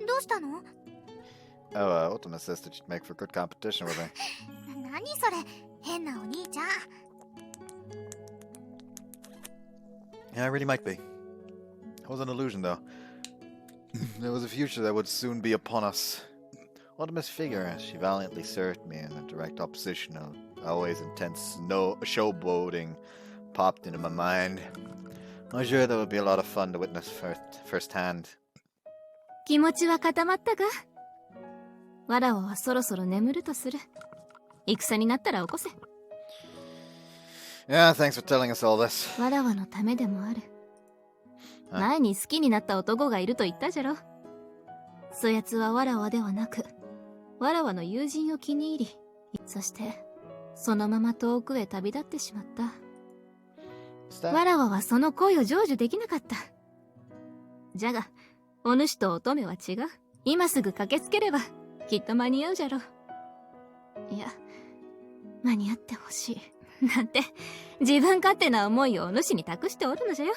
どうしたの？ Otome says that you'd make for good competition with me. 何それ、変なお兄ちゃん。 Yeah, I really might be. It was an illusion, though. There was a future that would soon be upon us. Otome's figure, as she valiantly served me in a direct opposition of always intense showboating, popped into my mind. I'm sure that would be a lot of fun to witness firsthand. 気持ちは固まったか？わらわはそろそろ眠るとする。戦になったら起こせ。Yeah, thanks for telling us all this. わらわのためでもある。前に好きになった男がいると言ったじゃろ。そやつはわらわではなく、わらわの友人を気に入り、そしてそのまま遠くへ旅立ってしまった。わらわはその恋を成就できなかった。じゃが、お主と乙女は違う。今すぐ駆けつければきっと間に合うじゃろ。いや、間に合ってほしい。なんて自分勝手な思いをお主に託しておるのじゃよ。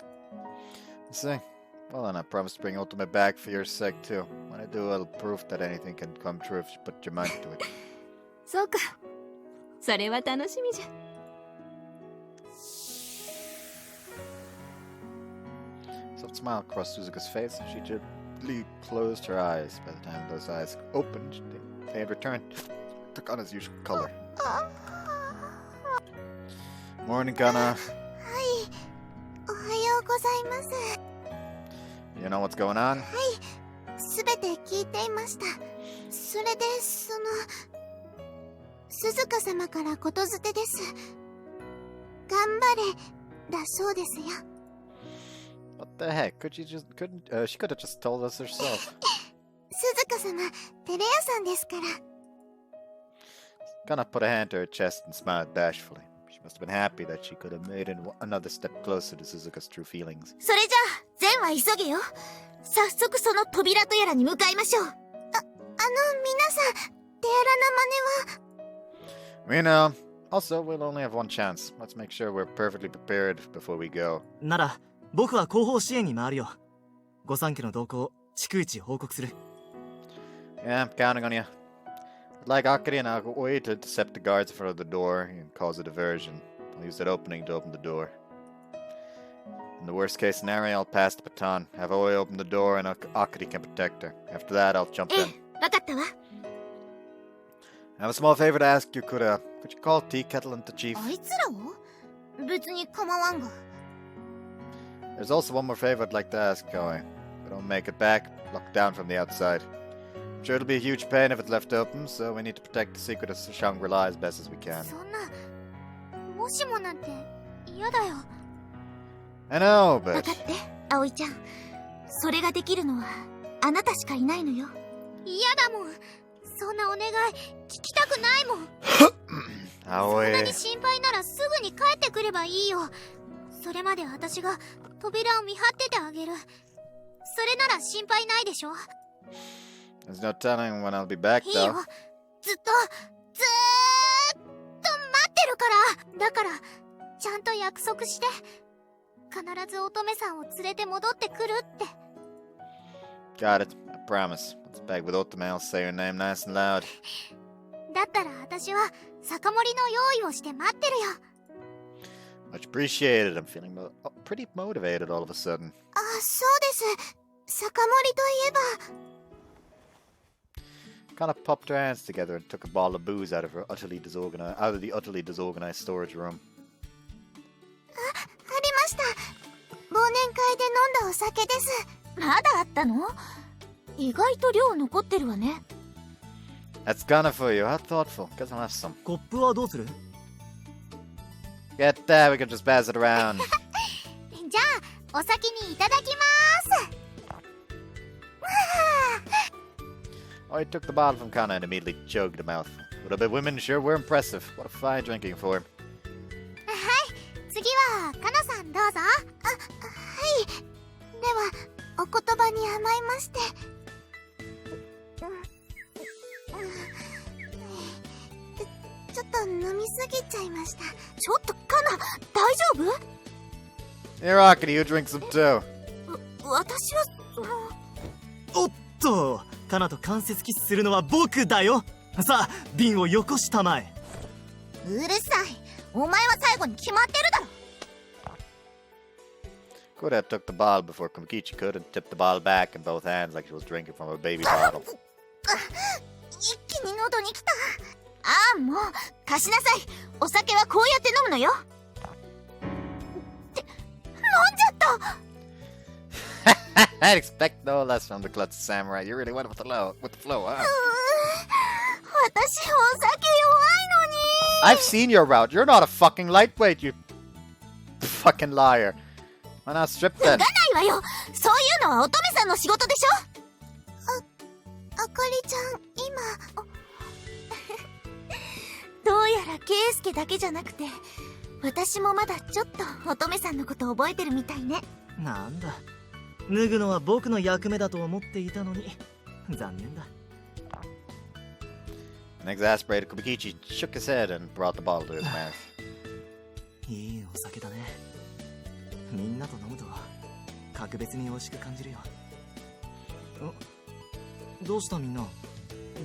See? Well, then I promise to bring Otome back for your sake, too. When I do, I'll prove that anything can come true if you put your mind to it. そうか。それは楽しみじゃ。Soft smile crossed Suzuka's face, and she gently closed her eyes. By the time those eyes opened, they had returned, took on its usual color. Morning, Kana. はい、おはようございます。 You know what's going on? はい、すべて聞いていました。それで、鈴鹿様からことづてです。頑張れ、だそうですよ。What the heck? She could have just told us herself. 鈴鹿様、テレ屋さんですから。Kana put a hand to her chest and smiled bashfully. She must have been happy that she could have made another step closer to Suzuka's true feelings. それじゃあ、善は急げよ。早速その扉とやらに向かいましょう。皆さん、手荒な真似は。We know. Also, we'll only have one chance. Let's make sure we're perfectly prepared before we go. なら僕は後方支援に回るよ。御三家の動向、逐一報告する。 Yeah, I'm counting on you. I'd like Akari and Aoi to intercept the guards in front of the door and cause a diversion. I'll use that opening to open the door. In the worst case scenario, I'll pass the baton. Have Aoi open the door and Akari can protect her. After that, I'll jump in. わかったわ。 I have a small favor to ask you, Kura. Could you call Tea Kettle into Chief? あいつらを？別に構わんが。 There's also one more favor I'd like to ask, Koi. If we don't make it back, lock down from the outside. I'm sure it'll be a huge pain if it's left open, so we need to protect the secret of Shangri-La as best as we can. そんな、もしもなんて嫌だよ。 I know, わ but... かって、葵ちゃん。それができるのは、あなたしかいないのよ。嫌だもん。そんなお願い、聞きたくないもん。そんなに心配ならすぐに帰ってくればいいよ。それまで私が扉を見張っててあげる。それなら心配ないでしょ。 There's no telling when I'll be back, いいよ。 though. ずっと待ってるから。だから、ちゃんと約束して。必ず乙女さんを連れて戻ってくるって。 Got it. I promise. Once back with Otome, I'll say your name nice and loud. だったら私は酒盛りの用意をして待ってるよ。 Much appreciated. I'm feeling pretty motivated all of a sudden. あ、そうです。酒盛りといえば。 Kind of popped her hands together and took a bottle of booze out of the utterly disorganized storage room. ありました。忘年会で飲んだお酒です。まだあったの？意外と量残ってるわね。 That's Ghana for you. How thoughtful. Guess I'll have some. コップはどうする？ Get that. We can just pass it around. じゃあ、お先にいただきます。Oh, he took the bottle from Kana and immediately chugged a mouthful. What a bit women sure were impressive. What a fine drinking form. はい、次はかなさんどうぞ。はい。では、お言葉に甘えまして。ちょっと飲みすぎちゃいました。ちょっとカナ、大丈夫？ Here, Akari, you drink some too. 私はおっと、カナと間接キスするのは僕だよ。さあ、瓶をよこしたまえ。うるさい。お前は最後に決まってるだろ。Could have took the bottle before Komikichi could and tipped the bottle back in both hands like she was drinking from a baby bottle. 一気に喉に来た。ああ、もう貸しなさい。お酒はこうやって飲むのよ。って飲んじゃった。I'd expect no less from the klutz samurai. You really went with the flow, huh? 私お酒弱いのに。I've seen your route. You're not a fucking lightweight, you fucking liar. Why not strip 脱が then? ないわよ。そういうのは乙女さんの仕事でしょ。あかりちゃん、今。どうやらケイスケだけじゃなくて、私もまだちょっと乙女さんのこと覚えてるみたいね。なんだ、脱ぐのは僕の役目だと思っていたのに、残念だ。An exasperated Komikichi shook his head and brought the bottle to his mouth. いいお酒だね。みんなと飲むと格別に美味しく感じるよ。どうしたみんな、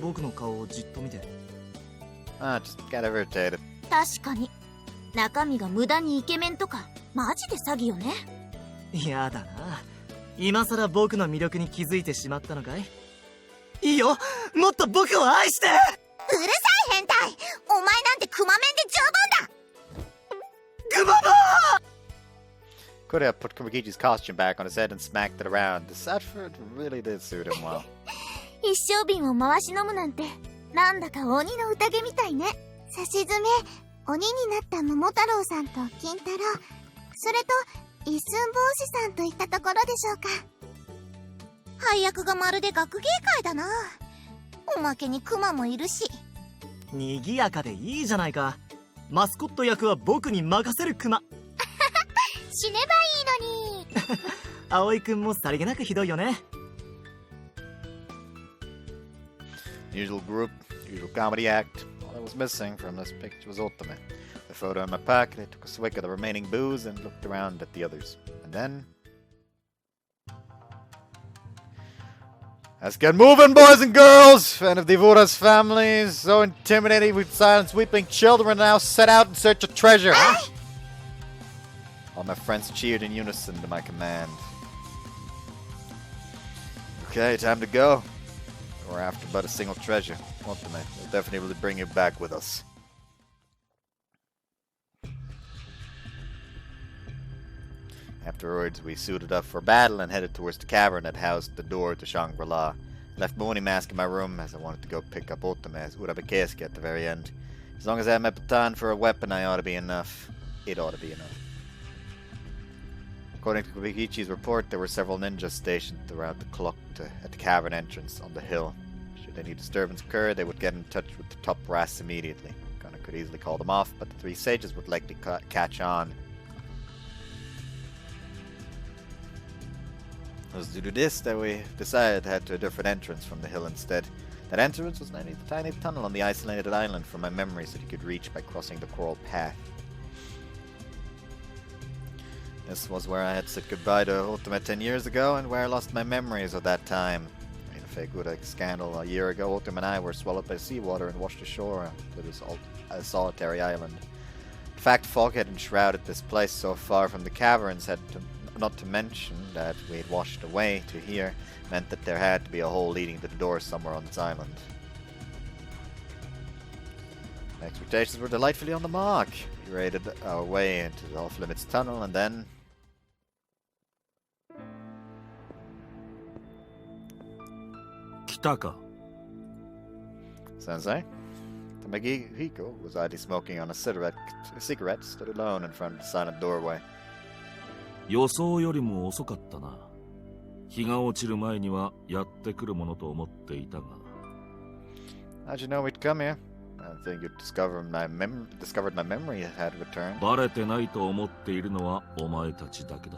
僕の顔をじっと見て。Ah, just got irritated. 確かに中身が無駄にイケメンとかマジで詐欺よね。やだな、今さら僕の魅力に気づいてしまったのかい？いいよ、もっと僕を愛して。うるさい変態、お前なんてクマメンで十分だ。クママCould have put Kumagichi's costume back on his head and smacked it around. This outfit really did suit him well. 一升瓶を回し飲むなんてなんだか鬼の宴みたいね。さしずめ、鬼になった桃太郎さんと金太郎、それと一寸法師さんといったところでしょうか。配役がまるで学芸会だな。おまけにクマもいるし。賑やかでいいじゃないか。マスコット役は僕に任せるクマ。死ねばいいのに。葵くんもさりげなくひどいよね。Usual group, usual comedy act. All that was missing from this picture was Otome. The photo in my pocket, I took a swig of the remaining booze and looked around at the others. And then... Let's get moving, boys and girls! Fan of Devora's family, so intimidating we've silenced weeping children, now set out in search of treasure. All my friends cheered in unison to my command. Okay, time to go. We're after but a single treasure. Otome, we'll definitely bring you back with us. Afterwards, we suited up for battle and headed towards the cavern that housed the door to Shangri-La. I left my Oni mask in my room as I wanted to go pick up Otome's Urabekesuke at the very end. As long as I have my baton for a weapon, I ought to be enough. It ought to be enough. According to Kubikichi's report, there were several ninjas stationed around the clock at the cavern entrance on the hill. Should any disturbance occur, they would get in touch with the top brass immediately. Gunner could easily call them off, but the three sages would likely catch on. It was due to this that we decided to head to a different entrance from the hill instead. That entrance was a tiny tunnel on the isolated island from my memories that you could reach by crossing the coral path. This was where I had said goodbye to Otome 10 years ago, and where I lost my memories of that time. In a fake Udak scandal a year ago, Otome and I were swallowed by seawater and washed ashore to this a solitary island. The fact fog had enshrouded this place so far from the caverns not to mention that we had washed away to here, meant that there had to be a hole leading to the door somewhere on this island. My expectations were delightfully on the mark. We raided our way into the off-limits tunnel and then... Kitaka. Sensei? Tomegahiko was idly smoking on a cigarette, stood alone in front of the silent doorway. 予想よりも遅かったな。日が落ちる前にはやってくるものと思っていたが。How'd you know we'd come here? I think you discovered my memory had returned. バレてないと思っているのはお前たちだけだ。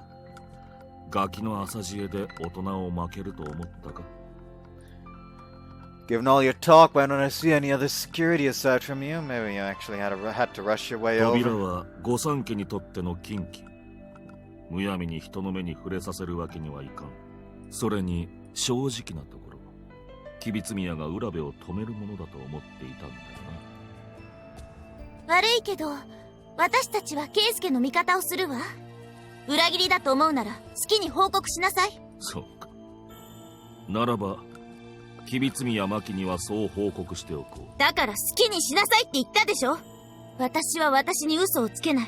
ガキの朝知恵で大人を負けると思ったか？ Given all your talk, why don't I see any other security aside from you? Maybe you actually had to rush your way over. 扉は御三家にとっての禁忌。むやみに人の目に触れさせるわけにはいかん。それに正直なところ、吉備宮が浦部を止めるものだと思っていたんだよな。悪いけど、私たちは圭介の味方をするわ。裏切りだと思うなら好きに報告しなさい。そうか。ならば、吉備宮真希にはそう報告しておこう。だから好きにしなさいって言ったでしょ。私は私に嘘をつけない。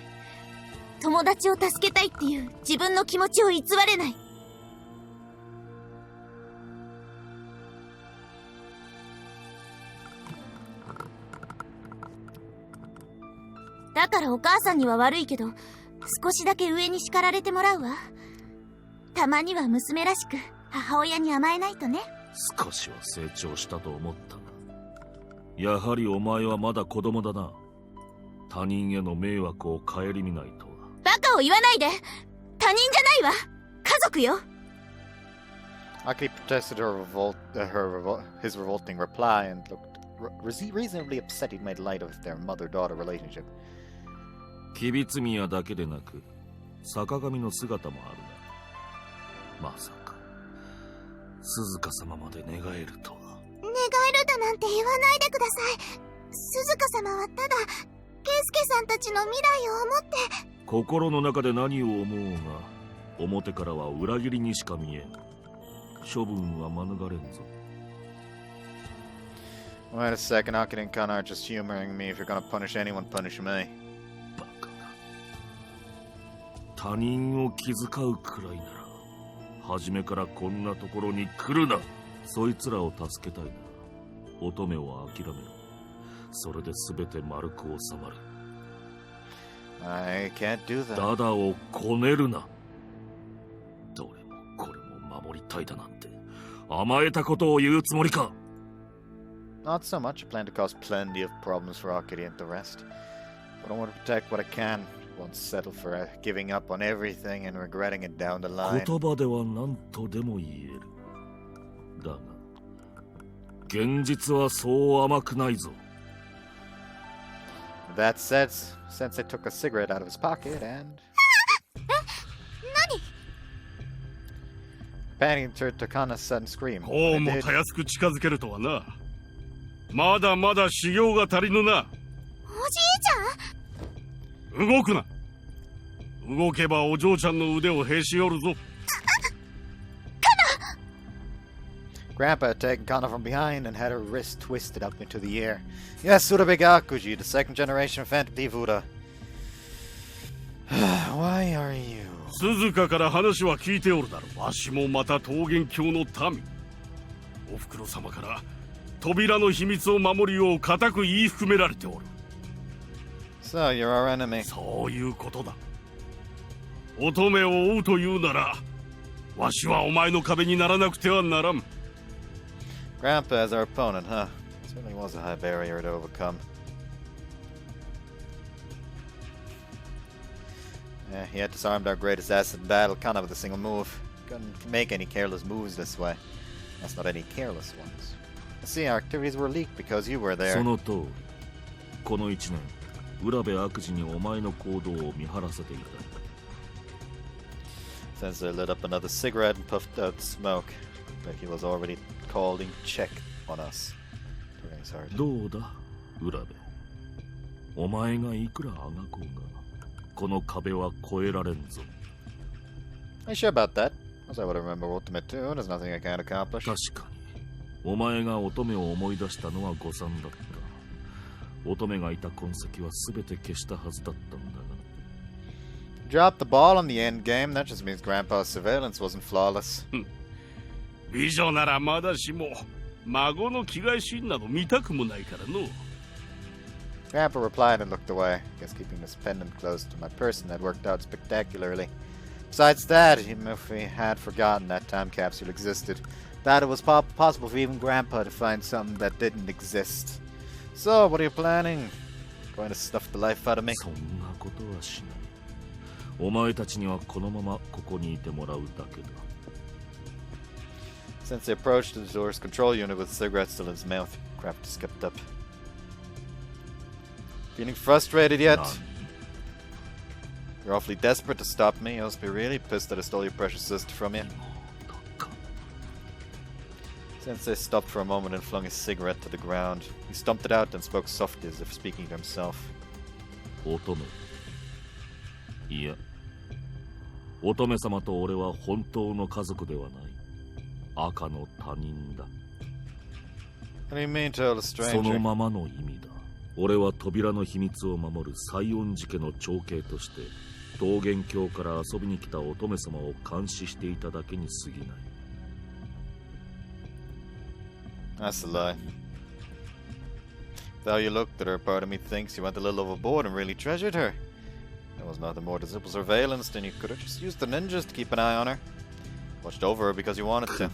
友達を助けたいっていう自分の気持ちを偽れない。だからお母さんには悪いけど、少しだけ上に叱られてもらうわ。たまには娘らしく母親に甘えないとね。少しは成長したと思ったが、やはりお前はまだ子供だな。他人への迷惑を顧みないと。バカを言わないで。他人じゃないわ。家族よ。Aki protested his revolting reply and looked reasonably upset he'd made light of their mother-daughter relationship. 吉備宮だけでなく、坂上の姿もあるな。まさか、鈴鹿様まで願えるとは。願えるだなんて言わないでください。鈴鹿様はただ、圭介さんたちの未来を思って。心の中で何を思おうが、表からは裏切りにしか見えん。処分は免れんぞ。Wait a second, Aki and Kana are just humoring me. If you're gonna punish anyone, punish me. バカな。他人を気遣うくらいなら、初めからこんなところに来るな。そいつらを助けたいな。乙女を諦めろ。それで全て丸く収まる。I can't do that. ダダをこねるな。どれもこれも守りたいだなんて甘えたことを言うつもりか。 Not so much. I plan to cause plenty of problems for Akiri and the rest. But I want to protect what I can. Won't settle for giving up on everything and regretting it down the line. 言葉では何とでも言える。だが、現実はそう甘くないぞ。That said, Sensei took a cigarette out of his pocket and... Panting turned to Kana's sudden scream. こうもたやすく近づけるとはな。まだまだ修行が足りぬな。おじいちゃん、動くな。動けばお嬢ちゃんの腕をへし折るぞ。Grandpa had taken Kana from behind and had her wrist twisted up into the air. Yes, Urabe Gakuji, the second generation Phantom Thief Uda. Why are you? 鈴鹿から話は聞いておるだろう。わしもまた桃源郷の民。おふくろ様から扉の秘密を守るよう固く言い含められておる。So, you're our enemy. そういうことだ。乙女を追うというなら、わしはお前の壁にならなくてはならん。Grandpa as our opponent, huh? Certainly was a high barrier to overcome. Yeah, he had disarmed our greatest asset in battle, kind of with a single move. Couldn't make any careless moves this way. That's not any careless ones. I see, our activities were leaked because you were there. その通り。この一年、浦部悪事にお前の行動を見張らせていた。Sensei lit up another cigarette and puffed out smoke. Like he was already calling check on us. During his heart. どうだ、浦部。お前がいくらあがこうが、この壁は越えられんぞ。Are you sure about that? As I would remember Ultimate 2, there's nothing I can't accomplish. 確かに。お前が乙女を思い出したのは誤算だった。乙女がいた痕跡は全て消したはずだったんだが。Dropped the ball on the end game. That just means Grandpa's surveillance wasn't flawless. 美女ならまだしも、孫の着替えシーンなど見たくもないからの。Grandpa replied and looked away. Guess keeping this pendant close to my person had worked out spectacularly. Besides that, even if we had forgotten that time capsule existed, that it was possible for even Grandpa to find something that didn't exist. So, what are you planning? Going to stuff the life out of me? そんなことはしない。お前たちにはこのままここにいてもらうだけだ。Since they approached the door's control unit with cigarettes still in his mouth, Kraft skipped up. Feeling frustrated yet? You're awfully desperate to stop me. You must be really pissed that I stole your precious sister from you. Sensei stopped for a moment and flung his cigarette to the ground. He stumped it out and spoke softly as if speaking to himself. 乙女。いや、乙女様と俺は本当の家族ではない。赤の他人だ。What do you mean, tell a そ stranger? のままの意味だ。俺は扉の秘密を守る西園寺家の長兄として桃源郷から遊びに来た乙女様を監視していただけに過ぎない。That's a lie. Though you looked at her, part of me thinks you went a little overboard and really treasured her. There was nothing more than simple surveillance, then you could have just used the ninjas to keep an eye on her. Watched over her because you wanted to.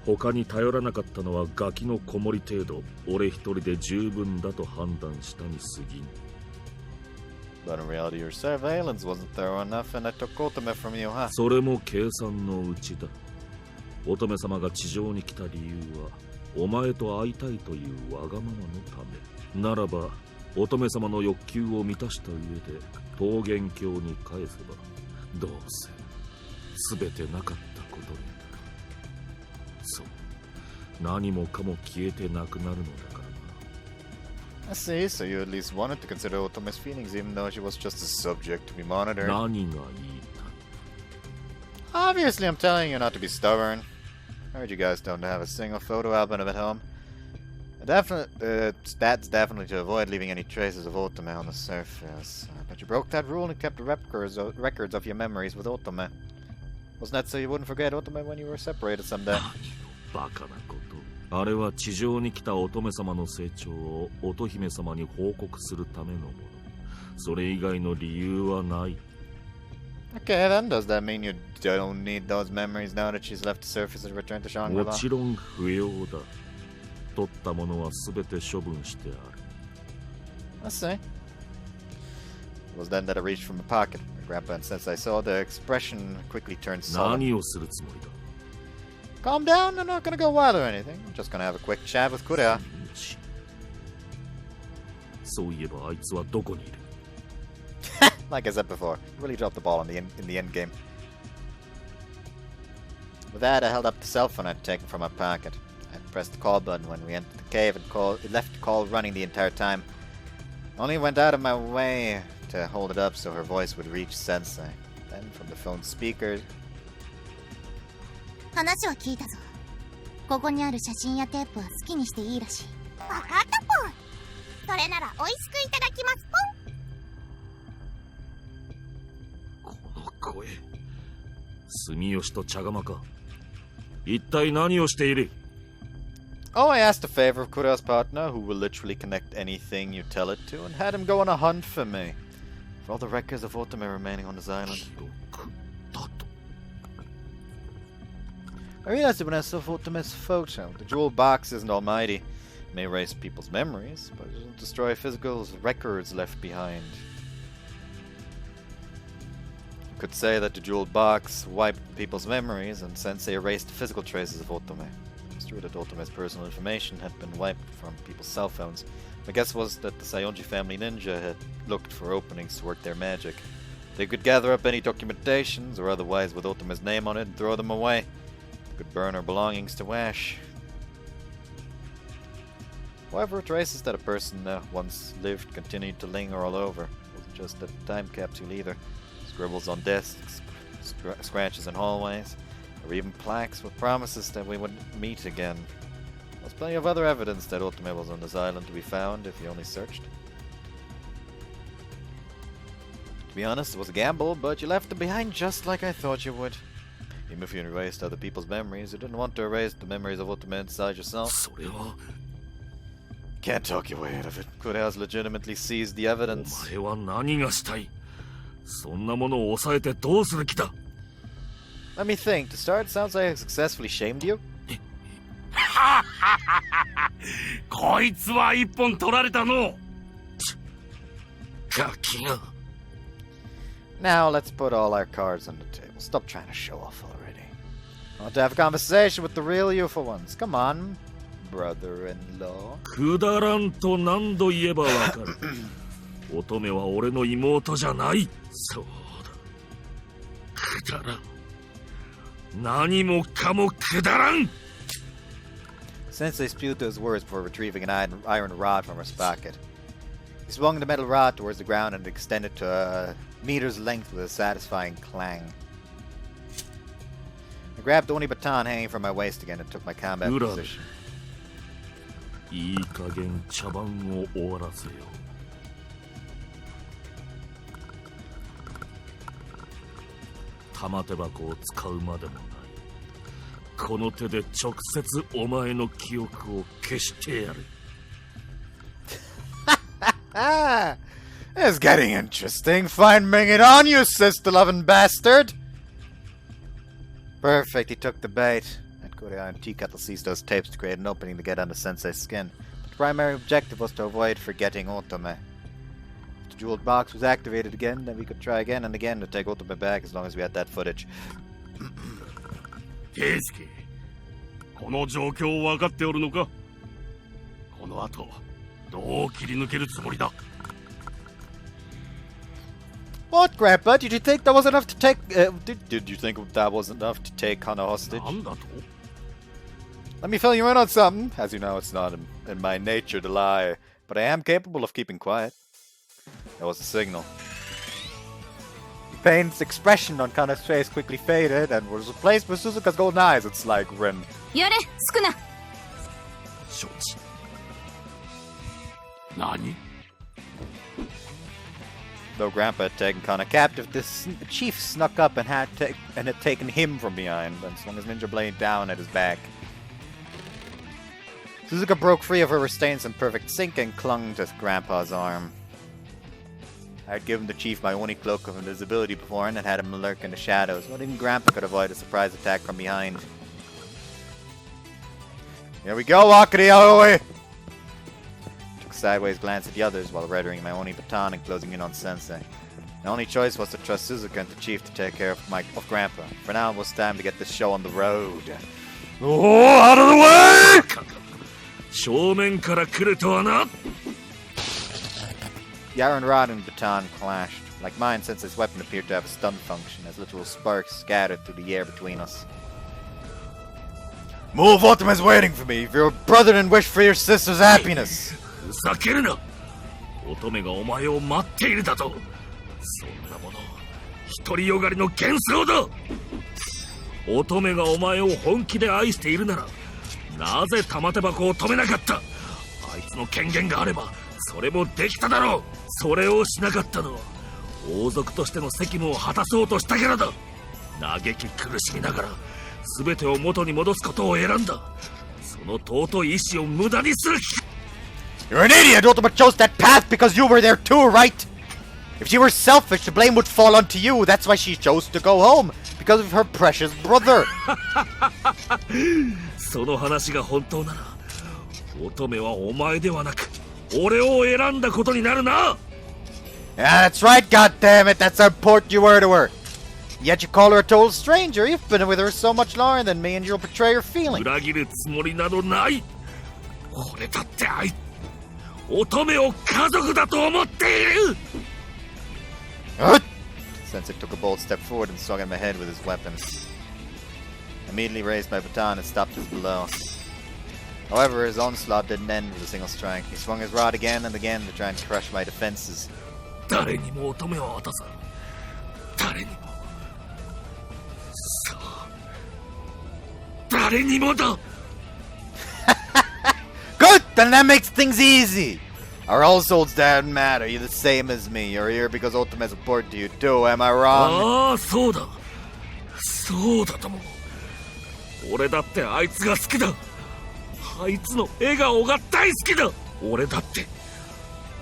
他に頼らなかったのはガキの子守程度、俺一人で十分だと判断したに過ぎん。But in reality, your surveillance wasn't thorough enough, and I took Otome from you, huh? それも計算のうちだ。乙女様が地上に来た理由は、お前と会いたいというわがままのため。ならば、乙女様の欲求を満たした上で、桃源郷に返せば、どうせ、すべてなかったことになる。そう、何もかも消えてなくなるのだからな。I see, so you at least wanted to consider Otome's feelings, even though she was just a subject to be monitored. 何が言いたい？ Obviously, I'm telling you not to be stubborn. I heard you guys don't have a single photo album at home. That's definitely to avoid leaving any traces of Otome on the surface. But you broke that rule and kept records of your memories with Otome. Wasn't that so you wouldn't forget Otome when you were separated someday? バカなこと。あれは地上に来た乙女様の成長を乙姫様に報告するためのもの。それ以外の理由はない。Okay, then does that mean you don't need those memories now that she's left the surface and returned to Shangri-La? もちろん不要だ。取ったものはすべて処分してある。I see. It was then that I reached from my pocket. My grandpa and since I saw the expression quickly turned solemn. 何をするつもりだ。 Calm down, I'm not gonna go wild or anything. I'm just gonna have a quick chat with Kurea. そういえばあいつはどこにいる Like I said before, really dropped the ball in the end game. With that, I held up the cell phone I'd taken from my pocket. I pressed the call button when we entered the cave and it left the call running the entire time. Only went out of my way to hold it up so her voice would reach Sensei. Then from the phone's speaker, 話は聞いたぞ。ここにある写真やテープは好きにしていいらしい。わかったぽん。それなら美味しくいただきますぽん。この声。住吉と茶釜か。一体何をしている Oh, I asked a favor of Kurea's partner, who will literally connect anything you tell it to, and had him go on a hunt for me. For all the records of Otome remaining on this island. I realized it when I saw Otome's photo. The jewel box isn't almighty. It may erase people's memories, but it doesn't destroy physical records left behind. You could say that the jewel box wiped people's memories, and Sensei erased the physical traces of Otome. It's true that Otome's personal information had been wiped from people's cell phones. My guess was that the Sayonji family ninja had looked for openings to work their magic. They could gather up any documentations, or otherwise with Otome's name on it, and throw them away. They could burn her belongings to ash. However, traces that a person once lived continued to linger all over. It wasn't just a time capsule either. Scribbles on desks, scratches in hallways, or even plaques with promises that we would meet again. There's plenty of other evidence that Otome was on this island to be found if you only searched. To be honest, it was a gamble, but you left them behind just like I thought you would. Even if you erased other people's memories, you didn't want to erase the memories of Otome inside yourself. Can't talk your way out of it. Kurea's legitimately seized the evidence. お前は何がしたいそんなものを抑えてどうする気だ Let me think. To start, it sounds like I successfully shamed you. こいつは一本取られたのガキが Now let's put all our cards on the table. Stop trying to show off already. I want to have a conversation with the real you for once. Come on, brother-in-law. くだらんと何度言えばわかる乙女は俺の妹じゃないそうだくだらん何もかもくだらん Sensei spewed those words before retrieving an iron rod from his pocket. He swung the metal rod towards the ground and extended to a meter's length with a satisfying clang. I grabbed the Oni baton hanging from my waist again and took my combat position. いい加減茶番を終わらせよ玉手箱を使うまでもないこの手で直接お前の記憶を消してやる It's getting interesting. Fine, bring it on, you sister-loving bastard! Perfect, he took the bait. I'd go down and tea kettle seized those tapes to create an opening to get under Sensei's skin. The primary objective was to avoid forgetting Otome. If the jeweled box was activated again, then we could try again and again to take Otome back as long as we had that footage. 圭介この状況を分かっておるのかこの後どう切り抜けるつもりだ What, Grandpa? Did you think that was enough to take... Did you think that was enough to take Hana hostage? なんだと Let me fill you in on something. As you know, it's not in my nature to lie, but I am capable of keeping quiet. That was a signal. pain's expression on Kana's face quickly faded and was replaced with Suzuka's golden eyes. It's like Ren. やれ、少な。承知。何？ Though Grandpa had taken Kana captive, the chief snuck up and had taken him from behind and swung his ninja blade down at his back. Suzuka broke free of her restraints in perfect sync and clung to Grandpa's arm. I had given the chief my only cloak of invisibility before and had him lurk in the shadows. Not even Grandpa could avoid a surprise attack from behind. Here we go, Akari Aoi! Took a sideways glance at the others while rendering my only baton and closing in on Sensei. My only choice was to trust Suzuka and the chief to take care of Grandpa. For now, it was time to get this show on the road. Oh, out of the way! 正面から来るとはな。 The iron rod and baton clashed. Like mine, Sensei's weapon appeared to have a stun function, as literal sparks scattered through the air between us. Move, Otome's waiting for me. If you're a brother and wish for your sister's happiness. ふざけるな。乙女がお前を待っているだと。そんなもの、独りよがりの幻想だ。乙女がお前を本気で愛しているなら、なぜ玉手箱を止めなかった。あいつの権限があれば、それもできただろう。それをしなかったのは、王族としての責務を果たそうとしたからだ。嘆き苦しみながら、全てを元に戻すことを選んだ。その尊い意志を無駄にする。 You're an idiot! Otome chose that path because you were there too, right? If she were selfish, the blame would fall onto you. That's why she chose to go home. Because of her precious brother. その話が本当なら、乙女はお前ではなく、俺を選んだことになるな。Yeah, that's right, goddammit. That's how important you were to her. Yet you call her a total stranger. You've been with her so much longer than me and you'll betray her feelings. 裏切るつもりなどない。俺だって乙女を家族だと思っている。Sensei took a bold step forward and swung at my head with his weapon. I immediately raised my baton and stopped his blow. However, his onslaught didn't end with a single strike. He swung his rod again and again to try and crush my defenses. 誰にも乙女は渡さん。誰にも。そう。誰にもだ。Good! Then that makes things easy! Our households don't matter. You're the same as me. You're here because Otome's important to you too, am I wrong? ああ、そうだ。そうだとも。俺だってあいつが好きだ。あいつの笑顔が大好きだ。俺だって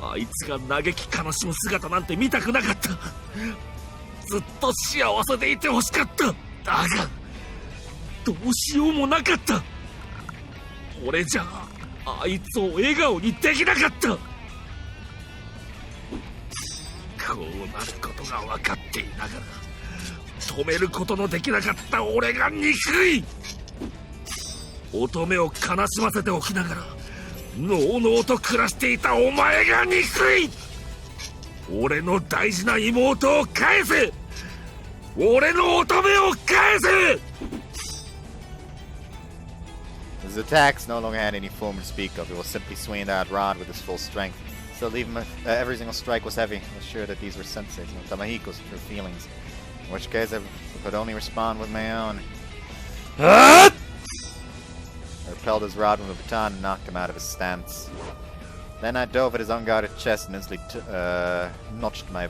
あいつが嘆き悲しむ姿なんて見たくなかった。ずっと幸せでいてほしかった。だがどうしようもなかった。俺じゃあいつを笑顔にできなかった。こうなることが分かっていながら止めることのできなかった俺が憎い。乙女を悲しませておきながらのうのうと暮らしていたお前が憎い。俺の大事な妹を返せ。俺の乙女を返せ。 His attacks no longer had any form to speak of. He was simply swinging that rod with his full strength. Still, even every single strike was heavy. I was sure that these were Sensei's, not Tamahiko's true feelings. In which case, I could only respond with my own. I repelled his rod with a baton and knocked him out of his stance. Then I dove at his unguarded chest and instantly notched my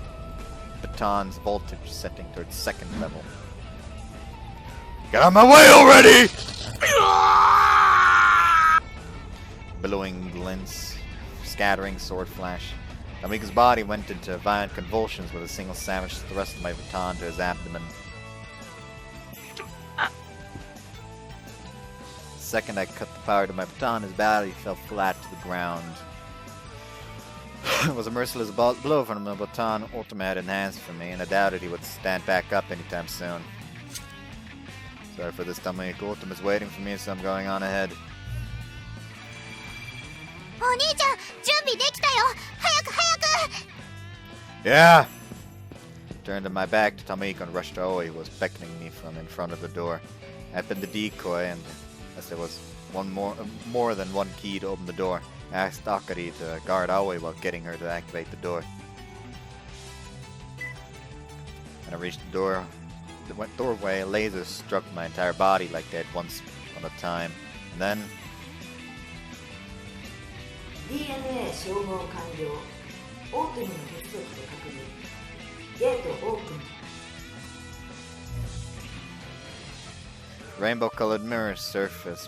baton's voltage setting towards second level. Get out of my way already! Billowing glints, scattering sword flash. Namika's body went into violent convulsions with a single savage thrust of my baton to his abdomen. The second I cut the power to my baton, his body fell flat to the ground. It was a merciless blow from the baton Otome had enhanced for me, and I doubted he would stand back up anytime soon. Sorry for this, Tamahiko. Otome is waiting for me, so I'm going on ahead. お兄ちゃん、準備できたよ。早く早く。 Yeah! Turned my back to Tamahiko and rushed to Aoi, who was beckoning me from in front of the door. I had been the decoy, and as there was more than one key to open the door, I asked Akari to guard Aoi while getting her to activate the door. I When I reached the doorway, a laser struck my entire body like they had once upon a time. And then... DNA 照合完了。オートムの接続と確認。ゲートオープン。Rainbow-colored mirror's surface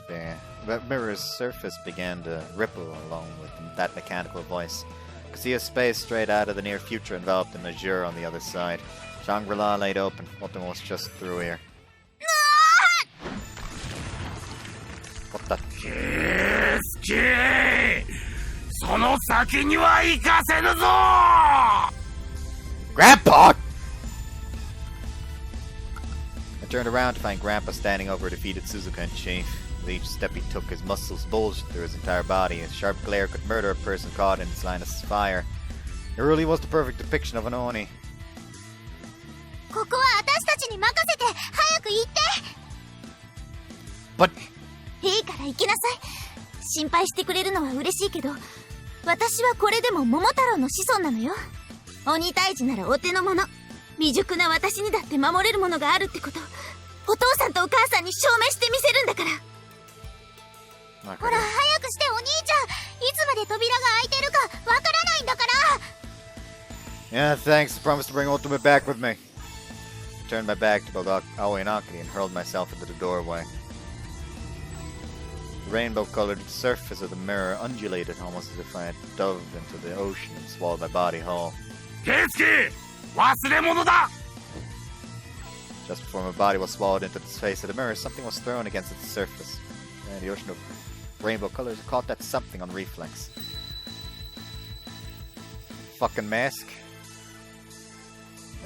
began to ripple along with that mechanical voice. I could see a space straight out of the near future enveloped in azure on the other side. Shangri-La laid open. Otome was just through here. What the? Keisuke! その先には行かせぬぞ! Grandpa! I turned around to find Grandpa standing over a defeated Suzuka and Chief. With each step he took, his muscles bulged through his entire body. His sharp glare could murder a person caught in its line of fire. It really was the perfect depiction of an Oni. ここは私たちに任せて早く行って But いいから行きなさい。心配してくれるのは嬉しいけど、私はこれでも桃太郎の子孫なのよ。鬼退治ならお手の物。未熟な私にだって守れるものがあるってこと、お父さんとお母さんに証明してみせるんだから。ほら早くしてお兄ちゃん、いつまで扉が開いてるかわからないんだから。 Yeah, thanks. I promised to bring Otome back with me. I turned my back to both Aoi and Akari and hurled myself into the doorway. The rainbow-colored surface of the mirror undulated almost as if I had dove into the ocean and swallowed my body whole. Keisuke! 忘れ物だ! Just before my body was swallowed into the face of the mirror, something was thrown against its surface. And the ocean of rainbow colors caught that something on reflex. Fucking mask.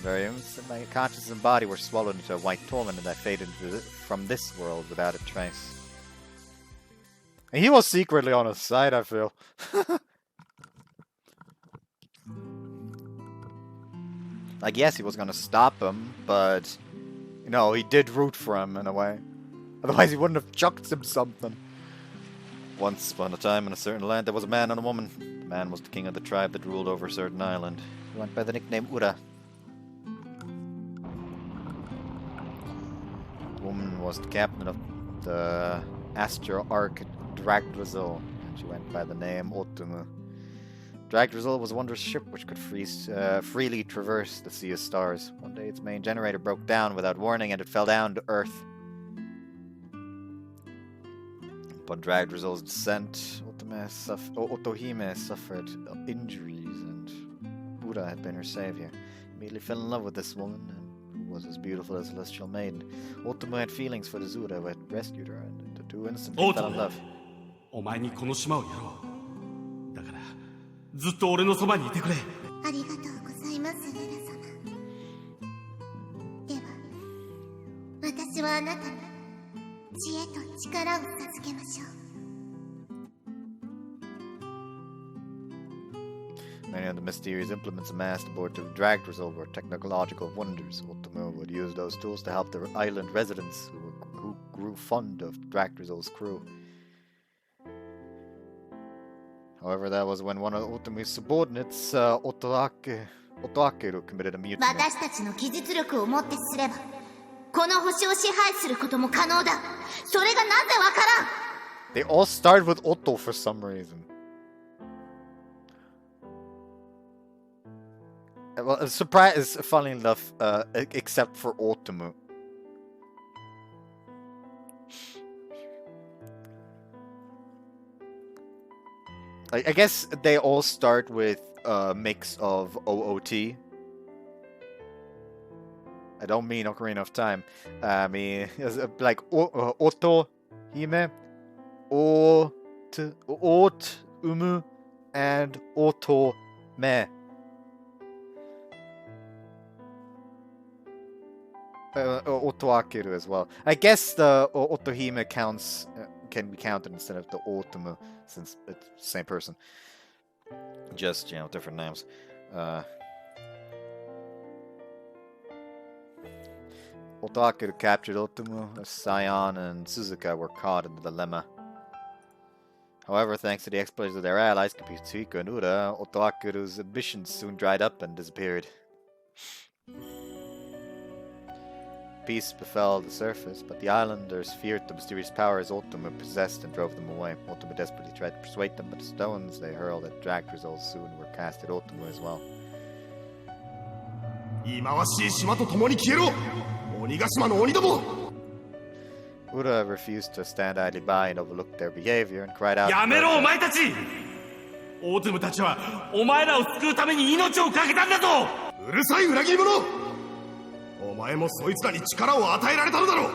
And my conscience and body were swallowed into a white torment, and I faded from this world without a trace. And he was secretly on his side, I feel. Like, yes, he was gonna stop him, but, you know, he did root for him in a way. Otherwise, he wouldn't have chucked him something. Once upon a time in a certain land, there was a man and a woman. The man was the king of the tribe that ruled over a certain island. He went by the nickname Ura. The woman was the captain of the Astral Ark Dragdrazil, and she went by the name Otome. Dragdrazil was a wondrous ship which could freely traverse the Sea of Stars. One day its main generator broke down without warning and it fell down to Earth. Upon Dragdrazil's descent, Otohime suffered injuries and Buddha had been her savior. He immediately fell in love with this woman, and who was as beautiful as a celestial maiden. Otome had feelings for the Zura who had rescued her, and the two instantly fell in love. お前にこの島をやろう。だからずっと俺のそばにいてくれ。ありがとうございます、ルナ様。では、私はあなたに知恵と力を授けましょう。Many of the mysterious implements amassed aboard the Dragdrazil were technological wonders. Otome would use those tools to help the island residents who grew fond of Dragdrazil's crew. However, that was when one of Otome's subordinates, Otoakeru, committed a mutiny. 私たちの技術力をもってすれば、この星を支配することも可能だ。それがなぜわからん。 They all start with Otto for some reason. Well, a surprise, funny enough, except for Otome. I guess they all start with a mix of OOT. I don't mean Ocarina of Time. I mean, like Otohime, Otumu, and Otome. Otoakeru as well. I guess the Otohime counts can be counted instead of the Otome, since it's the same person. Just, you know, different names. Otoakeru captured Otome, Sion, and Suzuka were caught in the dilemma. However, thanks to the exploits of their allies, Kipitsuhiko and Ura, Otoakeru's ambitions soon dried up and disappeared. peace befell the surface, but the islanders feared the mysterious powers Otome possessed and drove them away. Otome desperately tried to persuade them, but the stones they hurled at dragged results soon were cast at Otome as well. 忌まわしい島と共に消えろ鬼ヶ島の鬼ども Ura refused to stand idly by and overlook their behavior and cried out. やめろお前たちオートムたちはお前らを救うために命を懸けたんだぞうるさい裏切り者お前もそいつらに力を与えられたのだろ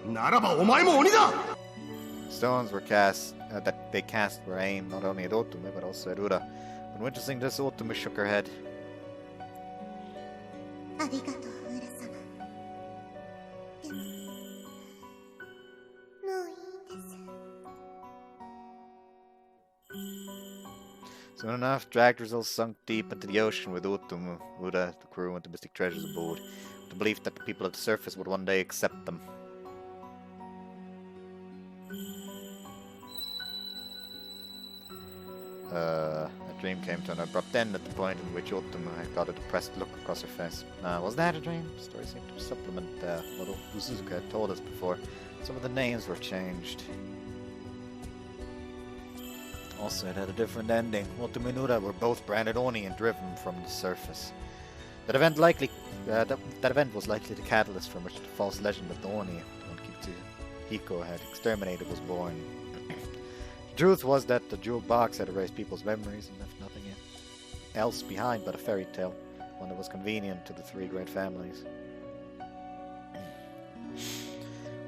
うならばお前も鬼だ Stones were cast, that they cast were aimed not only at Otome but also at Ura. When witnessing this, Otome shook her head. ありがとう、浦様。でも、もういいです。 Soon enough, dragged results sunk deep into the ocean with Otome, Ura, the crew, and the mystic treasures aboard, with the belief that the people of the surface would one day accept them. That dream came to an abrupt end at the point in which Otome had got a depressed look across her face. Was that a dream? The story seemed to supplement what Suzuka had told us before. Some of the names were changed. Also, it had a different ending. Otome and Ura were both branded Oni and driven from the surface. That event was likely the catalyst from which the false legend of the Oni, one Hiko had exterminated, was born. The truth was that the jeweled box had erased people's memories and left nothing else behind but a fairy tale, one that was convenient to the three great families.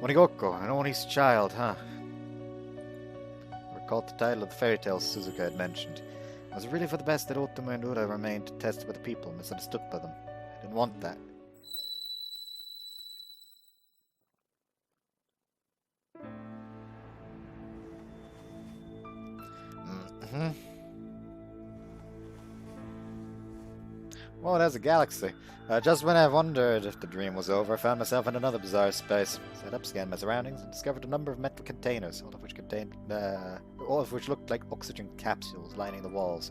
Onigokko, an Oni's child, huh? I recalled the title of the fairy tale Suzuka had mentioned. Was it really for the best that Otome and Ura remained detested by the people, misunderstood by them? I didn't want that. Well, there's a galaxy. Just when I wondered if the dream was over, I found myself in another bizarre space. Sat up, scanned my surroundings, and discovered a number of metal containers, all of which looked like oxygen capsules lining the walls.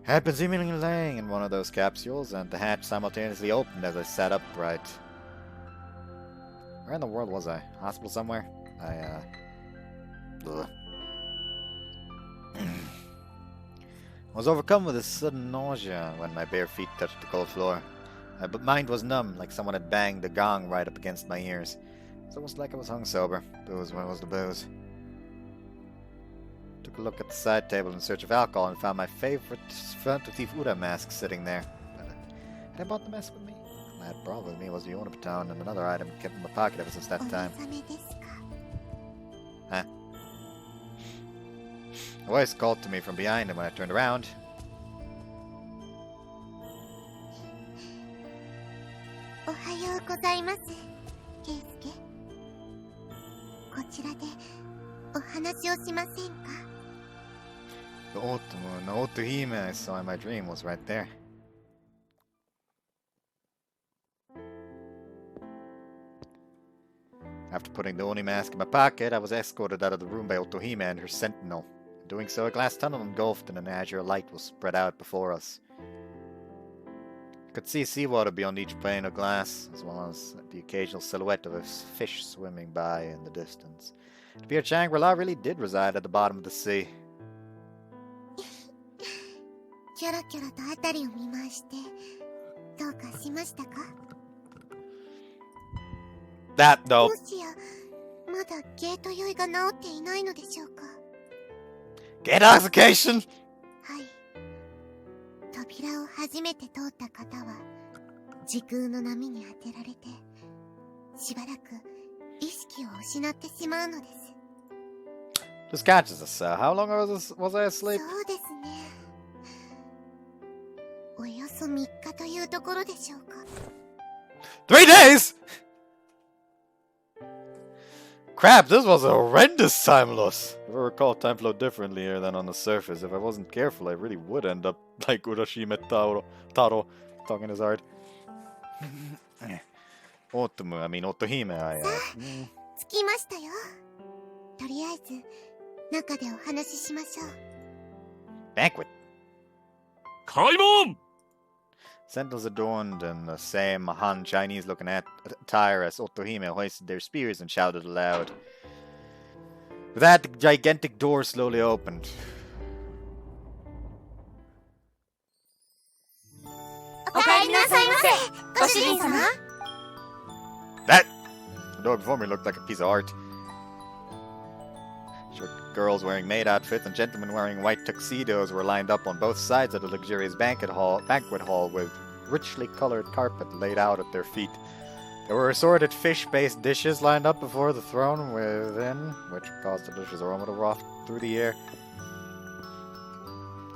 I had been seemingly laying in one of those capsules, and the hatch simultaneously opened as I sat upright. Where in the world was I? Hospital somewhere? Ugh. I was overcome with a sudden nausea when my bare feet touched the cold floor. My mind was numb, like someone had banged the gong right up against my ears. It was almost like I was hung sober. Booze, where was the booze? Took a look at the side table in search of alcohol and found my favorite front of thief Ura mask sitting there. But had I brought the mask with me? I had brought with me was the Onigokko and another item kept in my pocket ever since that time. Huh? A voice called to me from behind, and when I turned around... The Otome I saw in my dream was right there. After putting the Oni mask in my pocket, I was escorted out of the room by Otome and her sentinel. In doing so, a glass tunnel engulfed in an azure light was spread out before us. I could see seawater beyond each pane of glass, as well as the occasional silhouette of a fish swimming by in the distance. It appeared Shangri-La really did reside at the bottom of the sea. That though. Gate intoxication? はい。扉を初めて通った方は、時空の波に当てられて、しばらく意識を失ってしまうのです。Just catches us, how long was I asleep? そうですね。およそ3日というところでしょうか。3 days?! Crap, this was a horrendous time loss. If I recall, time flowed differently here than on the surface. If I wasn't careful, I really would end up like Urashima Taro, talking his heart. Otome, I mean Otome, 着きましたよ。とりあえず、中でお話ししましょう。Banquet. 開門! Sentinels adorned in the same Han Chinese-looking attire as Otohime hoisted their spears and shouted aloud. With that, the gigantic door slowly opened. That! The door before me looked like a piece of art. Short girls wearing maid outfits and gentlemen wearing white tuxedos were lined up on both sides of the luxurious banquet hall with richly colored carpet laid out at their feet. There were assorted fish-based dishes lined up before the throne within, which caused a delicious aroma to waft through the air.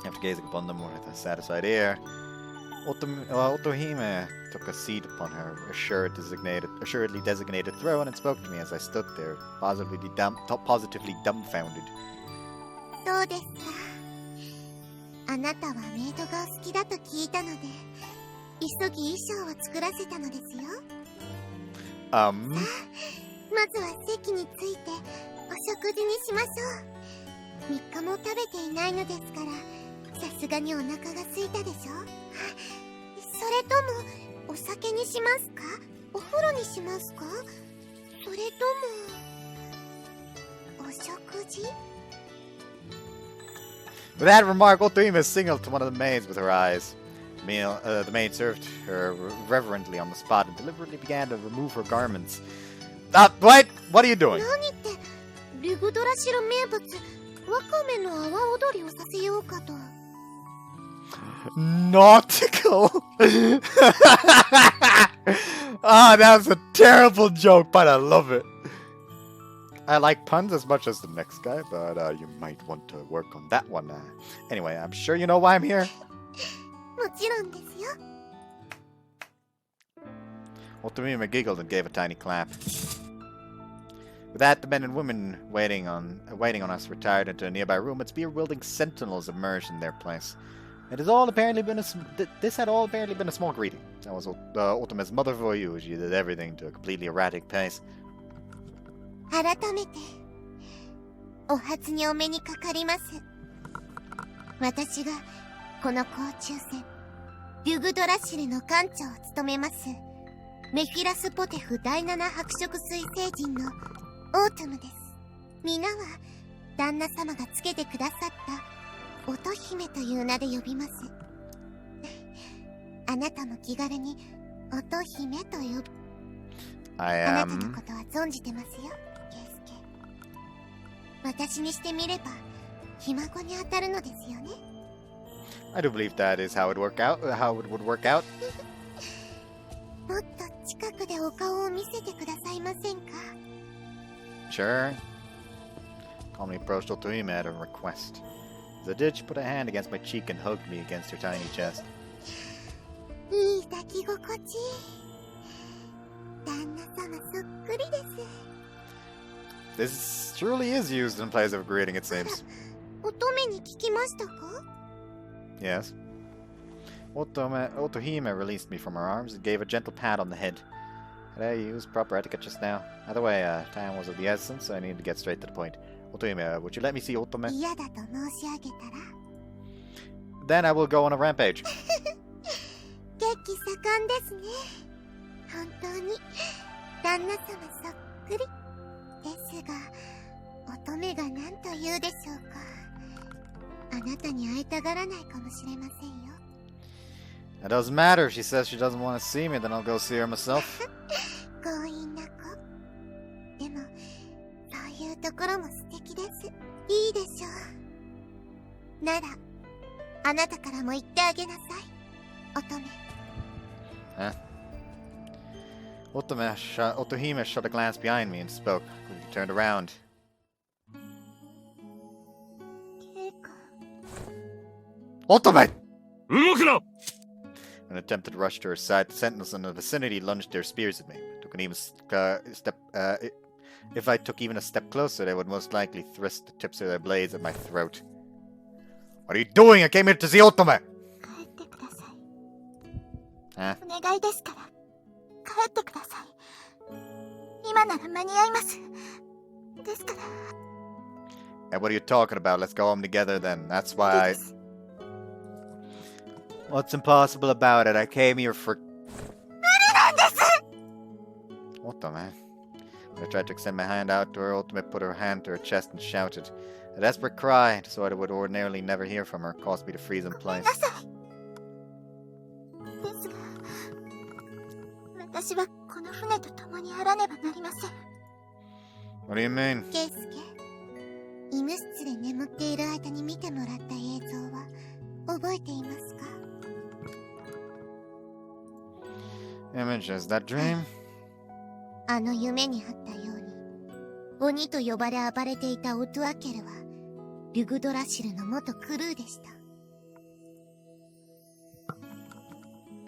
After gazing upon them with a satisfied air, Otohime took a seat upon her assuredly designated throne and spoke to me as I stood there, positively dumbfounded. どうですか？あなたはメイドが好きだと聞いたので、急ぎ衣装を作らせたのですよ。さあ、まずは席についてお食事にしましょう。3日も食べていないのですから、さすがにお腹が空いたでしょ。それともお酒にしますか？お風呂にしますか？それともお食事？ With that remark, Otohime signaled to one of the maids with her eyes. The maid served her reverently on the spot and deliberately began to remove her garments. Wait! What are you doing? 何ってリグドラシル名物ワカメの阿波踊りをさせようかと。 Nautical? That was a terrible joke, but I love it. I like puns as much as the next guy, but you might want to work on that one. Anyway, I'm sure you know why I'm here. もちろんですよ。 Otohime giggled and gave a tiny clap. With that, the men and women waiting on us retired into a nearby room, and spear-wielding sentinels emerged in their place. This had all apparently been a small greeting. That was Otome's mother for you. She did everything to a completely erratic pace. 改めてお初にお目にかかります。私がこの甲虫船リュグドラシルの艦長を務めますメフィラスポテフ第7白色水星人のオートムです。皆は旦那様がつけてくださった乙姫という名で呼びます。あなたも気軽に乙姫と呼ぶ。あなたのことは存じてますよ、ケイスケ。私にしてみればひ孫に当たるのですよね。I do believe that is how it would work out. もっと近くでお顔を見せてくださいませんか？ Sure. Calmly approached Otohime at her request. As I did, she put a hand against my cheek and hugged me against her tiny chest. いい抱き心地。旦那様そっくりです。 This truly is used in place of greeting, it seems. 乙女に聞きましたか？ Yes. Otohime released me from her arms and gave a gentle pat on the head. Had I used proper etiquette just now? Either way, time was of the essence, so I needed to get straight to the point. Otohime, would you let me see Otome? 嫌だと申し上げたら Then I will go on a rampage. 血気盛んですね。本当に旦那様そっくりですが、乙女が何と言うでしょうか。あなたに会いたがらないかもしれませんよ。 It doesn't matter. If she says she doesn't want to see me, then I'll go see her myself. 強引な子。でもそういうところも素敵です。いいでしょう。ならあなたからも言ってあげなさい、乙女。Otohime shot a glance behind me and spoke. Quickly turned around. Otome! 動くな! In an attempt to rush to her side, the sentinels in the vicinity lunged their spears at me. If I took even a step closer, they would most likely thrust the tips of their blades at my throat. What are you doing? I came here to see Otome! 帰ってください。Huh? お願いですから帰ってください。今なら間に合います。ですから。 And what are you talking about? Let's go home together then. That's why What's impossible about it? I came here for... What the man? When I tried to extend my hand out to her, Otome put her hand to her chest and shouted. A desperate cry, so I would ordinarily never hear from her, caused me to freeze in place. ですが、私はこの船と共にあらねばなりません。 What do you mean? ケイスケ、医務室で眠っている間に見てもらった映像は覚えていますか？ Images, that dream? あの夢にあったように、鬼と呼ばれ暴れていたオトゥアケルは、リュグドラシルの元クルーでした。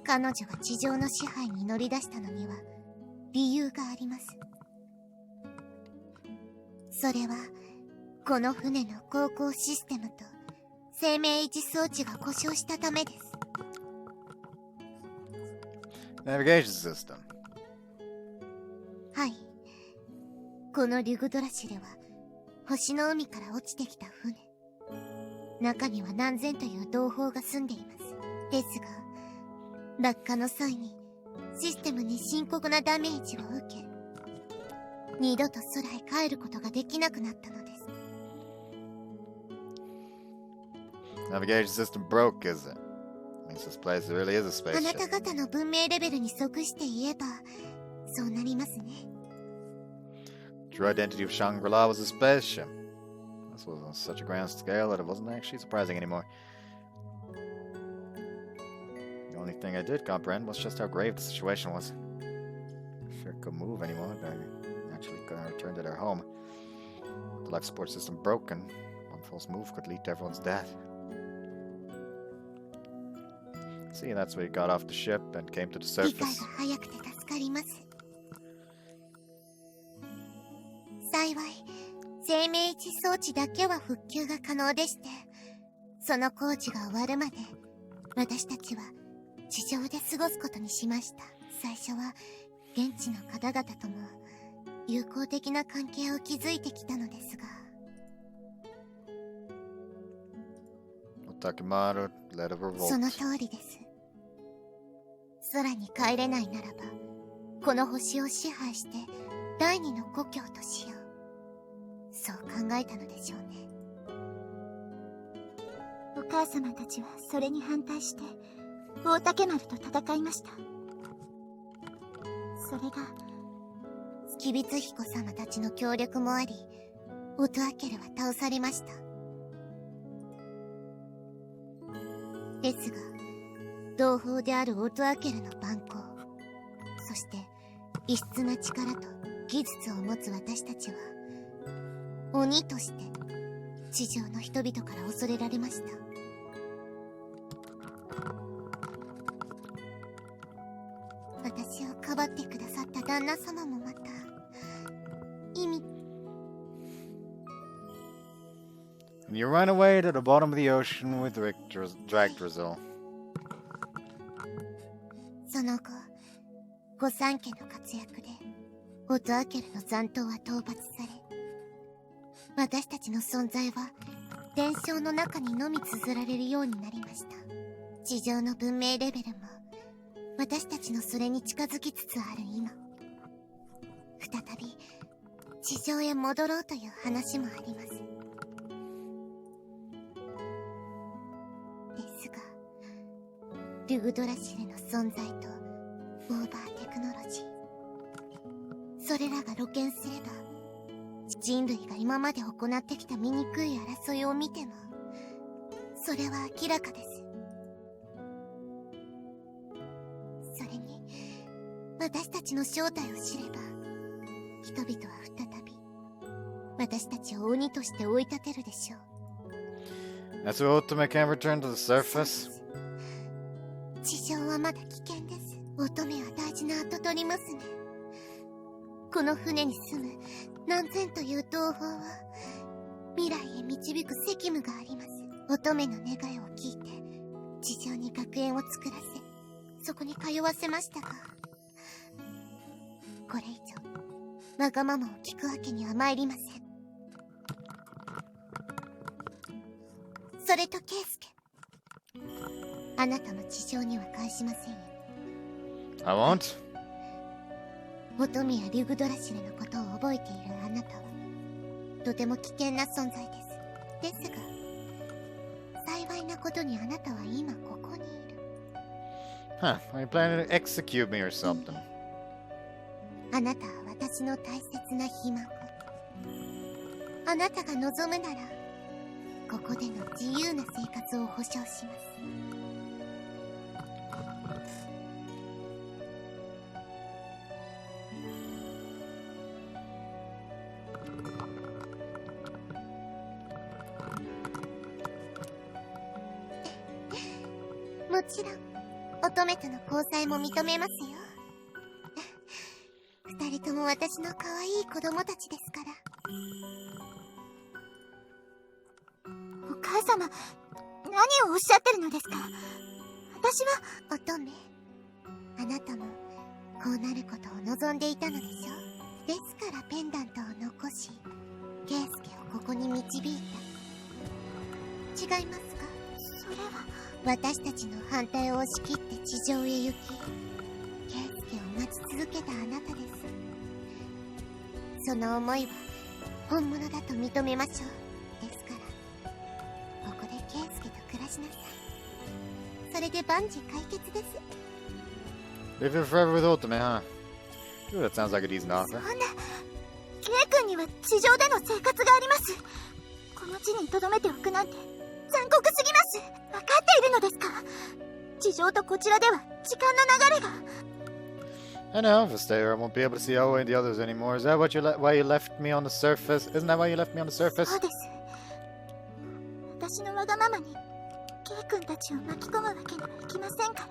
彼女が地上の支配に乗り出したのには、理由があります。それは、この船の航行システムと生命維持装置が故障したためです。Navigation system. はい。このリュグドラシルは、星の海から落ちてきた船。中には何千という同胞が住んでいます。ですが、落下の際に、システムに深刻なダメージを受け、二度と空へ帰ることができなくなったのです。Navigation system broke, is it? Means this place really is a あな spaceship. た方の文明レベルに即して言えば、そうなりますね。True identity of Shangri-La was a spaceship. This was on such a grand scale that it wasn't actually surprising anymore. The only thing I did comprehend was just how grave the situation was. If it couldn't move anymore, they actually couldn't return to their home. The life support system broken. One false move could lead to everyone's death. See, that's where he got off the ship and came to the 理解 surface. が早くて助かります。幸い、生命維持装置だけは復旧が可能でして、その工事が終わるまで、私たちは地上で過ごすことにしました。最初は、現地の方々とも友好的な関係を築いてきたのですが。Otome-Route led a revolt. その通りです。空に帰れないならば、この星を支配して第二の故郷としよう。そう考えたのでしょうね。お母様たちはそれに反対して大竹丸と戦いました。それが吉備津彦様たちの協力もあり、オトアケルは倒されました。ですが、同胞であるオトアケルの蛮行、そして異質な力と技術を持つ私たちは、鬼として地上の人々から恐れられました。私をかばってくださった旦那様もまた、意味。You ran away to the bottom of the ocean with Dragdrizzle. その後、御三家の活躍で、オトアケルの残党は討伐され、私たちの存在は、伝承の中にのみ綴られるようになりました。地上の文明レベルも、私たちのそれに近づきつつある今、再び、地上へ戻ろうという話もあります。ですが、リュグドラシルの存在とオーバーテクノロジー、それらが露見すれば、人類が今まで行ってきた醜い争いを見ても、それは明らかです。それに、私たちの正体を知れば、人々は再び、私たちを鬼として追い立てるでしょう。That's why Otome can't return to the surface? 地上はまだ危険です。乙女は大事な跡取り娘。この船に住む何千という同胞は、未来へ導く責務があります。乙女の願いを聞いて、地上に学園を作らせ、そこに通わせましたが、これ以上、わがままを聞くわけには参りません。それとケイスケ、あなたの地上には返しませんよ。 I won't. 乙女やリュグドラシルのことを覚えているあなたはとても危険な存在です。ですが幸いなことにあなたは今ここにいる。 Huh, are you planning to execute me or something? あなたは私の大切なひ孫。あなたが望むならここでの自由な生活を保証します。もちろん乙女との交際も認めますよ。二人とも私の可愛い子供たちですから。お母様、何をおっしゃってるのですか？私は乙女、あなたもこうなることを望んでいたのでしょ。ですからペンダントを残しケイスケをここに導いた。違いますか？それは私たちの反対を押し切って地上へ行きケイスケを待ち続けたあなたです。その思いは本物だと認めましょう。ですからここでケイスケと暮らしなさい。それで万事解決です。 Live here forever with Otome, huh? Ooh, that sounds like a decent offer. そんな、ケイ君には地上での生活があります。この地に留めておくなんて残酷すぎます。分かっているのですか？地上とこちらでは時間の流れが。 I know, if I stay here I won't be able to see Aoi and the others anymore. Is that what why you left me on the surface? Isn't that why you left me on the surface? そうです。私のわがままにケイ君たちを巻き込むわけにはいきませんから。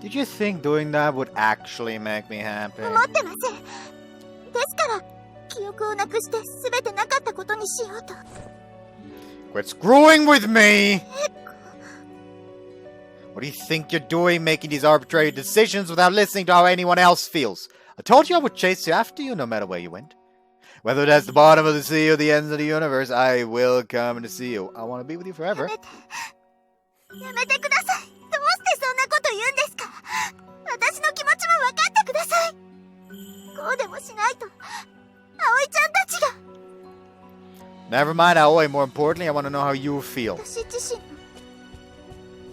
Did you think doing that would actually make me happy? 思ってません。ですから記憶をなくして全てなかったことにしようと。 Quit screwing with me! What do you think you're doing, making these arbitrary decisions without listening to how anyone else feels? I told you I would chase you after you no matter where you went. Whether that's the bottom of the sea or the ends of the universe, I will come to see you. I want to be with you forever. やめてください。どうしてそんなこと言うんですか？私の気持ちも分かってください。こうでもしないと葵ちゃんたちが。 Never mind Aoi, more importantly, I want to know how you feel. 私自身。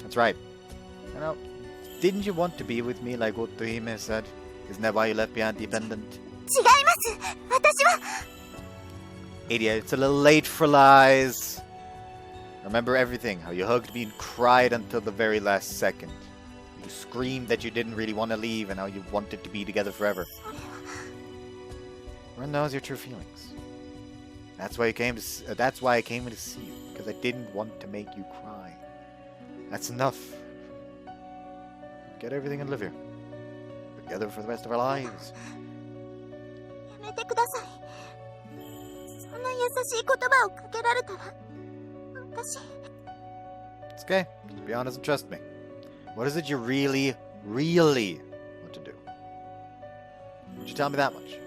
That's right. You know, didn't you want to be with me like Otome said? Isn't that why you left behind the pendant? 違います。私は。 Idiot, it's a little late for lies. Remember everything, how you hugged me and cried until the very last second. You screamed that you didn't really want to leave and how you wanted to be together forever. When those your true feelings? That's why I came to see you, because I didn't want to make you cry. That's enough. Get everything and live here. Together for the rest of our lives. やめてください。そんな優しい言葉をかけられたら私。 It's okay. Just be honest and trust me. What is it you really, really want to do? Would you tell me that much?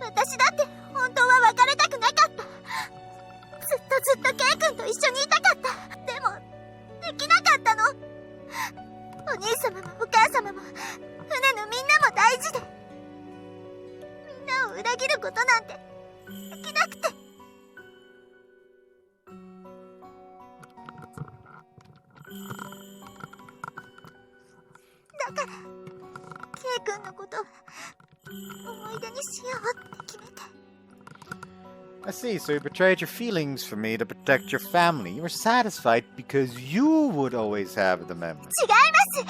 私だって本当は別れたくなかった。ずっとケイ君と一緒にいたかった。でもできなかったの。お兄様もお母様も船のみんなも大事で、みんなを裏切ることなんてできなくて。だからケイ君のことは思い出にしようって決めて。 I see, so you betrayed your feelings for me to protect your family. You were satisfied because you would always have the memory. 違います。どうし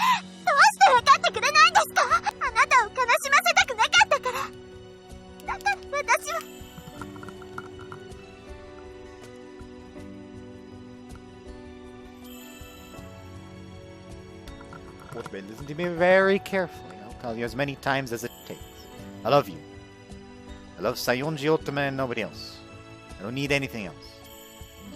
て分かってくれないんですか？あなたを悲しませたくなかったから。だから私は。 Otome, listen to me very carefully. I'll tell you as many times as it takes. I love you. I love Sayonji Otome and nobody else. I don't need anything else.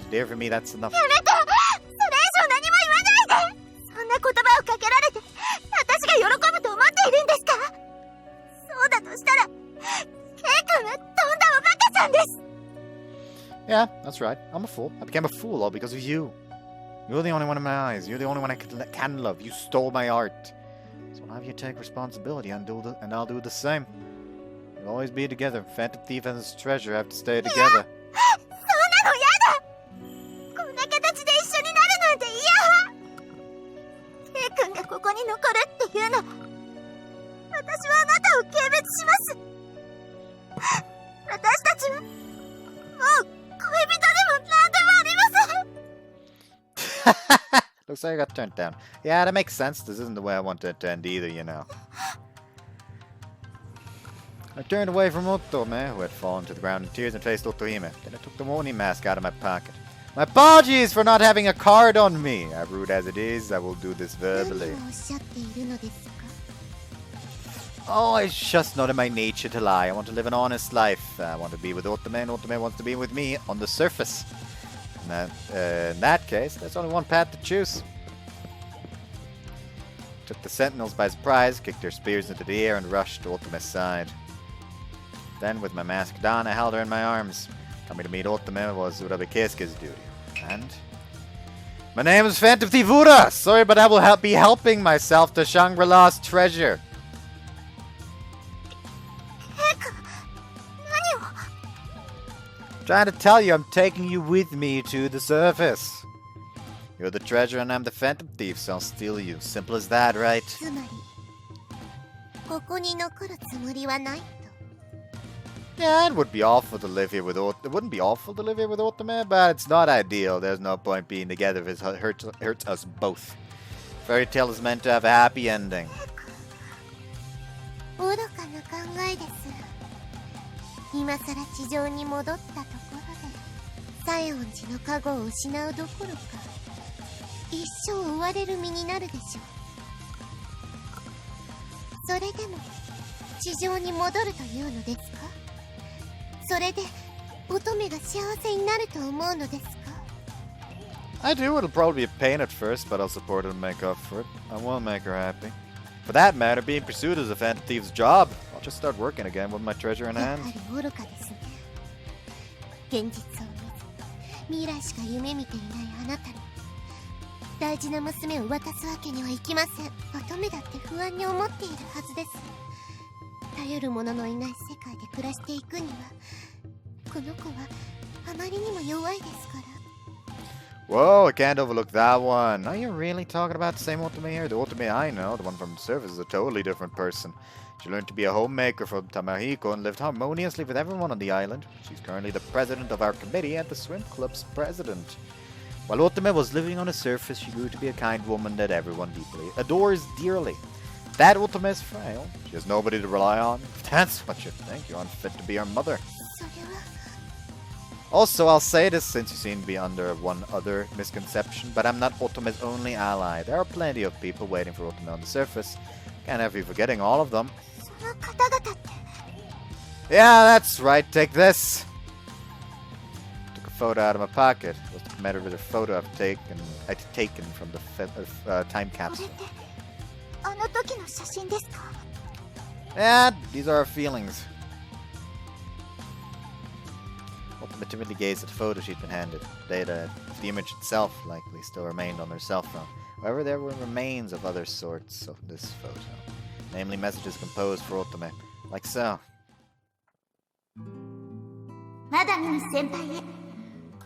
you dare for me, that's enough. やめて、それ以上何も言わないで。そんな言葉をかけられて私が喜ぶと思っているんですか？そうだとしたら K 君はとんだおバカさんです。 Yeah, that's right. I'm a fool. I became a fool all because of you. You're the only one in my eyes. You're the only one I can love. You stole my art. So I'll have you take responsibility and I'll do the same. We'll always be together. Phantom Thief and his treasure have to stay together. そうなのやだ。こんな形で一緒になるなんて嫌。 K 君がここに残るっていうなら私はあなたを軽蔑します。私たちはもう恋人でも何でもありません。 Looks like I got turned down. Yeah, that makes sense. This isn't the way I wanted it to end either, you know. I turned away from Otome, who had fallen to the ground in tears, and faced Otohime. Then I took the Oni mask out of my pocket. My apologies for not having a card on me. As rude as it is, I will do this verbally. Oh, it's just not in my nature to lie. I want to live an honest life. I want to be with Otome, and Otome wants to be with me on the surface. In that case, there's only one path to choose. Took the sentinels by surprise, kicked their spears into the air, and rushed to Otome's side. Then, with my mask on, I held her in my arms. Coming to meet Otome was Urabe Keisuke's duty. And... my name is Phantom Thief Ura! Sorry, but I will be helping myself to Shangri-La's treasure. Trying to tell you, I'm taking you with me to the surface. You're the treasure and I'm the Phantom Thief, so I'll steal you. Simple as that, right? つまりここに残るつもりはないと。 Yeah, it would be awful to live here with It wouldn't be awful to live here with Otome, but it's not ideal. There's no point being together if it hurts us both. Fairy tale is meant to have a happy ending. 愚かな考えです。今さら地上に戻ったところで西園寺の加護を失うどころか一生追われる身になるでしょう。それでも地上に戻るというのですか？それで乙女が幸せになると思うのですか？ I do. It'll probably be a pain at first, but I'll support her and make up for it. I will make her happy. For that matter, being pursued is a Phantom Thief's job. I'll just start working again with my treasure in hand. やはり愚かですね。現実を見ず、未来しか夢見ていないあなたに大事な娘を渡すわけにはいきません。乙女だって不安に思っているはずです。頼る者のいない世界で暮らしていくには、この子はあまりにも弱いですから。 Whoa, I can't overlook that one. Are you really talking about the same Otome here? The Otome I know, the one from the surface, is a totally different person. She learned to be a homemaker from Tamahiko and lived harmoniously with everyone on the island. She's currently the president of our committee and the swim club's president. While Otome was living on the surface, she grew to be a kind woman that everyone deeply adores dearly. That Otome is frail. She has nobody to rely on. If that's what you think, you're unfit to be her mother. Also, I'll say this since you seem to be under one other misconception, but I'm not Otome's only ally. There are plenty of people waiting for Otome on the surface. Can't have you forgetting all of them. Yeah, that's right. Take this. Took a photo out of my pocket. It was a matter of a photo I'd taken from the time capsule. Yeah, these are our feelings. Otome timidly gazed at the photo she'd been handed. The image itself likely still remained on her cell phone. However, there were remains of other sorts of this photo. Namely, messages composed for Otome. Like so. まだ見ぬ先輩へ。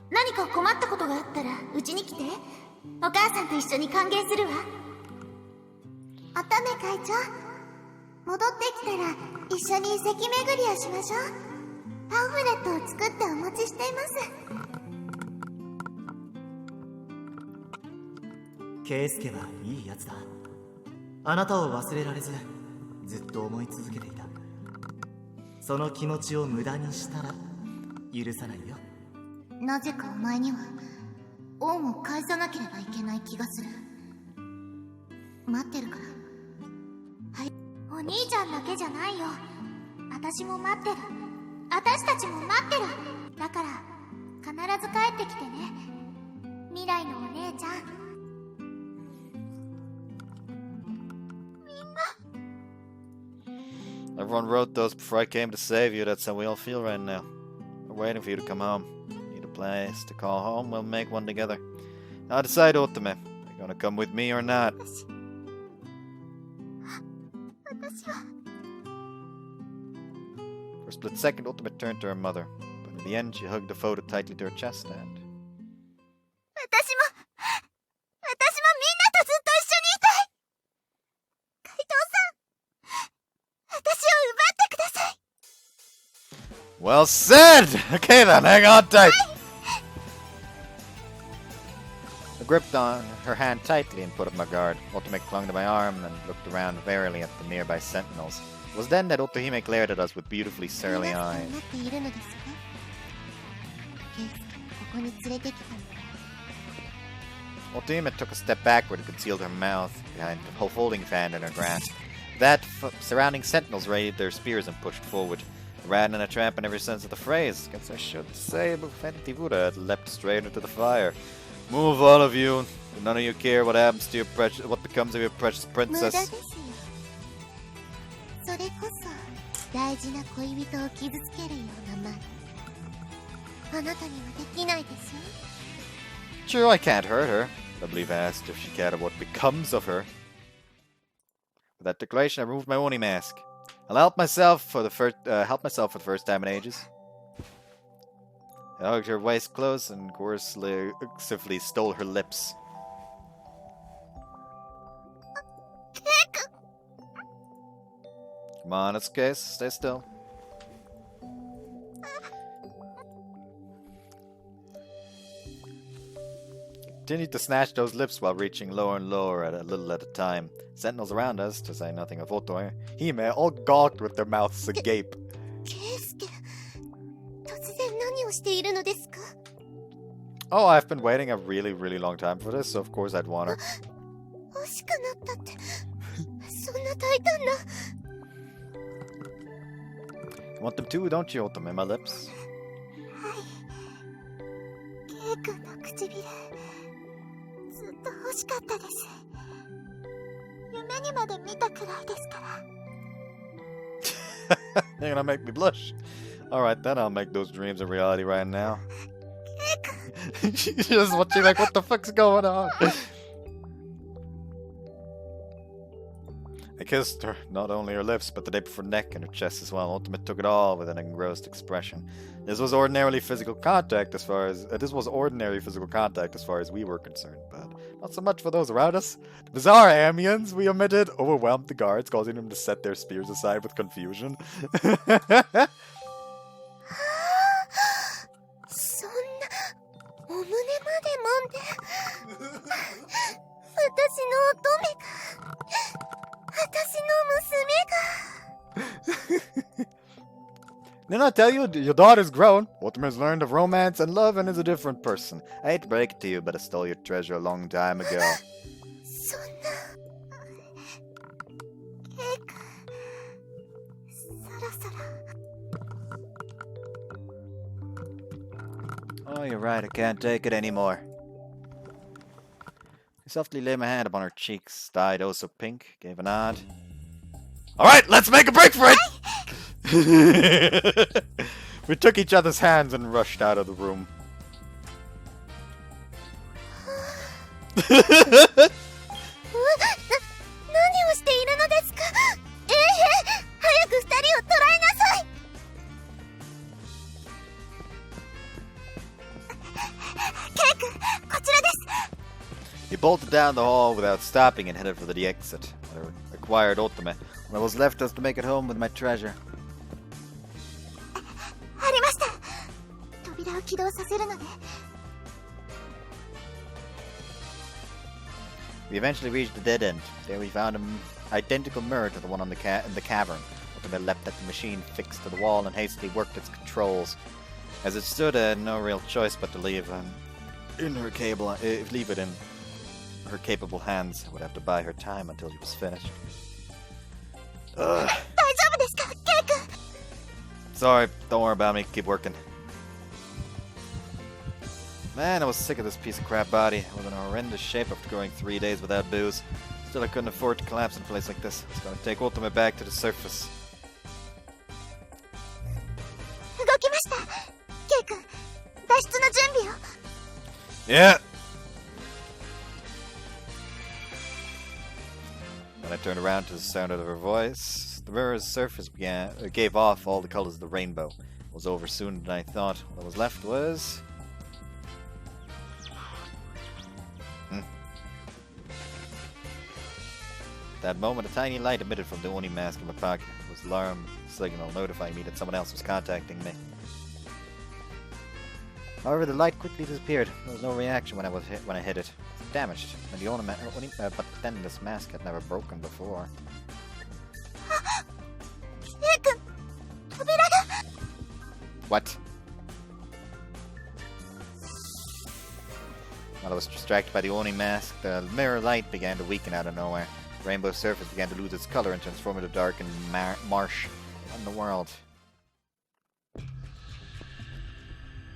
何か困ったことがあったらうちに来て。お母さんと一緒に歓迎するわ。乙女会長、戻ってきたら一緒に遺跡巡りをしましょう。パンフレットを作ってお待ちしています。圭介はいいやつだ。あなたを忘れられずずっと思い続けていた。その気持ちを無駄にしたら許さないよ。なぜかお前には恩を返さなければいけない気がする。待ってるから。はい。お兄ちゃんだけじゃないよ。私も待ってる。私たちも待ってる。だから必ず帰ってきてね。未来のお姉ちゃん。 Everyone wrote those before I came to save you. That's how we all feel right now. We're waiting for you to come home. Need a place to call home? We'll make one together. Now decide, Otome. Are you gonna come with me or not? For a split second, Otome turned to her mother. But in the end, she hugged the photo tightly to her chest and... 私もみんなとずっと一緒にいたい。怪盗さん、私を奪ってください。 Well said! Okay then, hang on tight! I gripped on her hand tightly and put up my guard. Otome clung to my arm and looked around warily at the nearby sentinels. It was then that Otohime glared at us with beautifully surly eyes. Otome took a step backward and concealed her mouth behind the folding fan in her grasp. That surrounding sentinels raised their spears and pushed forward. A rat and a tramp in every sense of the phrase. Guess I should say, but Fantivura had leapt straight into the fire. Move, all of you. None of you care what happens to your precious, what becomes of your precious princess. それこそ大事な恋人を傷つけるようなまね。あなたにはできないでしょ? Sure, I can't hurt her. I believe I asked if she cared of what becomes of her. With that declaration, I removed my Oni mask. I'll help myself for the first time in ages. I hugged her waist close and coercively stole her lips. Come on, it's okay. Stay still. Continued to snatch those lips while reaching lower and lower a little at a time. Sentinels around us, to say nothing of Otome-Hime, all gawked with their mouths agape. Oh, I've been waiting a really, really long time for this, so of course I'd want her. You want them too, don't you, Otome, my lips? You're gonna make me blush. Alright then, I'll make those dreams a reality right now. Just watching like, what the fuck's going on? I kissed her, not only her lips, but the nape of her neck and her chest as well. Otome took it all with an engrossed expression. This was ordinary physical contact as far as we were concerned, but not so much for those around us. The bizarre ambience we omitted overwhelmed the guards, causing them to set their spears aside with confusion. Didn't I tell you, your daughter's grown? Otome's learned of romance and love and is a different person. I hate to break it to you, but I stole your treasure a long time ago. Oh, you're right, I can't take it anymore. I softly laid my hand upon her cheeks, dyed oh so pink, gave a nod. Alright, let's make a break for it! We took each other's hands and rushed out of the room. He bolted down the hall without stopping and headed for the exit. I acquired Otome. What was left was to make it home with my treasure. We eventually reached the dead end. There we found an identical mirror to the one on in the cavern. Otome leapt at the machine fixed to the wall and hastily worked its controls. As it stood, I had no real choice but to leave it in her capable hands. I would have to buy her time until she was finished. Sorry, don't worry about me. Keep working. Man, I was sick of this piece of crap body. I was in a horrendous shape after going 3 days without booze. Still, I couldn't afford to collapse in a place like this. It's gonna take Otome back to the surface. 動きました。ケイ君、脱出の準備を。Yeah! When I turned around to the sound of her voice, the mirror's surface gave off all the colors of the rainbow. It was over sooner than I thought. What was left was... At that moment, a tiny light emitted from the Oni mask in my pocket. It was the alarm signal notifying me that someone else was contacting me. However, the light quickly disappeared. There was no reaction when I hit it. It's damaged. And the but then this mask had never broken before. What? While I was distracted by the Oni mask, the mirror light began to weaken out of nowhere. The rainbow surface began to lose its color and transform into darkened marsh in the world.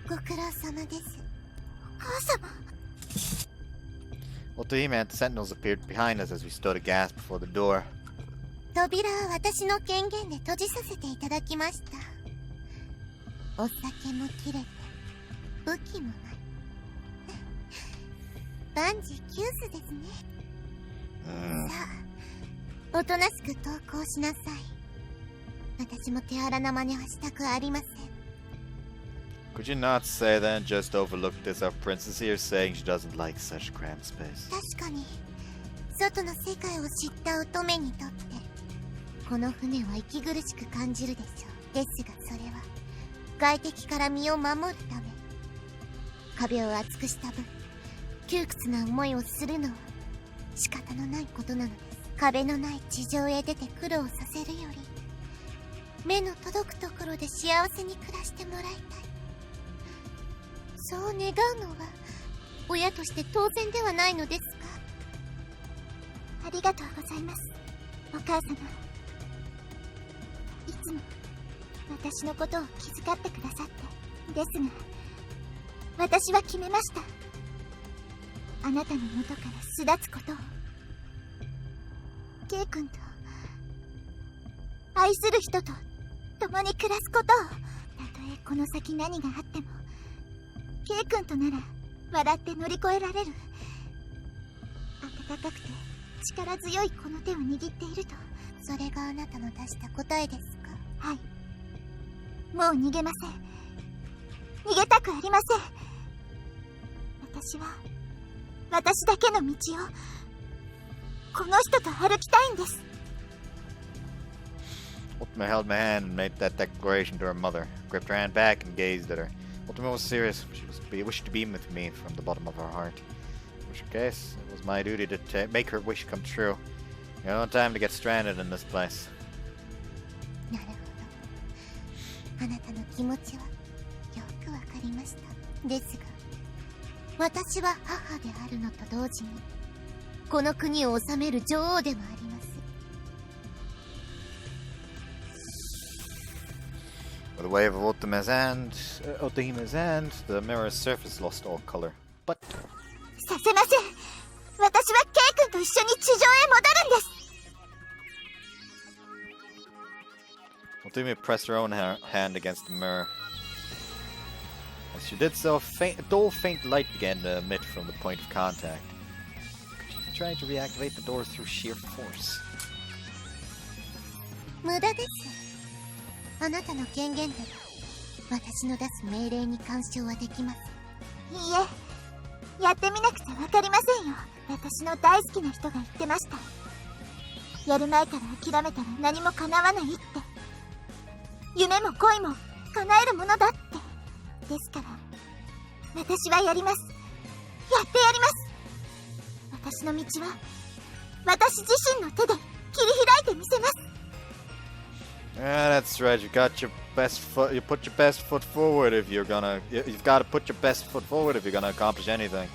ご苦労様です。お母様。Otome and the sentinels appeared behind us as we stood aghast before the door. 扉は私の権限で閉じさせていただきました。お酒も切れて、武器もない。万事休すですね。さあ、おとなしく投降しなさい。私も手荒な真似はしたくありません。Could you not say then, just overlook this? Our princess here saying she doesn't like such cramped space. 確かに、外の世界を知った乙女にとって、この船は息苦しく感じるでしょう。ですがそれは、外敵から身を守るため。壁を厚くした分、窮屈な思いをするのは仕方のないことなのです。壁のない地上へ出て苦労させるより、目の届くところで幸せに暮らしてもらいたい。そう願うのは親として当然ではないのですか。ありがとうございます、お母様。いつも私のことを気遣ってくださって。ですが私は決めました。あなたの元から巣立つことを。ケイ君と愛する人と共に暮らすことを。たとえこの先何があっても、ケイ君となら笑って乗り越えられる。温かくて力強いこの手を握っていると。それがあなたの出した答えですか。はい。もう逃げません。逃げたくありません。私は私だけの道をこの人と歩きたいんです。Otome held my hand and made that declaration to her mother. Gripped her hand back and gazed at her. Otome was serious. She wished to be with me from the bottom of her heart. In which case, it was my duty to make her wish come true. You have no time to get stranded in this place. なるほど。あなたの気持ちはよくわかりました。ですが、私は母であるのと同時に、この国を治める女王でもあります。With a wave of Otome's hand, the mirror's surface lost all color. But させません。私はケイ君と一緒に地上へ戻るんです。Otome pressed her own hand against the mirror. As she did so, a dull, faint light began to emit from the point of contact. She tried to reactivate the door through sheer force. 無駄です。あなたの権限では私の出す命令に干渉はできます。いいえ、やってみなくちゃわかりませんよ。私の大好きな人が言ってました。やる前から諦めたら何も叶わないって。夢も恋も叶えるものだって。ですから私はやります。やってやります。私の道は私自身の手で切り開いてみせます。Yeah, that's right. You got your best foot. You put your best foot forward if you're gonna. You've got to put your best foot forward if you're gonna accomplish anything.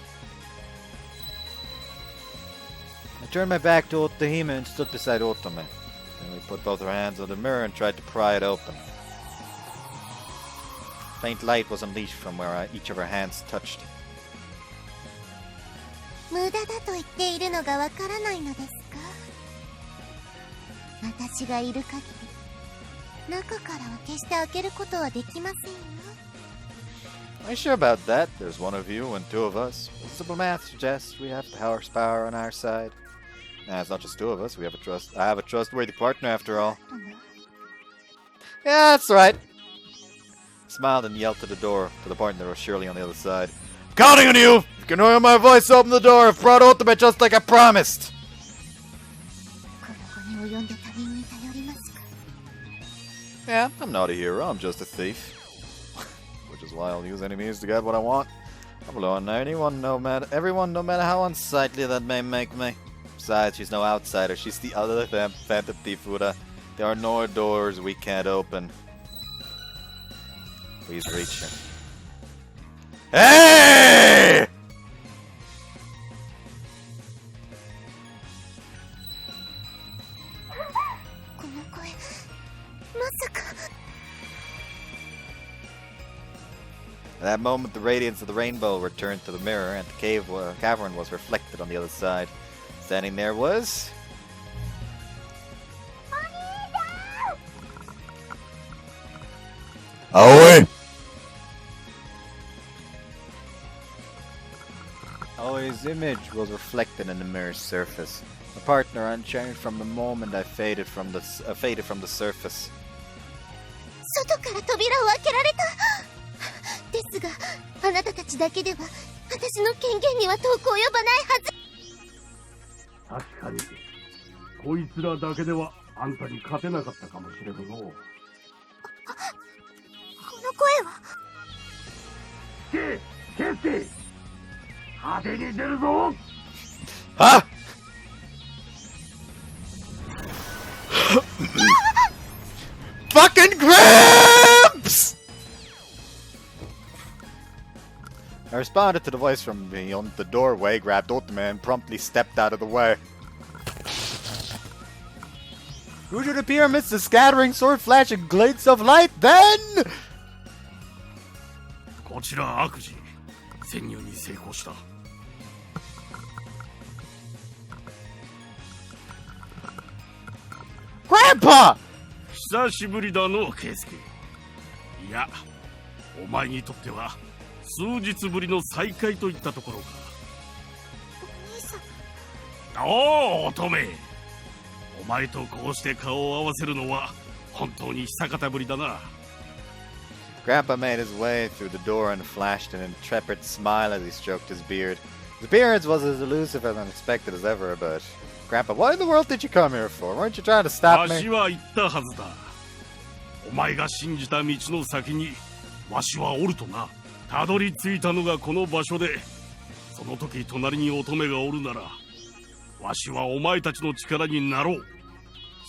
I turned my back to Otome and stood beside Otome. Then we put both our hands on the mirror and tried to pry it open. Faint light was unleashed from where each of our hands touched. 無駄だと言っているのがわからないのですか？私がいる限り、中からは決して開けることはできませんよ。Are you sure about that? There's one of you and two of us. Simple math suggests we have the horsepower on our side. Nah, it's not just two of us. I have a trustworthy partner after all. Yeah, that's right. Smiled and yelled to the door, to the partner that was surely on the other side. Counting on you! If you can hear my voice, open the door. I've brought Otome just like I promised. Yeah, I'm not a hero. I'm just a thief. Which is why I'll use any means to get what I want. I'll blow on everyone, no matter how unsightly that may make me. Besides, she's no outsider. She's the other phantom thief. There are no doors we can't open. Please reach her. Hey! At that moment, the radiance of the rainbow returned to the mirror, and the cavern was reflected on the other side. Standing there was... Aoi! Aoi's image was reflected in the mirror's surface. My partner unchanged from the moment I faded from the surface. 外から扉を開けられた。ですが、あなたたちだけでは私の権限には遠く及ばないはず。確かにこいつらだけではあんたに勝てなかったかもしれんの。この声はケスケ派手に出るぞ。はっFucking Gramps! I responded to the voice from beyond the doorway, grabbed Otome, and promptly stepped out of the way. Who should appear amidst the scattering sword flashing glades of light then? こちら悪事、潜入に成功した。Grandpa! 久しぶりだの、ケイスケ。いや、お前にとっては数日ぶりの再会といったところか。おお、乙女。お前とこうして顔を合わせるのは本当に久方ぶりだな。Grandpa made his way through the door and flashed an intrepid smile as he stroked his beard. His appearance was as elusive and unexpected as ever, but... Grandpa, what in the world did you come here for? Weren't you trying to stop me? わしは言ったはずだ。お前が信じた道の先にわしはおるとな。たどり着いたのがこの場所で、その時隣に乙女がおるなら、わしはお前たちの力になろう。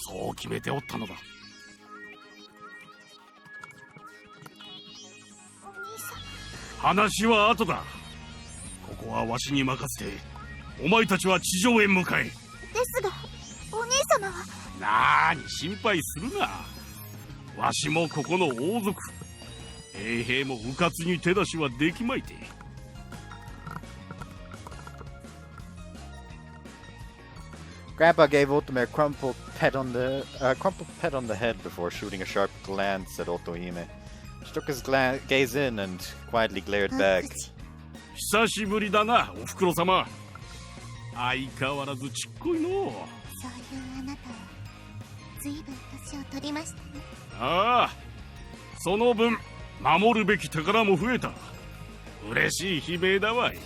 そう決めておったのだ。話は後だ。ここはわしに任せて、お前たちは地上へ向かえ。ですが、お兄様は。なーに心配するな。わしもここの王族。衛兵も迂闊に手出しはできまいて。Grandpa gave Otome a crumpled pet on the head before shooting a sharp glance at Otohime. She took his gaze in and quietly glared back. 久しぶりだな、おふくろ様。相変わらずちっこいの。そういうあなたは随分年を取りましたね。ああ、その分守るべき宝も増えた。嬉しい悲鳴だわい。そ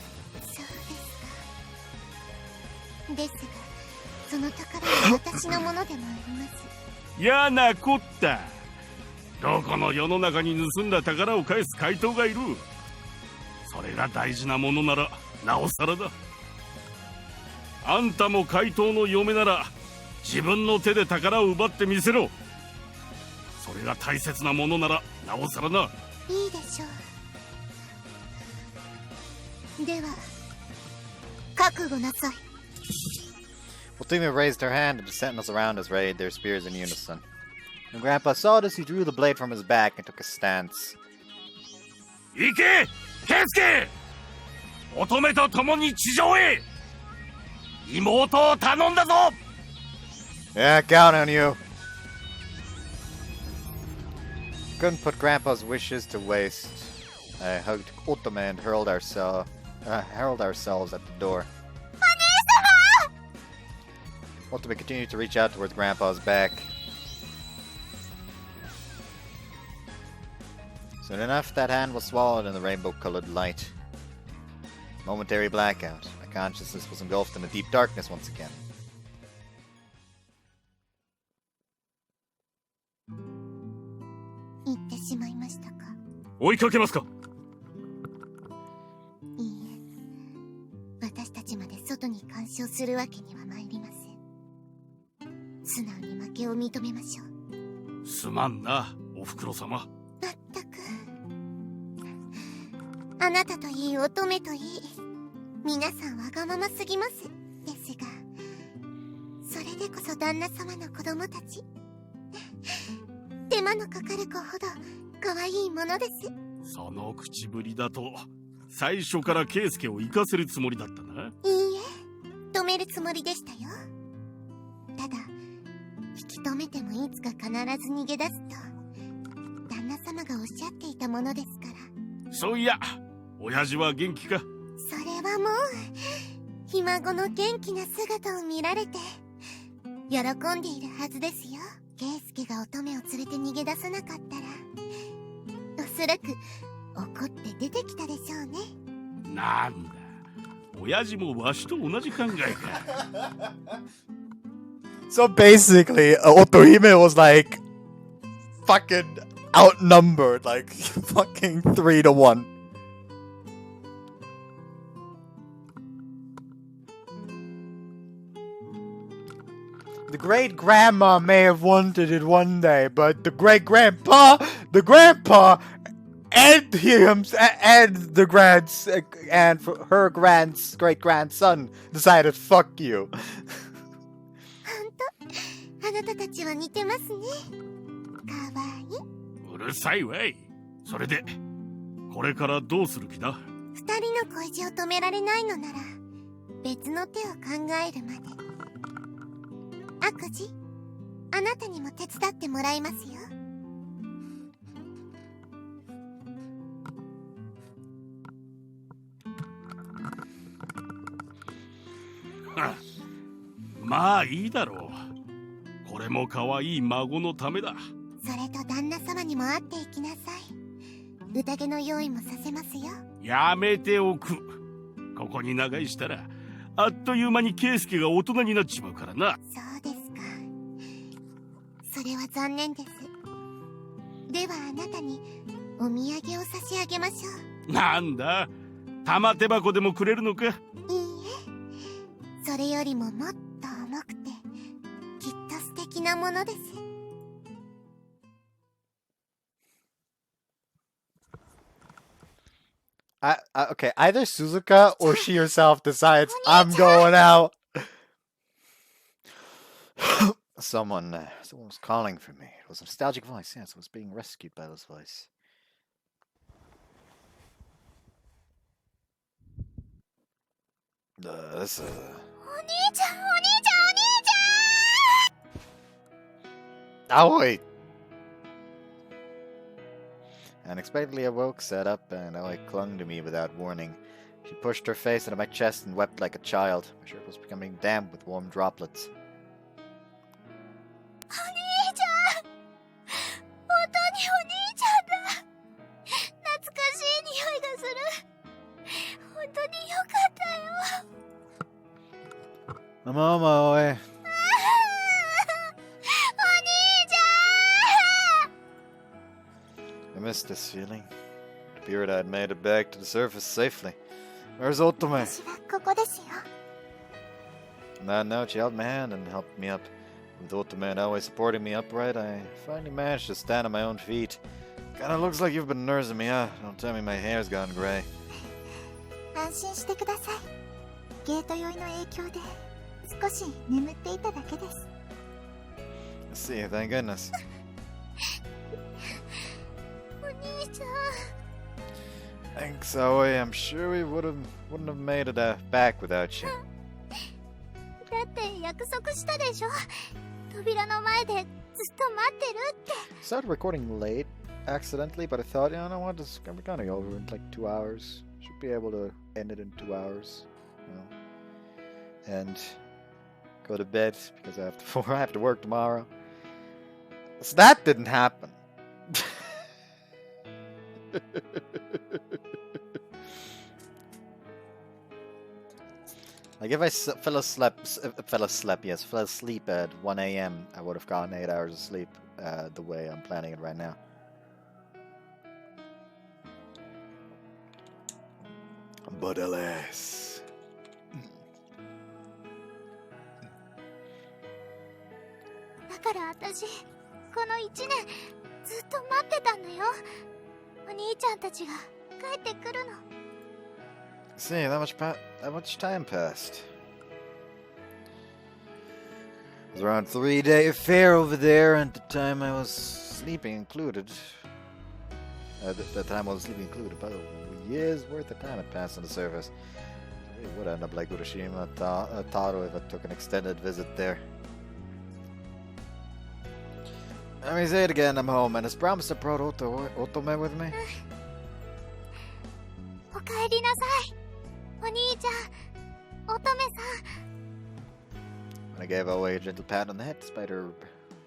うですか。ですが、その宝は私のものでもあります。やなこった。どこの世の中に盗んだ宝を返す怪盗がいる。それが大事なものならなおさらだ。あんたも怪盗の嫁なら自分の手で宝を奪ってみせろ。それが大切なものならなおさらな。いいでしょう。では覚悟なさい。Otome raised her hand and the sentinels around us raised their spears in unison. When Grandpa saw this, he drew the blade from his back and took a stance. 行け、ケンスケ！乙女と共に地上へ！妹を頼んだぞ。 Yeah, count on you. Couldn't put Grandpa's wishes to waste. I hugged Otome and hurled ourselves at the door. Otome continued to reach out towards Grandpa's back. Soon enough, that hand was swallowed in the rainbow-colored light. Momentary blackout. My consciousness was engulfed in a deep darkness once again. 行ってしまいましたか。追いかけますか。いいえ、私たちまで外に干渉するわけには参りません。素直に負けを認めましょう。すまんな、おふくろ様。まったく。あなたといい乙女といい、皆さんわがまますぎます。ですが、それでこそ旦那様の子供たち。手間のかかる子ほど可愛いものです。その口ぶりだと最初から圭介を生かせるつもりだったな。いいえ、止めるつもりでしたよ。ただ引き止めてもいつか必ず逃げ出すと旦那様がおっしゃっていたものですから。そういや、親父は元気か。それはもうひ孫の元気な姿を見られて喜んでいるはずですよ。圭介が乙女を連れて逃げ出さなかったら、おそらく怒って出てきたでしょうね。なんだ、親父もわしと同じ考えか。So basically, Otohime was like fucking outnumbered, like fucking 3-1. The great-grandma may have wanted it one day, but the great-grandpa, and her great-grandson decided, fuck you. あなたたちは似てますね。かわいい。うるさいわい。それでこれからどうする気だ。二人の恋路を止められないのなら別の手を考えるまで。悪事、あなたにも手伝ってもらいますよ。まあいいだろう。これも可愛い孫のためだ。それと旦那様にも会っていきなさい。宴の用意もさせますよ。やめておく。ここに長居したらあっという間に圭介が大人になっちまうからな。そうですか。それは残念です。ではあなたにお土産を差し上げましょう。なんだ、玉手箱でもくれるのか。いいえ、それよりももっと重くてきっと素敵なものです。Okay, either Suzuka or she herself decides I'm going out. Someone was calling for me. It was a nostalgic voice. Yes, I was being rescued by this voice. This Aoi! Unexpectedly awoke, sat up, and Aoi clung to me without warning. She pushed her face into my chest and wept like a child. My shirt was becoming damp with warm droplets. Mama, Aoi. I missed this feeling. It appeared I'd made it back to the surface safely. Where's Otome? On that note, she held my hand and helped me up. With Otome and Aoi supporting me upright, I finally managed to stand on my own feet. Kinda looks like you've been nursing me, huh? Don't tell me my hair's gone gray. 安心してください。ゲート酔いの影響で少し眠っていただけです。I see, thank goodness. お兄ちゃん。 Thanks, Aoi. I'm sure we wouldn't have made it back without you. だって約束したでしょ。扉の前でずっと待ってるって。 Started recording late accidentally, but I thought, you know what, it's gonna be kind of over in like 2 hours. Should be able to end it in 2 hours, you know, and go to bed because I have to work tomorrow. So that didn't happen. Like if I fell asleep at 1 a.m., I would have gotten 8 hours of sleep the way I'm planning it right now. But alas. だから私、この1年ずっと待ってたんだよ。お兄ちゃんたちが帰ってくるの。 See, that much time passed. It was around 3-day affair over there, and the time I was sleeping included. The time I was sleeping included, but years worth of time had passed on the surface. I really would end up like Urashima, Taro if I took an extended visit there. Let me say it again, I'm home, and as promised I brought Otome with me. おかえりなさい、お兄ちゃん、乙女さん。 When I gave away a gentle pat on the head, despite her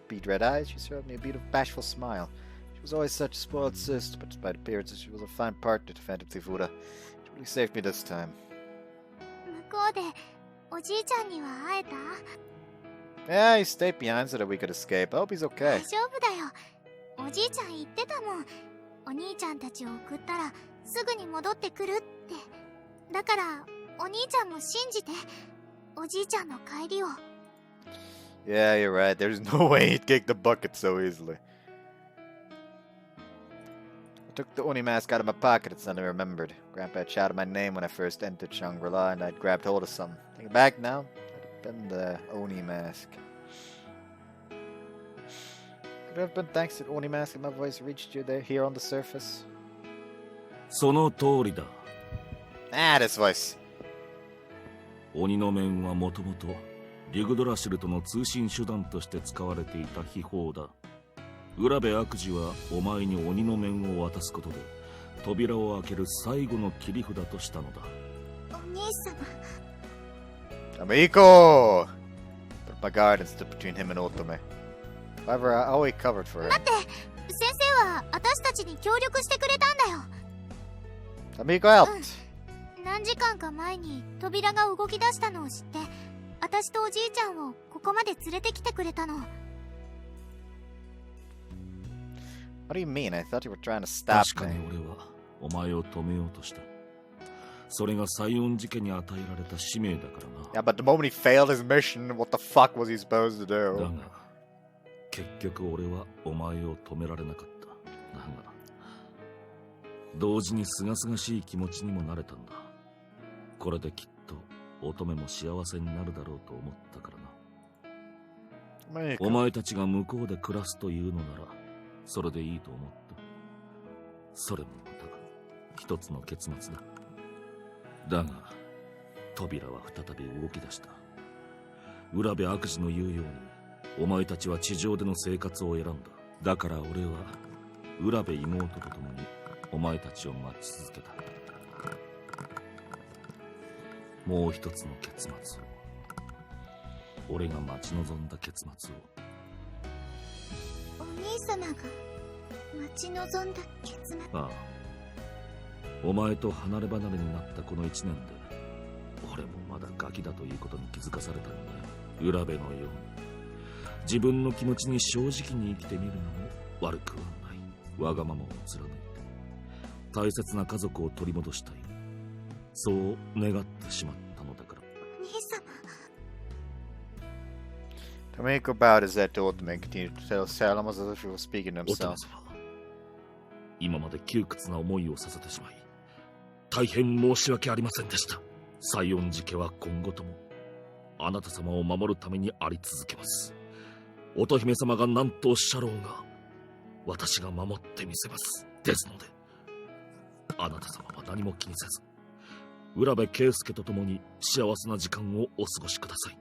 bead red eyes, she served me a beat of bashful smile. She was always such a spoiled sister, but despite appearances, she was a fine partner to Phantom Tifuda. She really saved me this time. 向こうでおじいちゃんには会えた？ Yeah, he stayed behind so that we could escape. I hope he's okay. 大丈夫だよ。おじいちゃん言ってたもん。お兄ちゃんたちを送ったらすぐに戻ってくるって。だからお兄ちゃんも信じて。おじいちゃんの帰りを。 Yeah, you're right. There's no way he'd kick the bucket so easily. I took the Oni mask out of my pocket and suddenly remembered. Grandpa had shouted my name when I first entered Shangri-La, and I'd grabbed hold of something. Thinking back now, it'd have been the Oni mask. Could it have been thanks to the Oni mask that my voice reached you there, here on the surface? その通りだ。Ah, this voice. 鬼の面はもともとリグドラシルとの通信手段として使われていた秘宝だ。浦部悪事はお前に鬼の面を渡すことで扉を開ける最後の切り札としたのだ。お兄様。Amico! Put my guard and stood between him and Otome. However, I always covered for him. 待って、先生は私たちに協力してくれたんだよ。Amico helped. 何時間か前に扉が動き出したのを知って、私とおじいちゃんをここまで連れてきてくれたの。What do you mean? I thought you were trying to stop me. 確かに俺はお前を止めようとした。それが西園寺家に与えられた使命だからな。Yeah, but the moment he failed his mission, what the fuck was he supposed to do? だが、結局俺はお前を止められなかった。だが、同時に清々しい気持ちにもなれたんだ。これできっと乙女も幸せになるだろうと思ったからな。お前たちが向こうで暮らすというのならそれでいいと思った。それもまた一つの結末だ。だが扉は再び動き出した。浦部悪事の言うようにお前たちは地上での生活を選んだ。だから俺は浦部妹と共にお前たちを待ち続けた。もう一つの結末を、俺が待ち望んだ結末を。お兄様が待ち望んだ結末。ああ、お前と離れ離れになったこの1年で俺もまだガキだということに気づかされたんだよ。浦部のように自分の気持ちに正直に生きてみるのも悪くはない。わがままを貫いて大切な家族を取り戻したい、そう願ってしまったのだから。お兄様。Tomiko bowed his head to Otome and continued to tell Salem as if he was speaking to himself. 今まで窮屈な思いをさせてしまい大変申し訳ありませんでした。西園寺家は今後ともあなた様を守るためにあり続けます。乙姫様が何とおっしゃろうが私が守ってみせます。ですのであなた様は何も気にせず浦部圭介と共に幸せな時間をお過ごしください。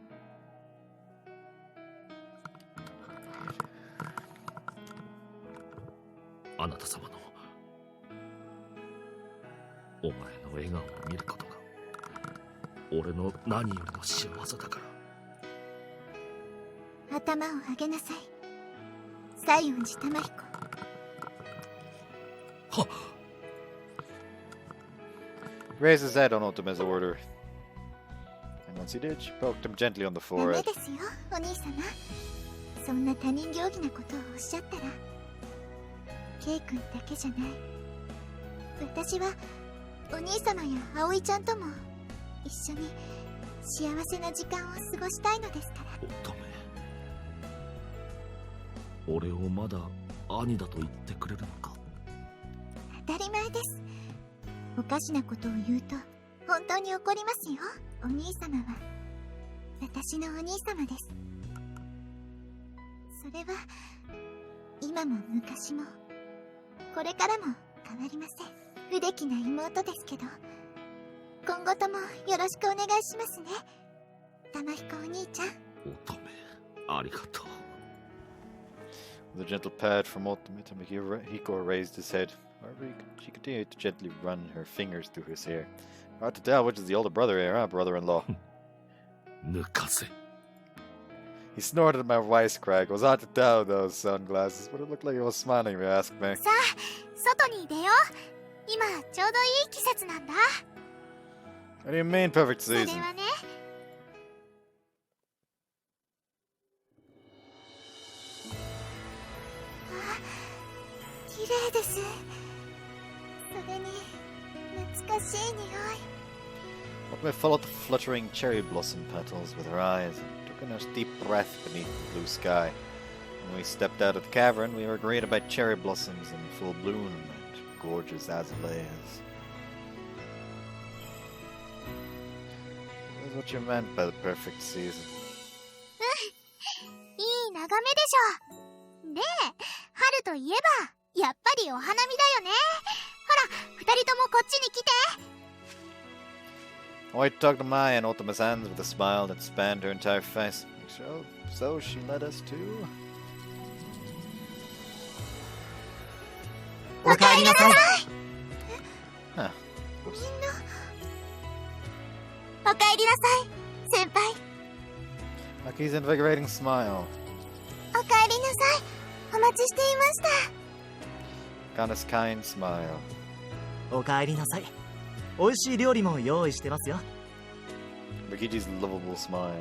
あなた様のお前の笑顔を見ることが俺の何よりの幸せだから。頭を上げなさい、西園寺玉彦。はっ。 Raised his head on Otome's order. And once he did, she poked him gently on the ダメ forehead. ですよ、お兄様。そんな他人行儀なことをおっしゃったら、ケイ君だけじゃない。私はお兄様や葵ちゃんとも一緒に幸せな時間を過ごしたいのですから。乙女、俺をまだ兄だと言ってくれるのか。当たり前です。おかしなことを言うと本当に怒りますよ。お兄様は私のお兄様です。それは今も昔もこれからも変わりません。不出来な妹ですけど、今後ともよろしくお願いしますね、玉彦お兄ちゃん。乙女、ありがとう。With a gentle pat from Otome, Hiko raised his head. However, she continued to gently run her fingers through his hair. Hard to tell which is the older brother here, huh, brother-in-law? 抜かせ。 He snorted at my wisecrack. It was hard to tell with those sunglasses, but it looked like he was smiling if you ask me. さあ、外に出よう。今ちょうどいい季節なんだ。 What do you mean, perfect それ season? はね、綺麗です。それに懐かしい匂い。Otome followed the fluttering cherry blossom petals with her eyes and took in a deep breath beneath the blue sky. When we stepped out of the cavern, we were greeted by cherry blossoms in full bloom and gorgeous azaleas. That's what you meant by the perfect season. いい眺めでしょ。で、春といえばやっぱりお花見だよね。ほら、二人ともこっちに来て。I tugged my and Otome's hands with a smile that spanned her entire face. So she led us to... おかえりなさい。 Huh. おかえりなさい、先輩。 Aki's invigorating smile. おかえりなさい、お待ちしていました。 Kana's kind smile. おかえりなさい。美味しい料理も用意してますよ。 Rikiji's lovable smile.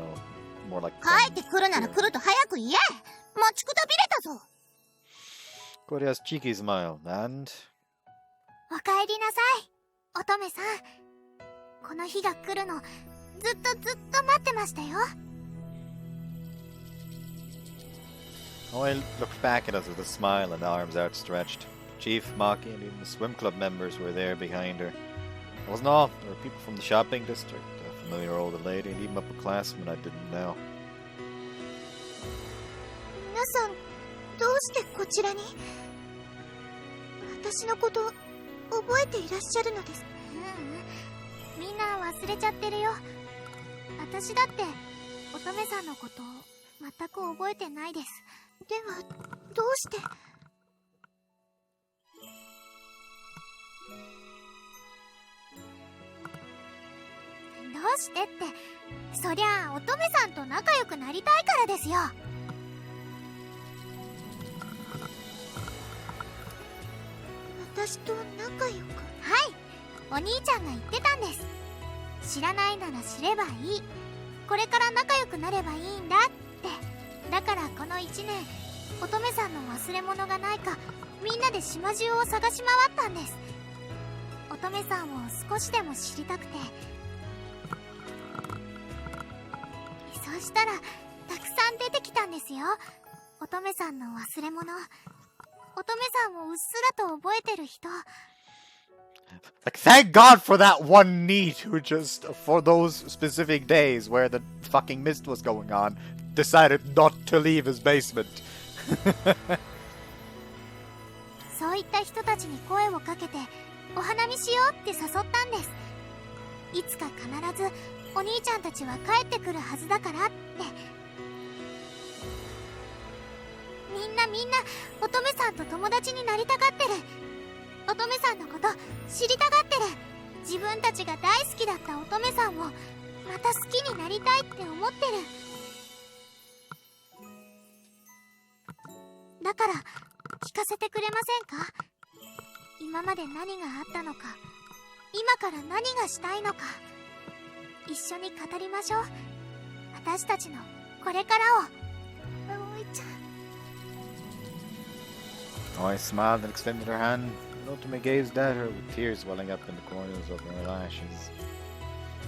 More like... 帰ってくるなら来ると早く言え。待ちくたびれたぞ。 Koria's cheeky smile. And... おかえりなさい、乙女さん。この日が来るのずっと待ってましたよ。 Oi looked back at us with a smile and arms outstretched. Chief, Maki, and even the swim club members were there behind her. It wasn't all. There were people from the shopping district, a familiar older lady, and even upperclassmen I didn't know. 皆さん、どうしてこちらに？私のこと覚えていらっしゃるのですか？みんな忘れちゃってるよ。私だって乙女さんのこと全く覚えてないです。では、どうして？どうしてって、そりゃあ乙女さんと仲良くなりたいからですよ。私と仲良く？はい、お兄ちゃんが言ってたんです。知らないなら知ればいい、これから仲良くなればいいんだって。だからこの1年、乙女さんの忘れ物がないかみんなで島中を探し回ったんです。乙女さんを少しでも知りたくて。そしたらたくさん出てきたんですよ、乙女さんの忘れ物。乙女さんをうっすらと覚えてる人。 Like, thank God for that one NEET who just, for those specific days where the fucking mist was going on, decided not to leave his basement. そういった人たちに声をかけてお花見しようって誘ったんです。いつか必ずお兄ちゃんたちは帰ってくるはずだからって。みんな乙女さんと友達になりたがってる。乙女さんのこと知りたがってる。自分たちが大好きだった乙女さんをまた好きになりたいって思ってる。だから聞かせてくれませんか？今まで何があったのか、今から何がしたいのか、一緒に語りましょう。私たちのこれからを。葵ちゃん。Oi smiled and extended her hand. Otome gazed at her with tears welling up in the corners of her lashes.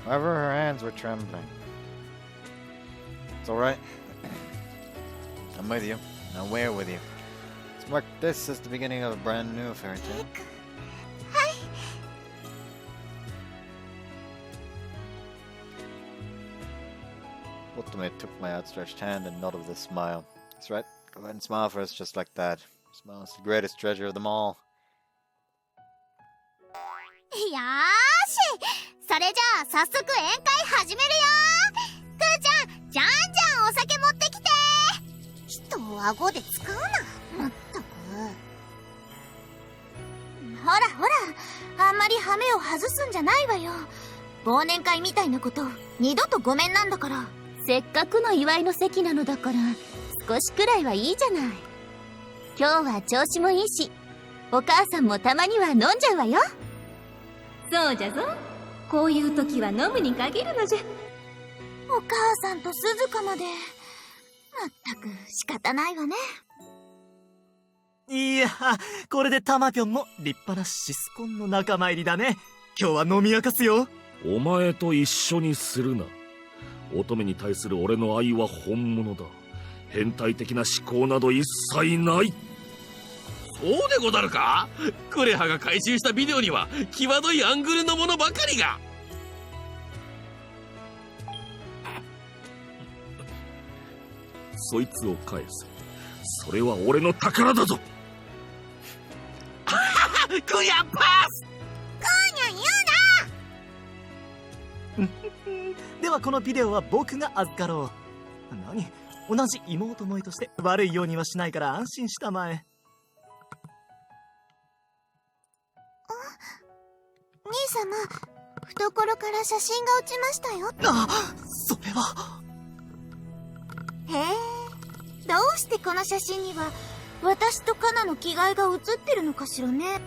However, her hands were trembling. It's alright. I'm with you. Now we're with you. Let's mark this as the beginning of a brand new fairy tale. Otome took my outstretched hand and nodded with a smile. That's right. Go ahead and smile for us just like that. Smile is the greatest treasure of them all. よーし、それじゃあ早速宴会始めるよ。くーちゃん、じゃんじゃんお酒持ってきて。人を顎で使うな、まったく。ほらほら、あんまりハメを外すんじゃないわよ。忘年会みたいなこと二度とごめんなんだから。せっかくの祝いの席なのだから少しくらいはいいじゃない。今日は調子もいいし、お母さんもたまには飲んじゃうわよ。そうじゃぞ。こういう時は飲むに限るのじゃ。お母さんと鈴鹿まで。まったく仕方ないわね。いや、これでタマピョンも立派なシスコンの仲間入りだね。今日は飲み明かすよ。お前と一緒にするな。乙女に対する俺の愛は本物だ。変態的な思考など一切ない。そうでござるか？クレハが回収したビデオには際どいアングルのものばかりが。そいつを返せ。それは俺の宝だぞ。クヤパス。ではこのビデオは僕が預かろう。何？同じ妹思いとして悪いようにはしないから安心したまえ。兄様、懐から写真が落ちましたよ。あ、それは。へえ、どうしてこの写真には私とカナの着替えが写ってるのかしらね。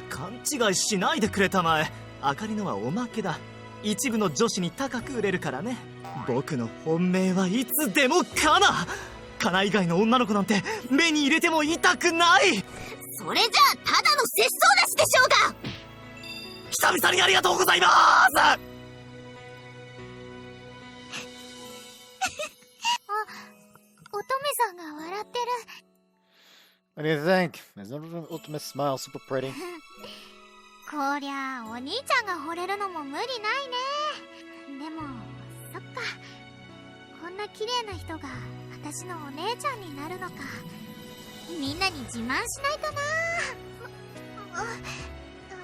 勘違いしないでくれたまえ。あかりのはおまけだ。一部の女子に高く売れるからね。僕の本命はいつでもカナ。カナ以外の女の子なんて目に入れても痛くない。それじゃあただの節操なしでしょうが。久々にありがとうございます。あ、乙女さんが笑ってる。 What do you think? Isn't an ultimate smile super pretty? こりゃあお兄ちゃんが惚れるのも無理ないね。でもそっか、こんな綺麗な人が私のお姉ちゃんになるのか。みんなに自慢しないとな。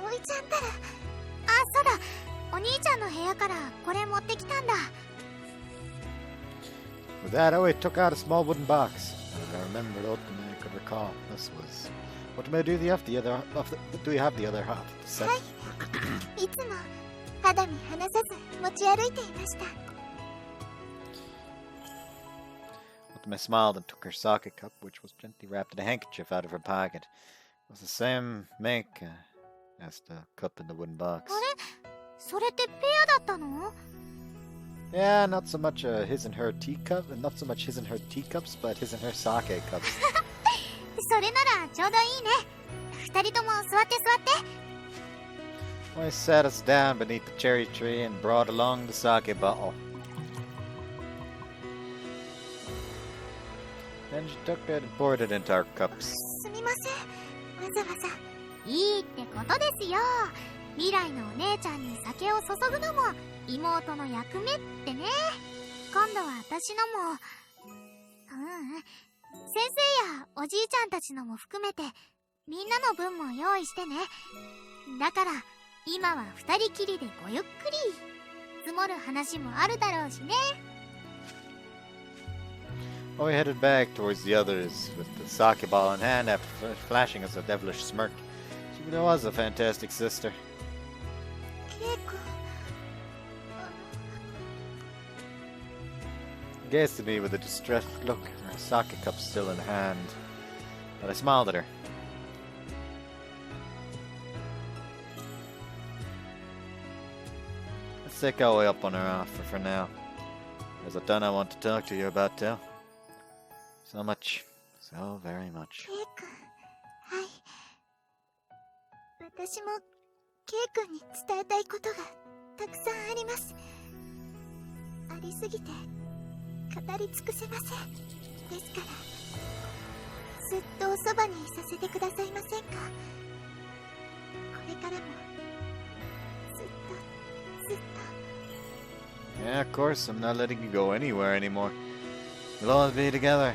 葵ちゃんったら。あ、そうだ、お兄ちゃんの部屋からこれ持ってきたんだ。With that, Aoi took out a small wooden box. And I remembered Otome I could recall. This was... Otome, do you have the other half of the set? はい。いつも肌身離さず持ち歩いていました。Otome smiled and took her sake cup, which was gently wrapped in a handkerchief, out of her pocket. It was the same make as the cup in the wooden box. あれ、それってペアだったの？ Yeah, not so much his and her teacup, and not so much his and her teacups, but his and her sake cups. それならちょうどいいね。二人とも座って座って。I sat us down beneath the cherry tree and brought along the sake bottle. Then she took it and poured it into our cups. すみません、わざわざ。いいってことですよ。未来のお姉ちゃんに酒を注ぐのも妹の役目ってね。今度は私のも、先生やおじいちゃんたちのも含めてみんなの分も用意してね。だから今は二人きりでごゆっくり。積もる話もあるだろうしね。Oi headed back towards the others with the sake ball in hand after flashing us a devilish smirk. She really was a fantastic sister. Keiko. Gazed at me with a distressed look, her sake cup still in hand. But I smiled at her. Let's take our way up on her offer for now. There's a ton I want to talk to you about, Tell. So much. So very much. ケイ君、はい。私もケイ君に伝えたいことがたくさんあります。ありすぎて語り尽くせません。ですから、ずっとおそばにいさせてくださいませんか。これからもずっとずっと。Yeah, of course. I'm not letting you go anywhere anymore. We'll always be together.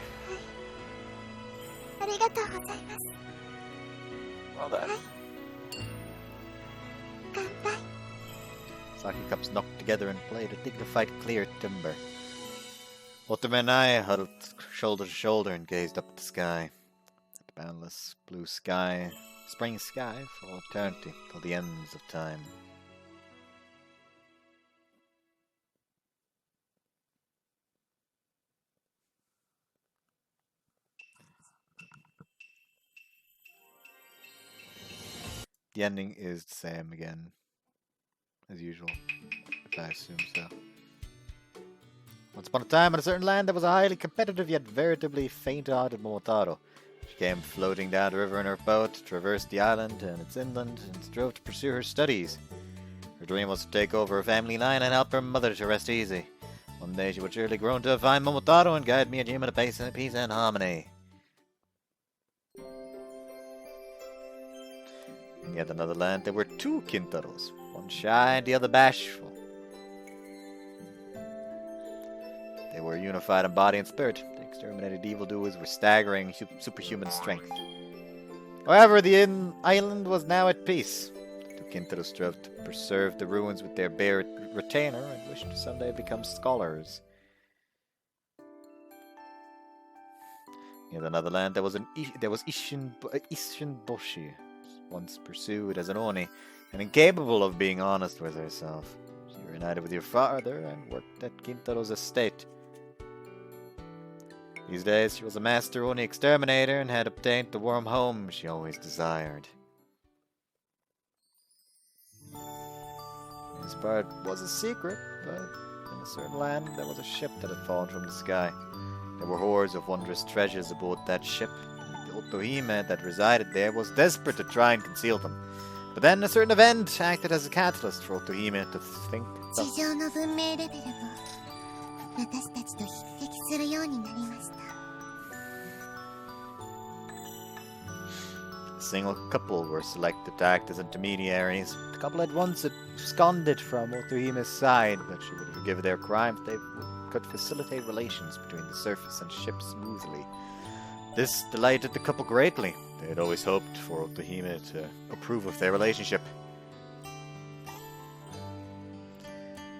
ありがとうございます。 Well done. はい。乾杯。 Sake cups knocked together and played a dignified clear timbre. Otome and I huddled shoulder to shoulder and gazed up at the sky. At the boundless blue sky, spring sky for all eternity, till the ends of time. The ending is the same again, as usual. I assume so. Once upon a time, in a certain land, there was a highly competitive yet veritably faint-hearted Momotaro. She came floating down the river in her boat, traversed the island and its inland, and strove to pursue her studies. Her dream was to take over her family line and help her mother to rest easy. One day she would surely grow into a fine Momotaro and guide me and Jim in peace and harmony. In yet another land, there were two Kintaros, one shy and the other bashful. They were unified in body and spirit. The exterminated evildoers were staggering superhuman strength. However, the island was now at peace. The two Kintaros strove to preserve the ruins with their bare retainer and wished to someday become scholars. In another land, there was Ishinboshi, once pursued as an Oni, and incapable of being honest with herself. She reunited with your father and worked at Kintaro's estate. These days, she was a master Oni exterminator and had obtained the warm home she always desired. This part was a secret, but in a certain land, there was a ship that had fallen from the sky. There were hordes of wondrous treasures aboard that ship. The Otome that resided there was desperate to try and conceal them. But then a certain event acted as a catalyst for Otome to think. 地上の文明レベルも私たちと匹敵するようになりました。 A single couple were selected to act as intermediaries. The couple had once absconded from Otohime's side, but she would forgive their crime if they could facilitate relations between the surface and ship smoothly. This delighted the couple greatly. They had always hoped for Otohime to approve of their relationship.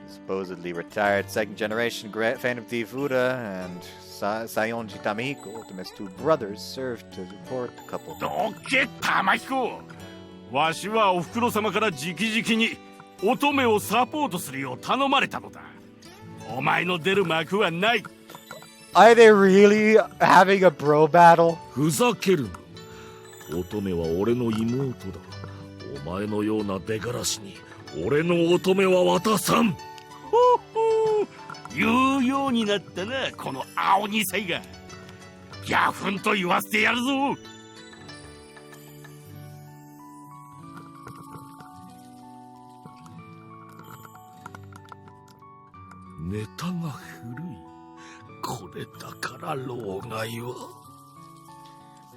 The supposedly retired second-generation Phantom Thief Uda and Sayonji Tamehiko, Otome's two brothers, served to support the couple. どけTamehiko! わしはお袋様から直々に乙女をサポートするよう頼まれたのだ。お前の出る幕はない。 Are they really having a bro battle? ふざけるな。乙女は俺の妹だ。お前のような出がらしに俺の乙女は渡さん。ほほ言うようになったな、この青二歳が。ギャフンと言わせてやるぞ。ネタが古い。これだから老害は。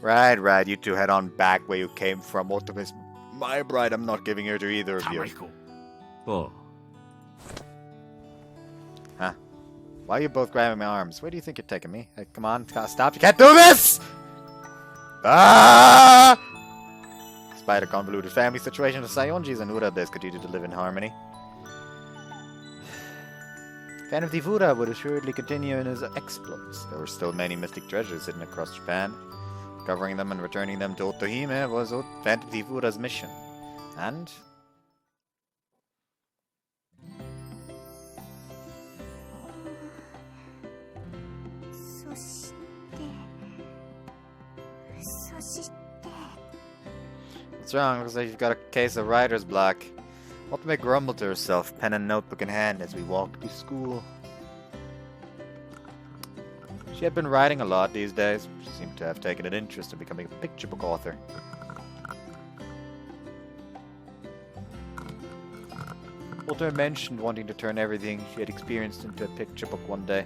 Right, you two head on back where you came from. Otome's my bride, I'm not giving her to either of you. Oh. Huh? Why are you both grabbing my arms? Where do you think you're taking me? Hey, come on, stop, you can't do this! Ah! Despite a convoluted family situation, the Sayonjis and Urabes continue to live in harmony. Vanity-Vura would assuredly continue in his exploits. There were still many mystic treasures hidden across Japan. Recovering them and returning them to Otohime was Vanity-Vura's mission. And... What's wrong? Looks like you've got a case of writer's block. Otome grumbled to herself, pen and notebook in hand, as we walked to school. She had been writing a lot these days. She seemed to have taken an interest in becoming a picture book author. Otome mentioned wanting to turn everything she had experienced into a picture book one day.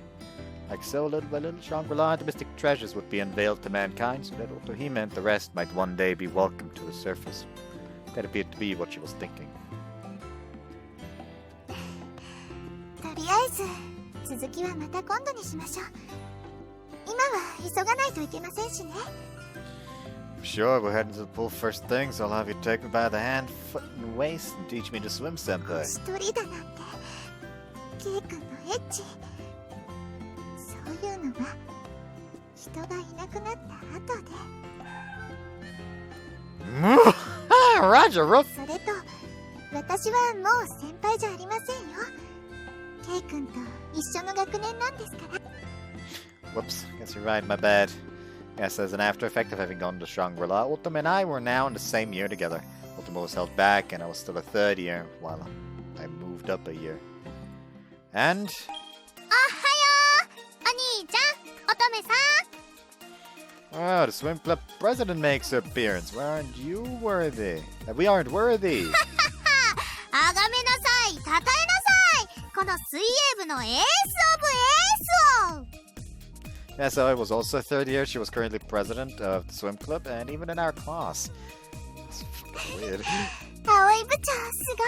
Like so, little by little, Shangri-La and the mystic treasures would be unveiled to mankind, so that Otohime and the rest might one day be welcomed to the surface. That appeared to be what she was thinking. とりあえず続きはまた今度にしましょう。今は急がないといけませんしね。Sure, we're heading to the pool first thing, so I'll have you take me by the hand, foot, and waist and teach me to swim, senpai. 一人だなんて、ケイ君のエッチ。そういうのは人がいなくなった後で。Roger, rough. それと、私はもう先輩じゃありませんよ。ケイ君と一緒の学年なんですから。Whoops, guess you're right, my bad. Yes, as an after effect of having gone to Shangri-La, Otome and I were now in the same year together. Otome was held back, and I was still a third year, while I moved up a year. And... Oh, the swim club president makes her appearance. Why aren't you worthy? We aren't worthy. Yes, I was also third year. She was currently president of the swim club, and even in our class. That's fucking weird. 葵部長すご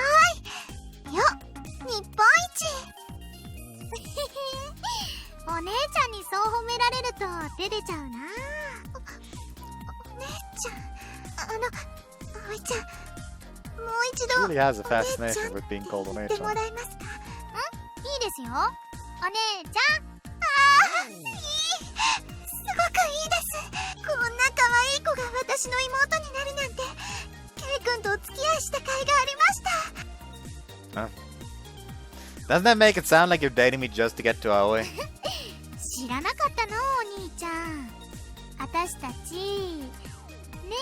いよ、日本一。お姉ちゃんにそう褒められると照れちゃうな。お姉ちゃん、葵ちゃん、もう一度 She really has a お姉ちゃん fascination with being called って言 a っても nature. らえますか？いいですよ。お姉ちゃん。いい、すごくいいです。こんな可愛い子が私の妹になるなんて、ケイ君とお付き合いした甲斐がありました。 Huh? Doesn't that make it sound like you're dating me just to get to Aoi? 知らなかったのお兄ちゃん。私たちね。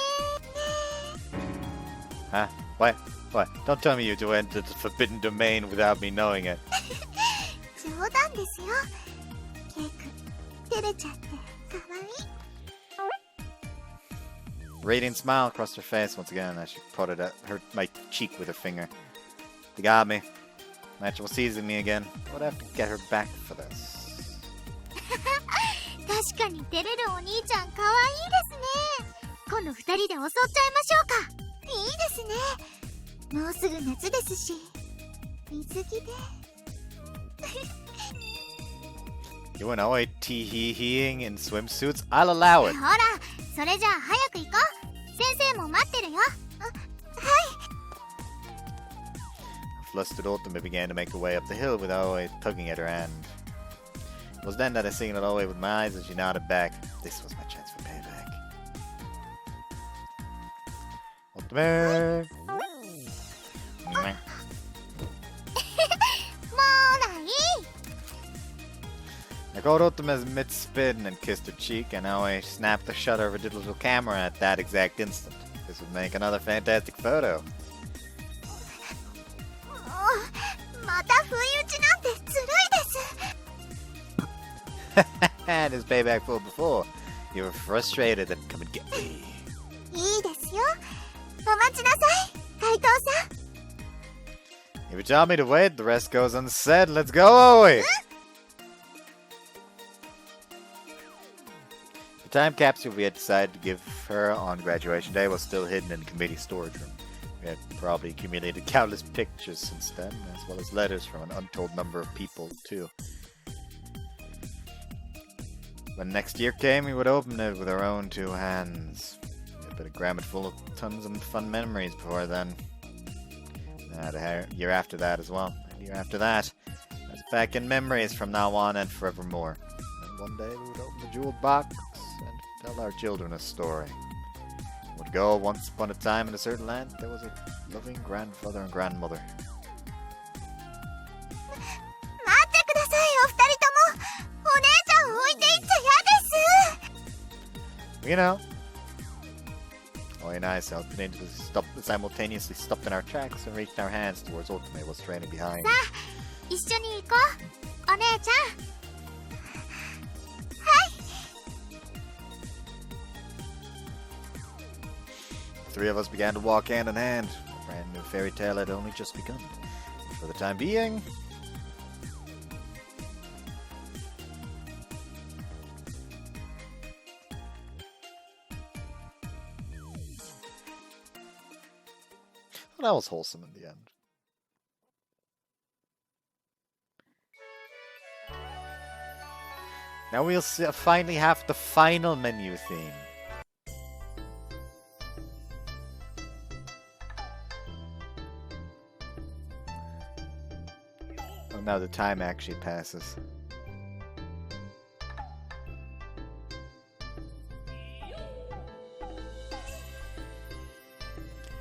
Huh? What? What? Don't tell me you two entered the forbidden domain without me knowing it. 冗談ですよ。ケイ君、照れちゃって可愛い。 Radiant smile crossed her face once again as she prodded at my cheek with her finger. You got me. Natural seizing me again. Would have to get her back for this. 確かに照れるお兄ちゃん可愛いですね。今度二人で襲っちゃいましょうか。いいですね。もうすぐ夏ですし、水着で。You and Aoi tee-hee-heeing in swimsuits? I'll allow it. ほら、それじゃあ早く行こう。先生も待ってるよ。Flustered Otome began to make her way up the hill with Aoi tugging at her hand. It was then that I signaled Aoi with my eyes as she nodded back. This was my chance for payback. Otome! もうない。 I caught Otome's mid-spin and kissed her cheek, and Aoi snapped the shutter of her digital camera at that exact instant. This would make another fantastic photo. また不意打ちなんてずるいです。 And his payback fool before. You were frustrated, then come and get me. いいですよ。お待ちなさい、怪盗さん。 If you tell me to wait, the rest goes unsaid. Let's go, Aoi! The time capsule we had decided to give her on graduation day was still hidden in the committee storage room. We had probably accumulated countless pictures since then, as well as letters from an untold number of people, too. When next year came, we would open it with our own two hands. We better cram it full of tons of fun memories before then. The year after that as well. And the year after that. back in memories from now on and forevermore. And one day we would open the jeweled box and tell our children a story. It would go, once upon a time in a certain land, there was a loving grandfather and grandmother. You know. Oh, nice. Simultaneously stopped in our tracks and reached our hands towards Otome was trailing behind. 一緒に行こう、お姉ちゃん。 The three of us began to walk hand in hand. A brand new fairy tale had only just begun. For the time being, well, that was wholesome in the end. Now we'll finally have the final menu theme. Oh, now the time actually passes.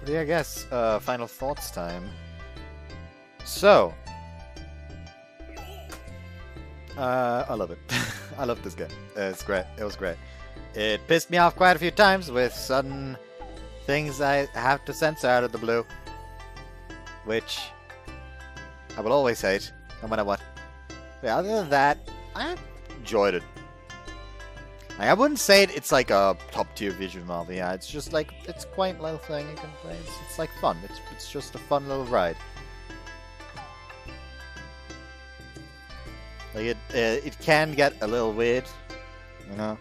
But yeah, I guess final thoughts time. So, I love it. I love this game. It's great. It was great. It pissed me off quite a few times with sudden things I have to censor out of the blue, which I will always hate, no matter what. But other than that, I enjoyed it. Like, I wouldn't say it's like a top-tier visual novel. Yeah, it's just like it's a quaint little thing you can play. It's like fun. It's just a fun little ride. Like it can get a little weird, you know.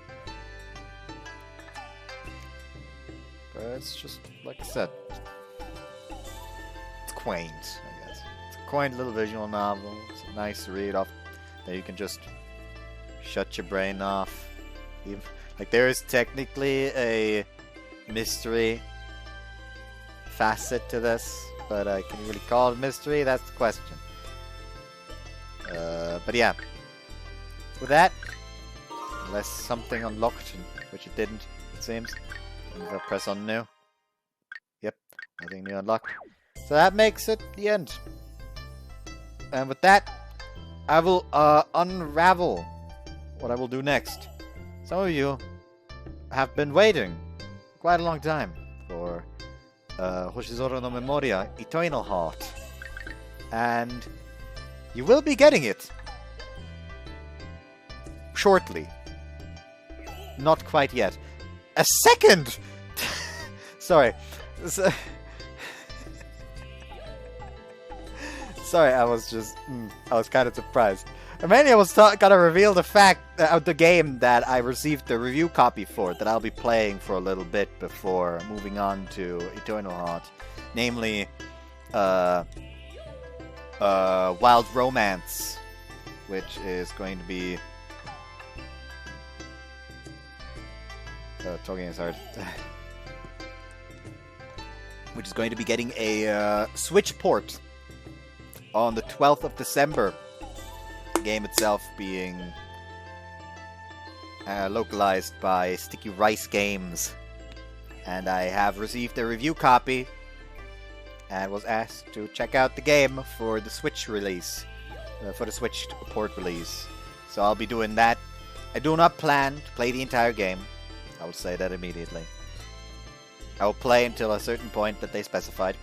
But it's just like I said, it's quaint. I guess it's a quaint little visual novel. It's a nice read off that you can just shut your brain off. Like there is technically a mystery facet to this, but can you really call it mystery? That's the question. But yeah, with that, unless something unlocked, which it didn't, it seems. I'll press on new. Yep, nothing new unlocked. So that makes it the end. And with that, I will unravel what I will do next. Some of you have been waiting quite a long time for Hoshizoro no Memoria, Eternal Heart. And you will be getting it shortly. Not quite yet. A second! Sorry. Sorry, I was kind of surprised. Mainly I was gonna reveal the fact of the game that I received the review copy for, that I'll be playing for a little bit before moving on to Eternal Heart. Namely, Wild Romance, which is going to be talking is hard. Which is going to be getting a Switch port on the 12th of December. The game itself being localized by Sticky Rice Games, and I have received a review copy and was asked to check out the game for the Switch release, for the Switch port release. So I'll be doing that. I do not plan to play the entire game. I will say that immediately. I will play until a certain point that they specified.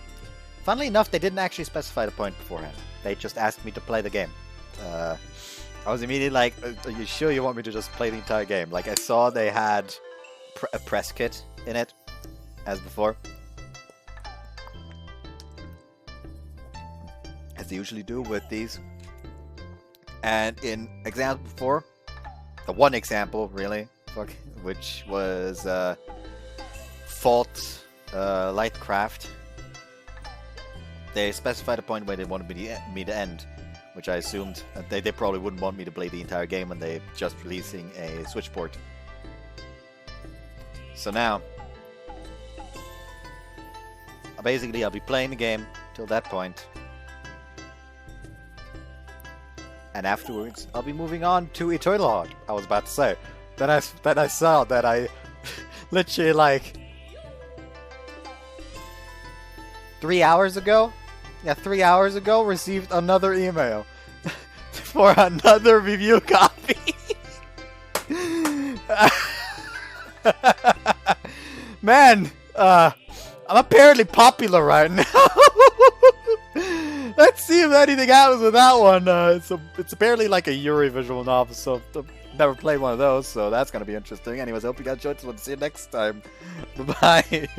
Funnily enough, they didn't actually specify the point beforehand. They just asked me to play the game. I was immediately like, are you sure you want me to just play the entire game? Like, I saw they had a press kit in it, as before. As they usually do with these. And in example before, the one example, really, which was Fault Lightcraft, they specified a point where they wanted me to end, which I assumed they probably wouldn't want me to play the entire game when they're just releasing a Switch port. So now, basically I'll be playing the game till that point. And afterwards, I'll be moving on to Eternal Heart. I was about to say. Then I saw that I literally like 3 hours ago? Yeah, 3 hours ago received another email for another review copy. Man, I'm apparently popular right now. Let's see if anything happens with that one. It's apparently like a Yuri visual novel, so I've never played one of those, so that's gonna be interesting. Anyways, I hope you guys enjoyed this one. See you next time. Bye-bye.